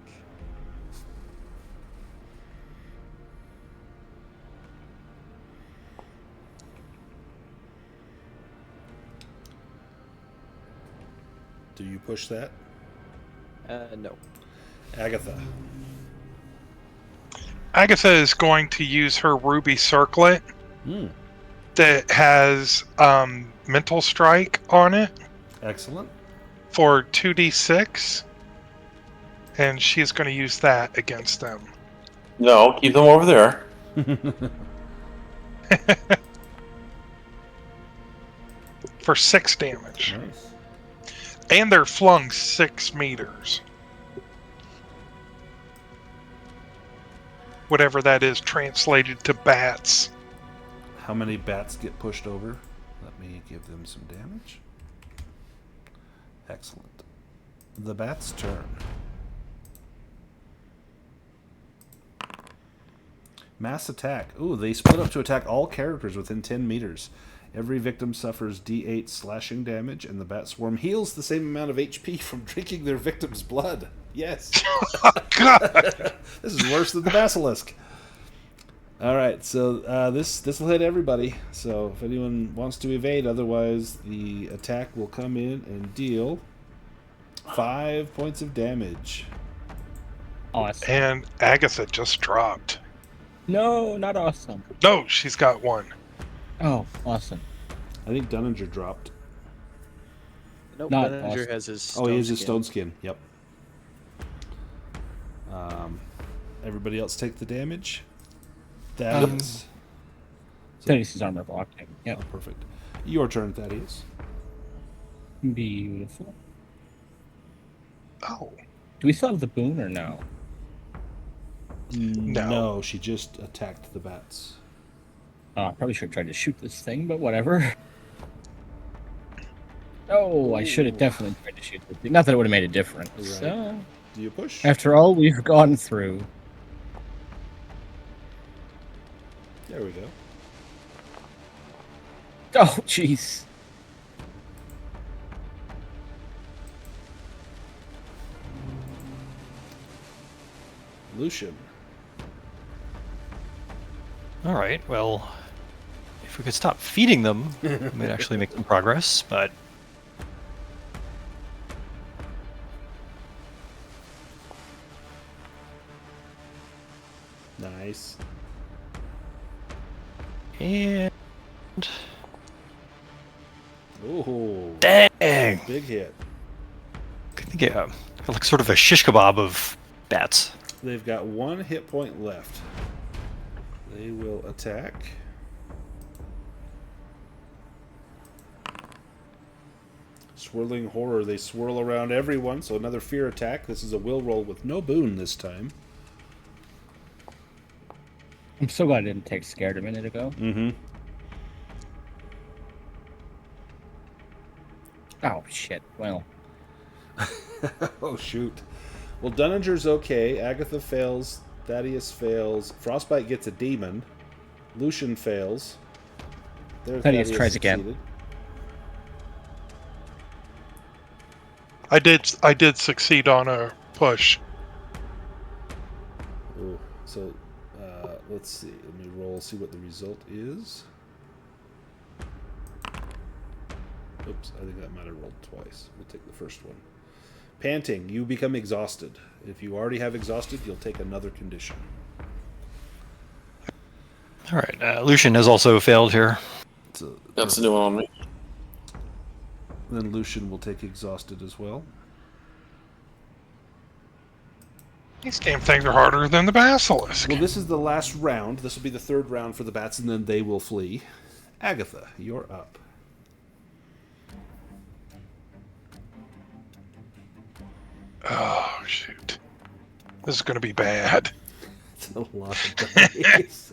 Do you push that? No. Agatha. Agatha is going to use her ruby circlet Hmm. that has mental strike on it Excellent. for 2d6, and she's going to use that against them. No, keep them over there. For 6 damage. Nice. And they're flung 6 meters. Whatever that is translated to bats. How many bats get pushed over? Let me give them some damage. Excellent. The bat's turn. Mass attack. Ooh, they split up to attack all characters within 10 meters. Every victim suffers D8 slashing damage, and the bat swarm heals the same amount of HP from drinking their victim's blood. Yes. God. This is worse than the basilisk. All right, so this will hit everybody. So if anyone wants to evade, otherwise the attack will come in and deal 5 points of damage. Awesome. And Agatha just dropped. No, not awesome. No, she's got 1. Oh, awesome. I think Dunninger dropped. Nope, Not Dunninger awesome. has his Oh, he has his skin. stone skin. Yep. Everybody else take the damage. Thaddeus. Thaddeus' armor blocking. Yep. Oh, perfect. Your turn, Thaddeus. Beautiful. Oh. Do we still have the boon or no? No. she just attacked the bats. I probably should have tried to shoot this thing, but whatever. Oh, I should have definitely tried to shoot this thing. Not that it would have made a difference. Right. So, Do you push? after all we've gone through. There we go. Oh, jeez. Lucien. All right. Well, if we could stop feeding them, we might actually make some progress. But Nice. and Oh, dang, big hit. I think like sort of a shish kebab of bats. They've got 1 hit point left. They will attack. Swirling horror. They swirl around everyone, so another fear attack. This is a will roll with no boon this time. I'm so glad I didn't take scared a minute ago. Mm-hmm. Oh, shit. Well, Oh, shoot. Well, Dunninger's okay. Agatha fails. Thaddeus fails. Frostbyte gets a demon. Lucien fails. There, Thaddeus tries again. succeeded. I did succeed on a push. Ooh, so, let's see. Let me roll, see what the result is. Oops, I think that might have rolled twice. We'll take the first one. Panting, you become exhausted. If you already have exhausted, you'll take another condition. All right. Lucien has also failed here. So, That's a new one on me. then Lucien will take exhausted as well. These damn things are harder than the basilisk. Well, this is the last round. This will be the 3rd round for the bats, and then they will flee. Agatha, you're up. Oh, shoot. This is going to be bad. It's a lot of dice.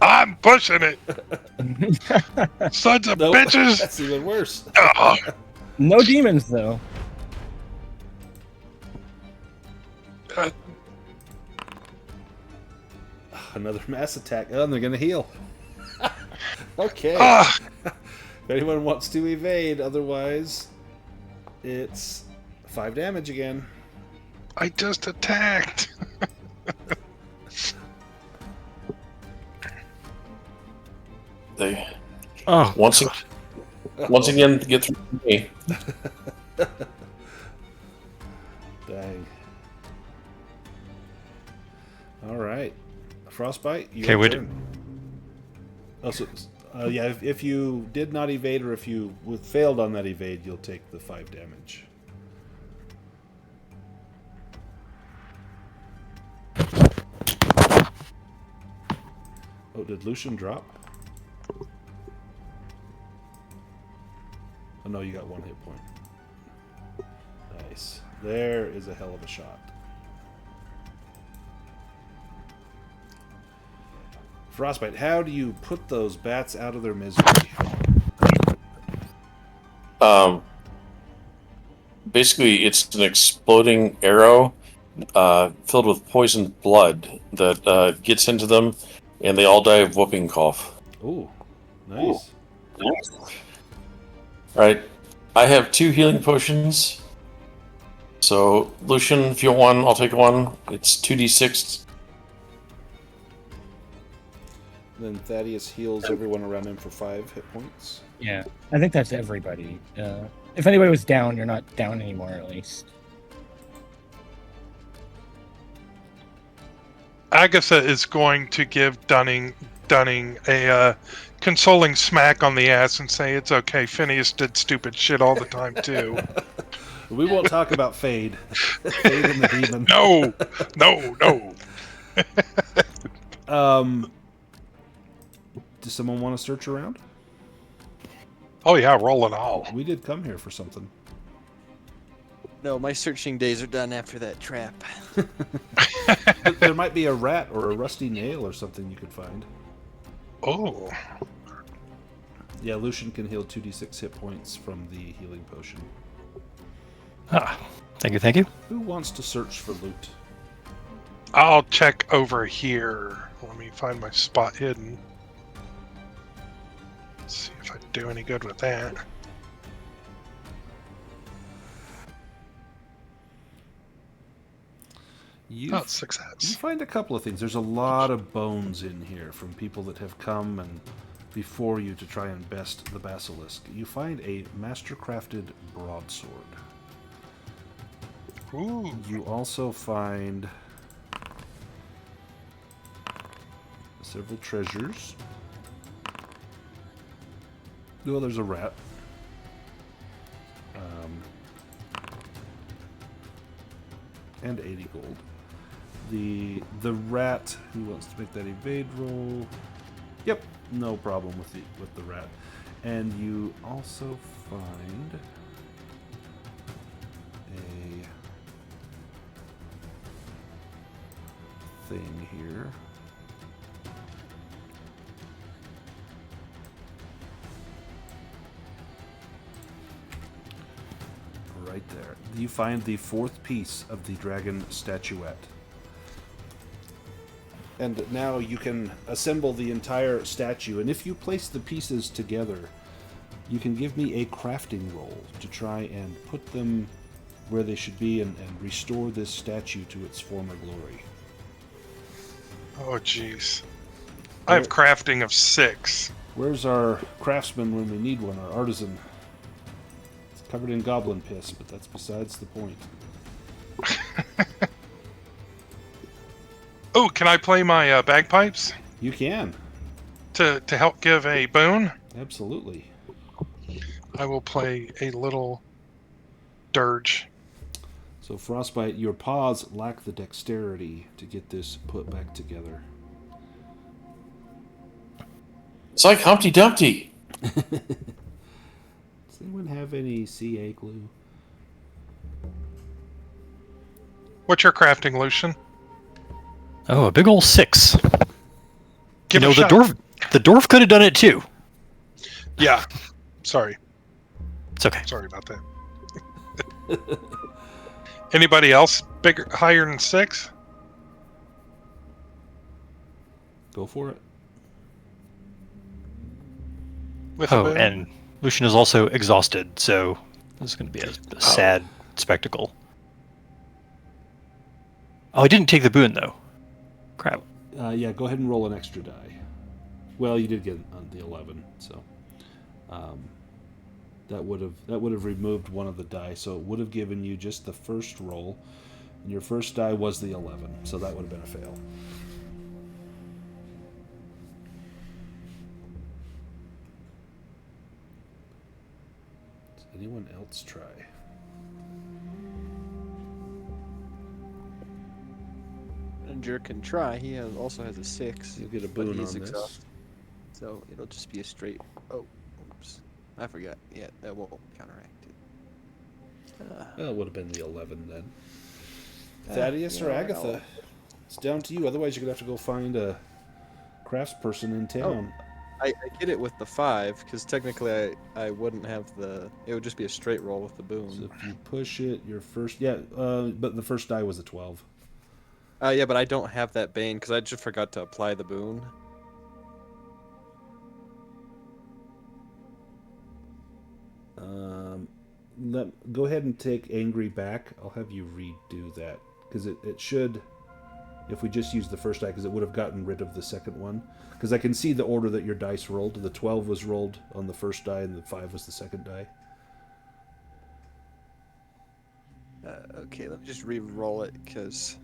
I'm pushing it. Sons of Nope, bitches. that's even worse. Oh, no demons, though. Another mass attack. Oh, and they're going to heal. Okay. ah, If anyone wants to evade, otherwise, it's 5 damage again. I just attacked. They Oh, once again get through me. Dang. All right. Frostbite, your Okay, wait. turn. Oh, so, yeah, if you did not evade or if you failed on that evade, you'll take the 5 damage. Oh, did Lucien drop? Oh, no, you got 1 hit point. Nice. There is a hell of a shot. Frostbite, how do you put those bats out of their misery? Basically, it's an exploding arrow filled with poisoned blood that gets into them, and they all die of whooping cough. Ooh, nice. All right, I have 2 healing potions. So, Lucien, if you want one, I'll take one. It's 2d6. Then Thaddeus heals everyone around him for 5 hit points. Yeah, I think that's everybody. If anybody was down, you're not down anymore, at least. Agatha is going to give Dunning a consoling smack on the ass and say, "It's okay. Phineas did stupid shit all the time too." We won't talk about Fade. Fade and the demon. No. Does someone want to search around? Oh yeah, roll it all. We did come here for something. No, my searching days are done after that trap. But there might be a rat or a rusty nail or something you could find. Oh. Yeah, Lucien can heal 2d6 hit points from the healing potion. Thank you. Who wants to search for loot? I'll check over here. Let me find my spot hidden. See if I do any good with that. You Success. find a couple of things. There's a lot of bones in here from people that have come and before you to try and best the basilisk. You find a master-crafted broadsword. Ooh. You also find several treasures. Oh, there's a rat. And 80 gold. The rat, who wants to make that evade roll? Yep, no problem with the rat. And you also find a thing here. Right there. You find the 4th piece of the dragon statuette. And now you can assemble the entire statue, and if you place the pieces together, you can give me a crafting roll to try and put them where they should be and restore this statue to its former glory. Oh jeez. I have crafting of 6. Where's our craftsman when we need one, our artisan? It's covered in goblin piss, but that's besides the point. Oh, can I play my bagpipes You can. to help give a boon? Absolutely. I will play a little dirge. So, Frostbite, your paws lack the dexterity to get this put back together. It's like Humpty Dumpty. Does anyone have any CA glue? What's your crafting, Lucien? Oh, a big old 6. Give you it know, a shot. the dwarf could have done it too. Yeah. Sorry. It's okay. Sorry about that. Anybody else higher than 6? Go for it. With a Oh, boon? and Lucien is also exhausted, so this is going to be a sad spectacle. Oh, I didn't take the boon though. Crap. Yeah, go ahead and roll an extra die. Well, you did get the 11, so that would have removed one of the die, so it would have given you just the first roll. And your first die was the 11, so that would have been a fail. Does anyone else try? Dunninger can try. He also has a 6. You'll get a but boon he's on this. exhausted. So it'll just be a straight. Oh, oops. I forgot. Yeah, that won't counteract it. Well, it would have been the 11 then. Thaddeus or yeah, Agatha? It's down to you. Otherwise, you're going to have to go find a craftsperson in town. I get it with the 5, because technically I wouldn't have the... It would just be a straight roll with the boon. So if you push it, your first... Yeah, but the first die was a 12. Yeah, but I don't have that Bane, because I just forgot to apply the boon. Go ahead and take Angry back. I'll have you redo that, because it should... If we just use the first die, because it would have gotten rid of the second one. Because I can see the order that your dice rolled. The 12 was rolled on the first die, and the 5 was the second die. Okay, let me just re-roll it, because...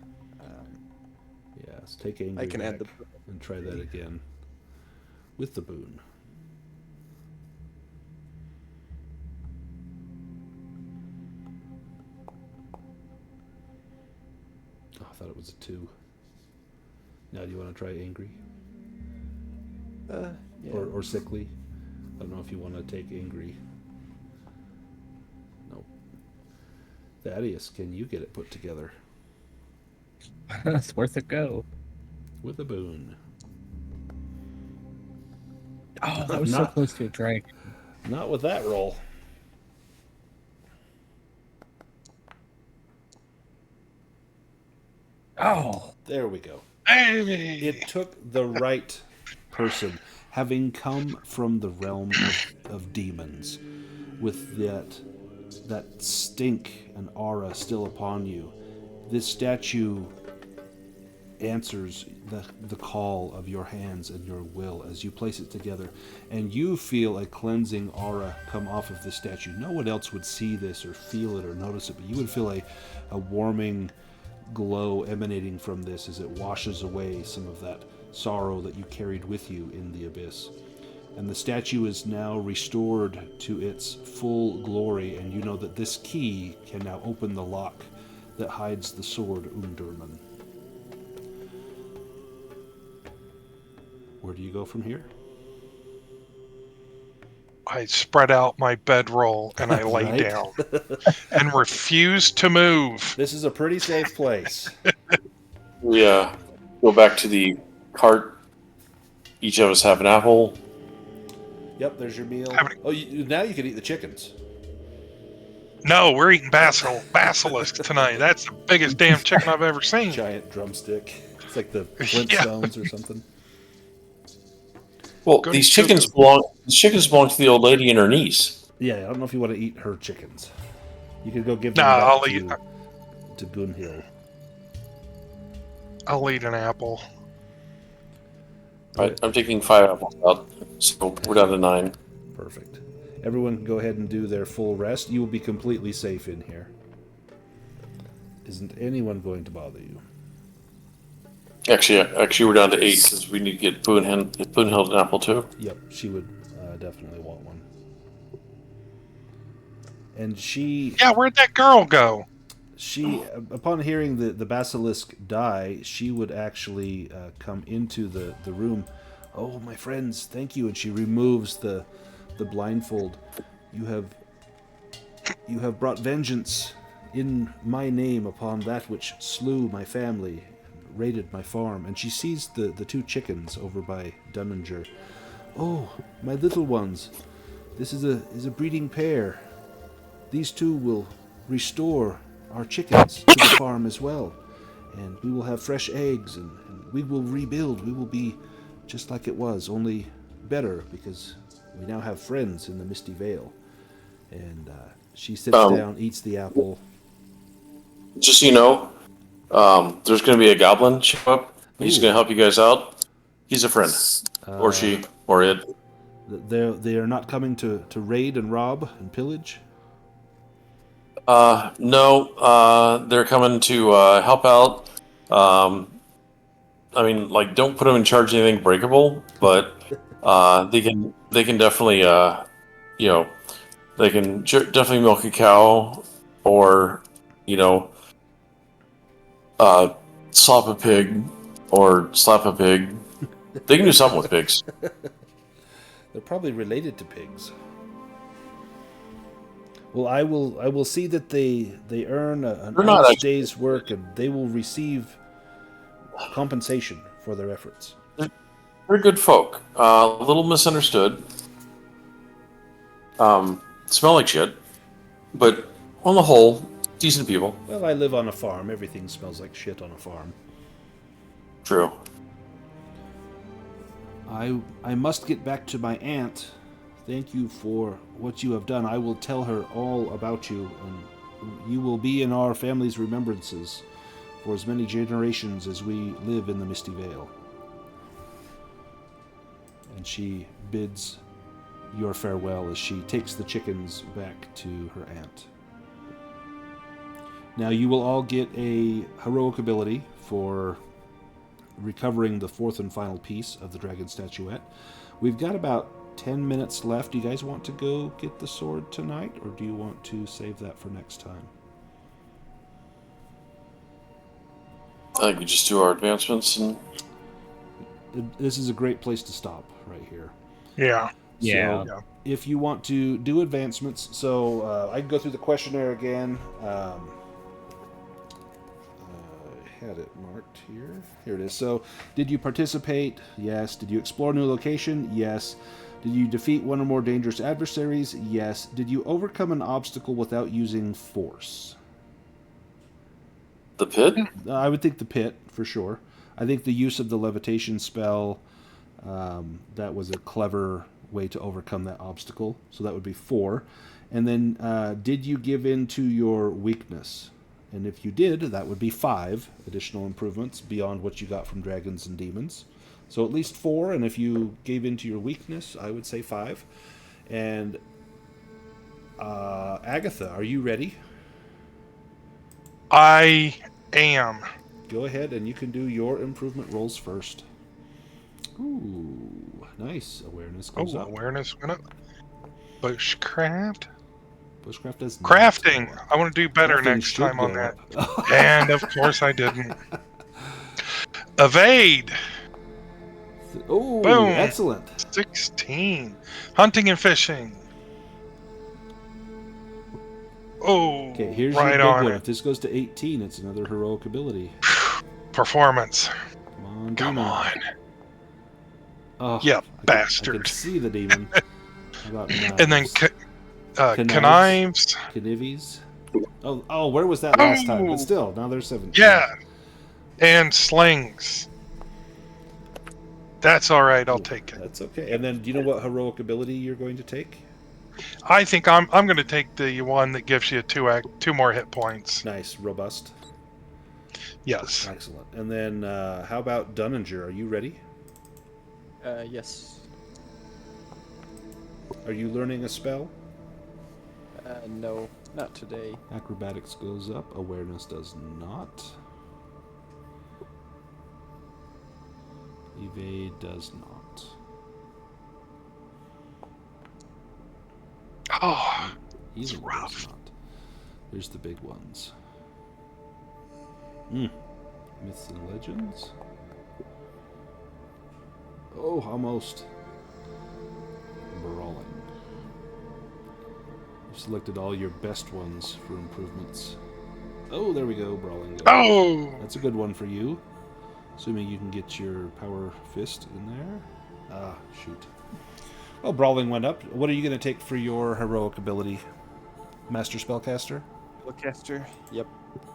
Yeah, let's take Angry I can back add the... and try that again. With the boon. Oh, I thought it was a 2. Now, do you want to try Angry? Yeah. Or Sickly? I don't know if you want to take Angry. Nope. Thaddeus, can you get it put together? It's worth a go. With a boon. Oh, that was so close to a dragon. Not with that roll. Oh. There we go. Hey! It took the right person, having come from the realm of demons, with that stink and aura still upon you. This statue answers the call of your hands and your will as you place it together, and you feel a cleansing aura come off of this statue. No one else would see this or feel it or notice it, but you would feel a warming glow emanating from this as it washes away some of that sorrow that you carried with you in the abyss. And the statue is now restored to its full glory, and you know that this key can now open the lock that hides the sword Undurman. Where do you go from here? I spread out my bedroll and I lay Right? down and refuse to move. This is a pretty safe place. We go back to the cart. Each of us have an apple. Yep, there's your meal. Oh, now you can eat the chickens. No, we're eating basilisk tonight. That's the biggest damn chicken I've ever seen. Giant drumstick. It's like the Flintstones or something. Well, Good these chickens belong to the old lady and her niece. Yeah, I don't know if you want to eat her chickens. You could go give them Nah, back to Gunhild. I'll eat an apple. Right, I'm taking 5 apples out, so we're down to 9. Perfect. Everyone can go ahead and do their full rest. You will be completely safe in here. Isn't anyone going to bother you? Actually, we're down to 8 because we need to get Boonhild an apple too. Yep, she would definitely want one. And she... Yeah, where'd that girl go? She, upon hearing the basilisk die, she would actually come into the room. Oh, my friends, thank you. And she removes the blindfold. You have brought vengeance in my name upon that which slew my family, raided my farm. And she sees the 2 chickens over by Dunninger. Oh, my little ones, this is a breeding pair. These 2 will restore our chickens to the farm as well, and we will have fresh eggs, and we will rebuild. We will be just like it was, only better, because we now have friends in the Misty Vale. And she sits down, eats the apple. Just so you know, there's going to be a goblin show up. He's going to help you guys out. He's a friend, or she, or it. They are not coming to raid and rob and pillage? No. They're coming to help out. I mean, like, don't put them in charge of anything breakable, but they can definitely you know they can definitely milk a cow, or you know slop a pig or slap a pig. They can do something with pigs. They're probably related to pigs. Well, I will see that they earn an They're not honest actually- day's work, and they will receive compensation for their efforts. They're good folk. A little misunderstood. Smell like shit, but on the whole, decent people. Well, I live on a farm. Everything smells like shit on a farm. True. I must get back to my aunt. Thank you for what you have done. I will tell her all about you, and you will be in our family's remembrances for as many generations as we live in the Misty Vale. And she bids your farewell as she takes the chickens back to her aunt. Now you will all get a heroic ability for recovering the fourth and final piece of the dragon statuette. We've got about 10 minutes left. Do you guys want to go get the sword tonight, or do you want to save that for next time? I think we just do our advancements and This is a great place to stop right here. Yeah. Yeah. So, if you want to do advancements, so I can go through the questionnaire again. I had it marked here. Here it is. So, did you participate? Yes. Did you explore a new location? Yes. Did you defeat one or more dangerous adversaries? Yes. Did you overcome an obstacle without using force? the pit. I would think the pit, for sure. I think the use of the levitation spell, that was a clever way to overcome that obstacle. So that would be 4. And then, did you give in to your weakness? And if you did, that would be 5 additional improvements beyond what you got from dragons and demons. So at least 4, and if you gave in to your weakness, I would say 5. And Agatha, are you ready? I am. Go ahead, and you can do your improvement rolls first. Ooh, nice. Awareness goes up. Awareness went up. Bushcraft? Bushcraft does not. Crafting. I want to do better Crafting next should time on go that. up. And of course I didn't. Evade. Oh, Boom. excellent. 16. Hunting and fishing. Oh, Okay, here's right your big on one. it. If this goes to 18, it's another heroic ability. Performance. Come on, Come demon. on. Oh, Yeah, I bastard. can see the demon. How about And then connives. Connives. Oh, where was that last time? Oh. But still, now there's 7. Yeah. And slings. That's all right. I'll take it. That's okay. And then, do you know what heroic ability you're going to take? I think I'm going to take the one that gives you 2 more hit points. Nice, robust. Yes. Excellent. And then, how about Dunninger? Are you ready? Yes. Are you learning a spell? No, not today. Acrobatics goes up. Awareness does not. Evade does not. Oh, Healing does rough. not. There's the big ones. Myths and legends. Oh, almost. Brawling. You've selected all your best ones for improvements. Oh, there we go, brawling. Oh, That's a good one for you. Assuming you can get your power fist in there. Ah, shoot. Well, brawling went up. What are you going to take for your heroic ability? Master Spellcaster? Spellcaster? Yep.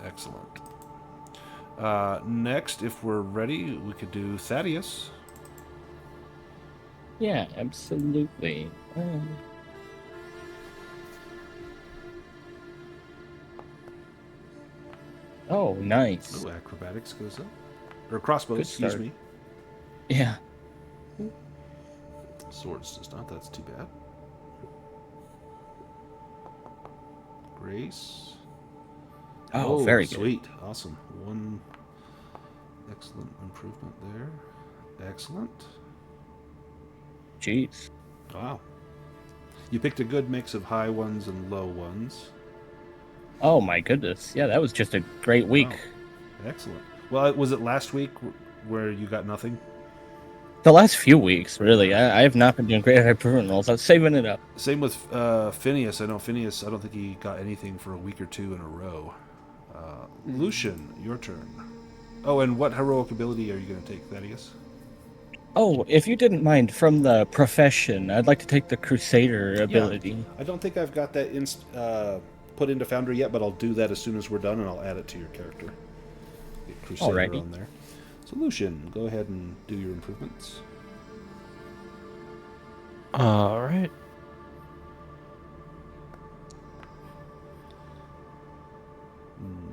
Excellent. Next, if we're ready, we could do Thaddeus. Yeah, absolutely. Oh, nice. Oh, acrobatics goes up. Or crossbows, Good excuse start. me. Yeah. Swords does not, that's too bad. Grace Oh, very good. Sweet. Awesome. One excellent improvement there. Excellent. Jeez. Wow. You picked a good mix of high ones and low ones. Oh my goodness. Yeah, that was just a great week. Wow. Excellent. Well, was it last week where you got nothing? The last few weeks, really. I have not been doing great at improvement rolls. I was saving it up. Same with Phineas. I know Phineas, I don't think he got anything for a week or two in a row. Lucien, your turn. Oh, and what heroic ability are you going to take, Thaddeus? Oh, if you didn't mind, from the profession, I'd like to take the Crusader ability. Yeah. I don't think I've got that put into Foundry yet, but I'll do that as soon as we're done, and I'll add it to your character. Get Crusader Alrighty. on there. So, Lucien, go ahead and do your improvements. All right.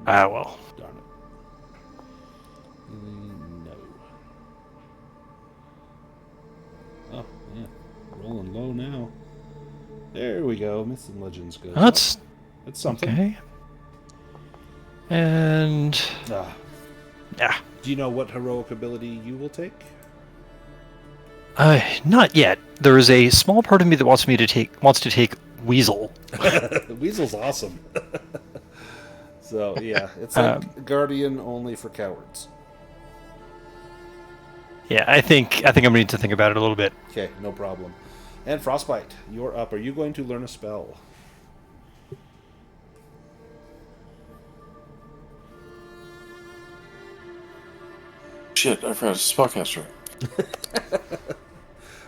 Ah, well. Darn it. No. Oh, yeah. Rolling low now. There we go. Myths and Legends goes That's up. That's something. okay. And yeah. Do you know what heroic ability you will take? Not yet. There is a small part of me that wants to take Weasel. Weasel's awesome. So yeah, it's like Guardian only for cowards. Yeah, I think I'm gonna need to think about it a little bit. Okay, no problem. And Frostbyte, you're up. Are you going to learn a spell? Shit, I forgot it's spellcaster.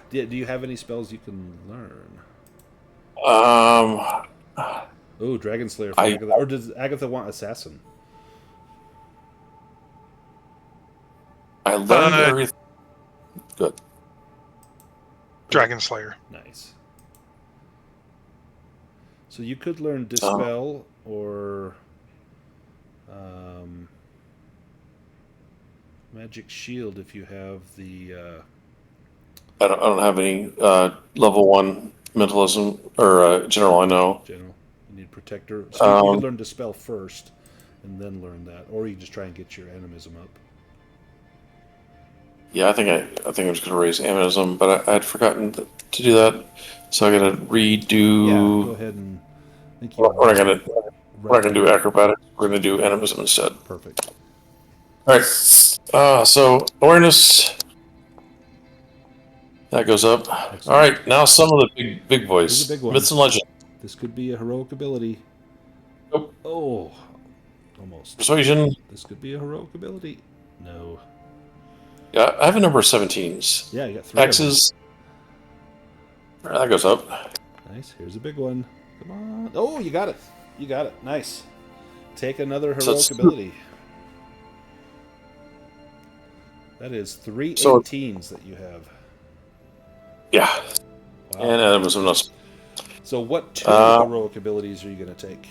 Do you have any spells you can learn? Oh, Dragon Slayer for Agatha. Or does Agatha want Assassin? I learned everything. Good. Dragon Slayer. Nice. So you could learn Dispel or Magic Shield if you have the... I don't have any level 1 mentalism or general. I know. General. You need Protector. So you could learn Dispel first and then learn that. Or you can just try and get your Animism up. Yeah, I think I'm just gonna raise Animism, but I had forgotten to do that, so I gotta redo. Yeah, go ahead and. We're not gonna do acrobatics. We're gonna do Animism instead. Perfect. All right. So awareness. That goes up. Excellent. All right. Now some of the big boys. Here's a big one. Myths and legends. This could be a heroic ability. Nope. Oh, almost. Persuasion. This could be a heroic ability. No. Yeah, I have a number of 17s. Yeah, you got 3 X's. All right, that goes up. Nice. Here's a big one. Come on. Oh, you got it. You got it. Nice. Take another heroic ability. That is 3 18s that you have. Yeah. Wow. And Animism. So what 2 heroic abilities are you going to take?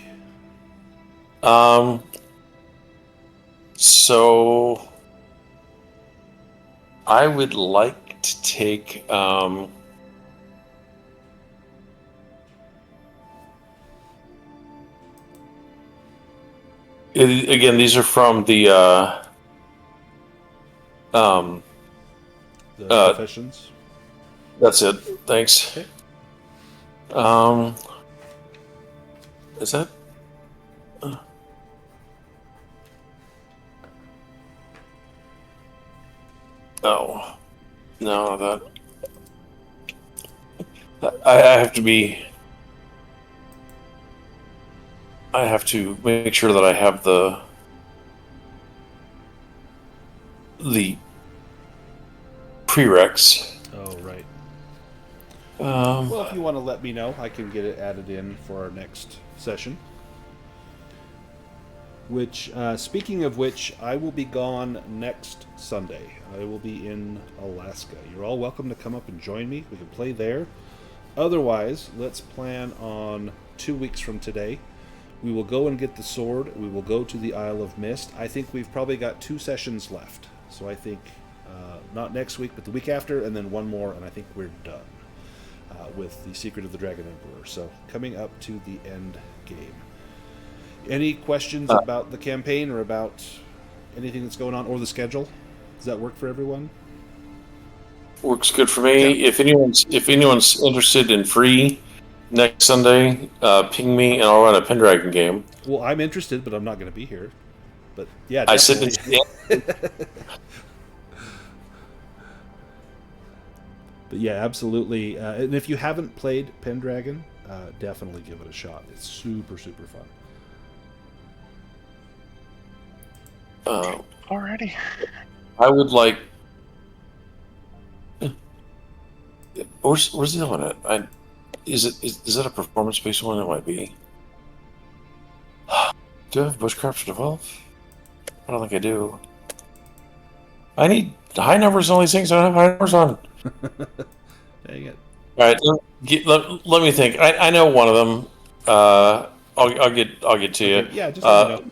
So I would like to take again, these are from the Professions? That's it. Thanks. Okay. Is that? Oh, no, I have to be. I have to make sure that I have the prereqs. Oh, right. Well, Well, if you want to let me know, I can get it added in for our next session. Which, speaking of which, I will be gone next Sunday. I will be in Alaska. You're all welcome to come up and join me. We can play there. Otherwise, let's plan on 2 weeks from today. We will go and get the sword. We will go to the Isle of Mist. I think we've probably got 2 sessions left. So I think, not next week, but the week after, and then one more, and I think we're done with the Secret of the Dragon Emperor. So, coming up to the end game. Any questions about the campaign or about anything that's going on or the schedule? Does that work for everyone? Works good for me. If anyone's interested in free next Sunday, ping me and I'll run a Pendragon game. Well, I'm interested, but I'm not going to be here. But yeah, I sit definitely. But yeah, absolutely. And if you haven't played Pendragon, definitely give it a shot. It's super, super fun. Alrighty. I would like. Where's the other one at? Is that a performance-based one? It might be. Do I have Bushcraft to develop? I don't think I do. I need high numbers on all these things I don't have high numbers on. Dang it. All right, let me think. I know one of them. I'll get to you. Okay, yeah, just let me know.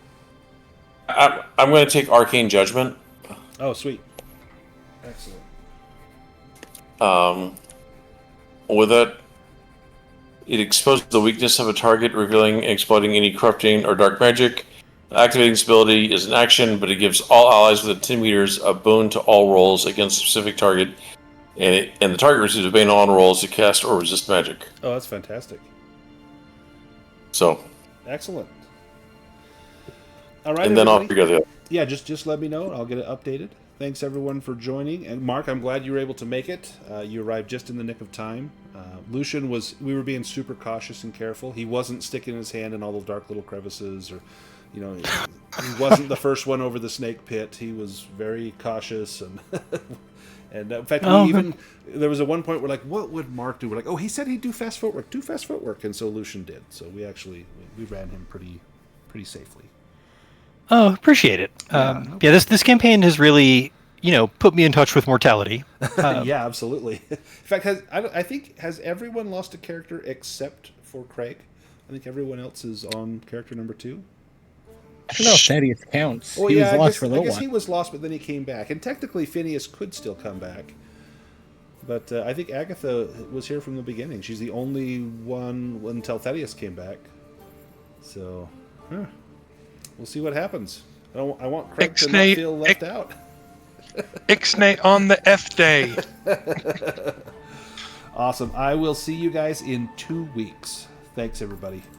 I'm going to take Arcane Judgment. Oh, sweet. Excellent. With it, it exposes the weakness of a target, revealing and exploiting any corrupting or dark magic. Activating this ability is an action, but it gives all allies within 10 meters a boon to all rolls against a specific target, and the target receives a bane on rolls to cast or resist magic. Oh, that's fantastic. So, excellent. All right, and then everybody. I'll figure the other. Yeah, just let me know, and I'll get it updated. Thanks, everyone, for joining. And Mark, I'm glad you were able to make it. You arrived just in the nick of time. Lucien we were being super cautious and careful. He wasn't sticking his hand in all the dark little crevices, or, he wasn't the first one over the snake pit. He was very cautious, and and in fact, there was one point where like, what would Mark do? We're like, oh, he said he'd do fast footwork. Do fast footwork, and so Lucien did. So we ran him pretty safely. Oh, appreciate it. This campaign has really, put me in touch with mortality. Yeah, absolutely. In fact, has everyone lost a character except for Craig? I think everyone else is on character number 2. I don't know if Thaddeus counts. Oh, He yeah, was lost for a little I guess while. he was lost, but then he came back. And technically, Phineas could still come back. But I think Agatha was here from the beginning. She's the only one until Thaddeus came back. So, we'll see what happens. I want Craig to not feel left out. Ixnay on the F day. Awesome. I will see you guys in 2 weeks. Thanks, everybody.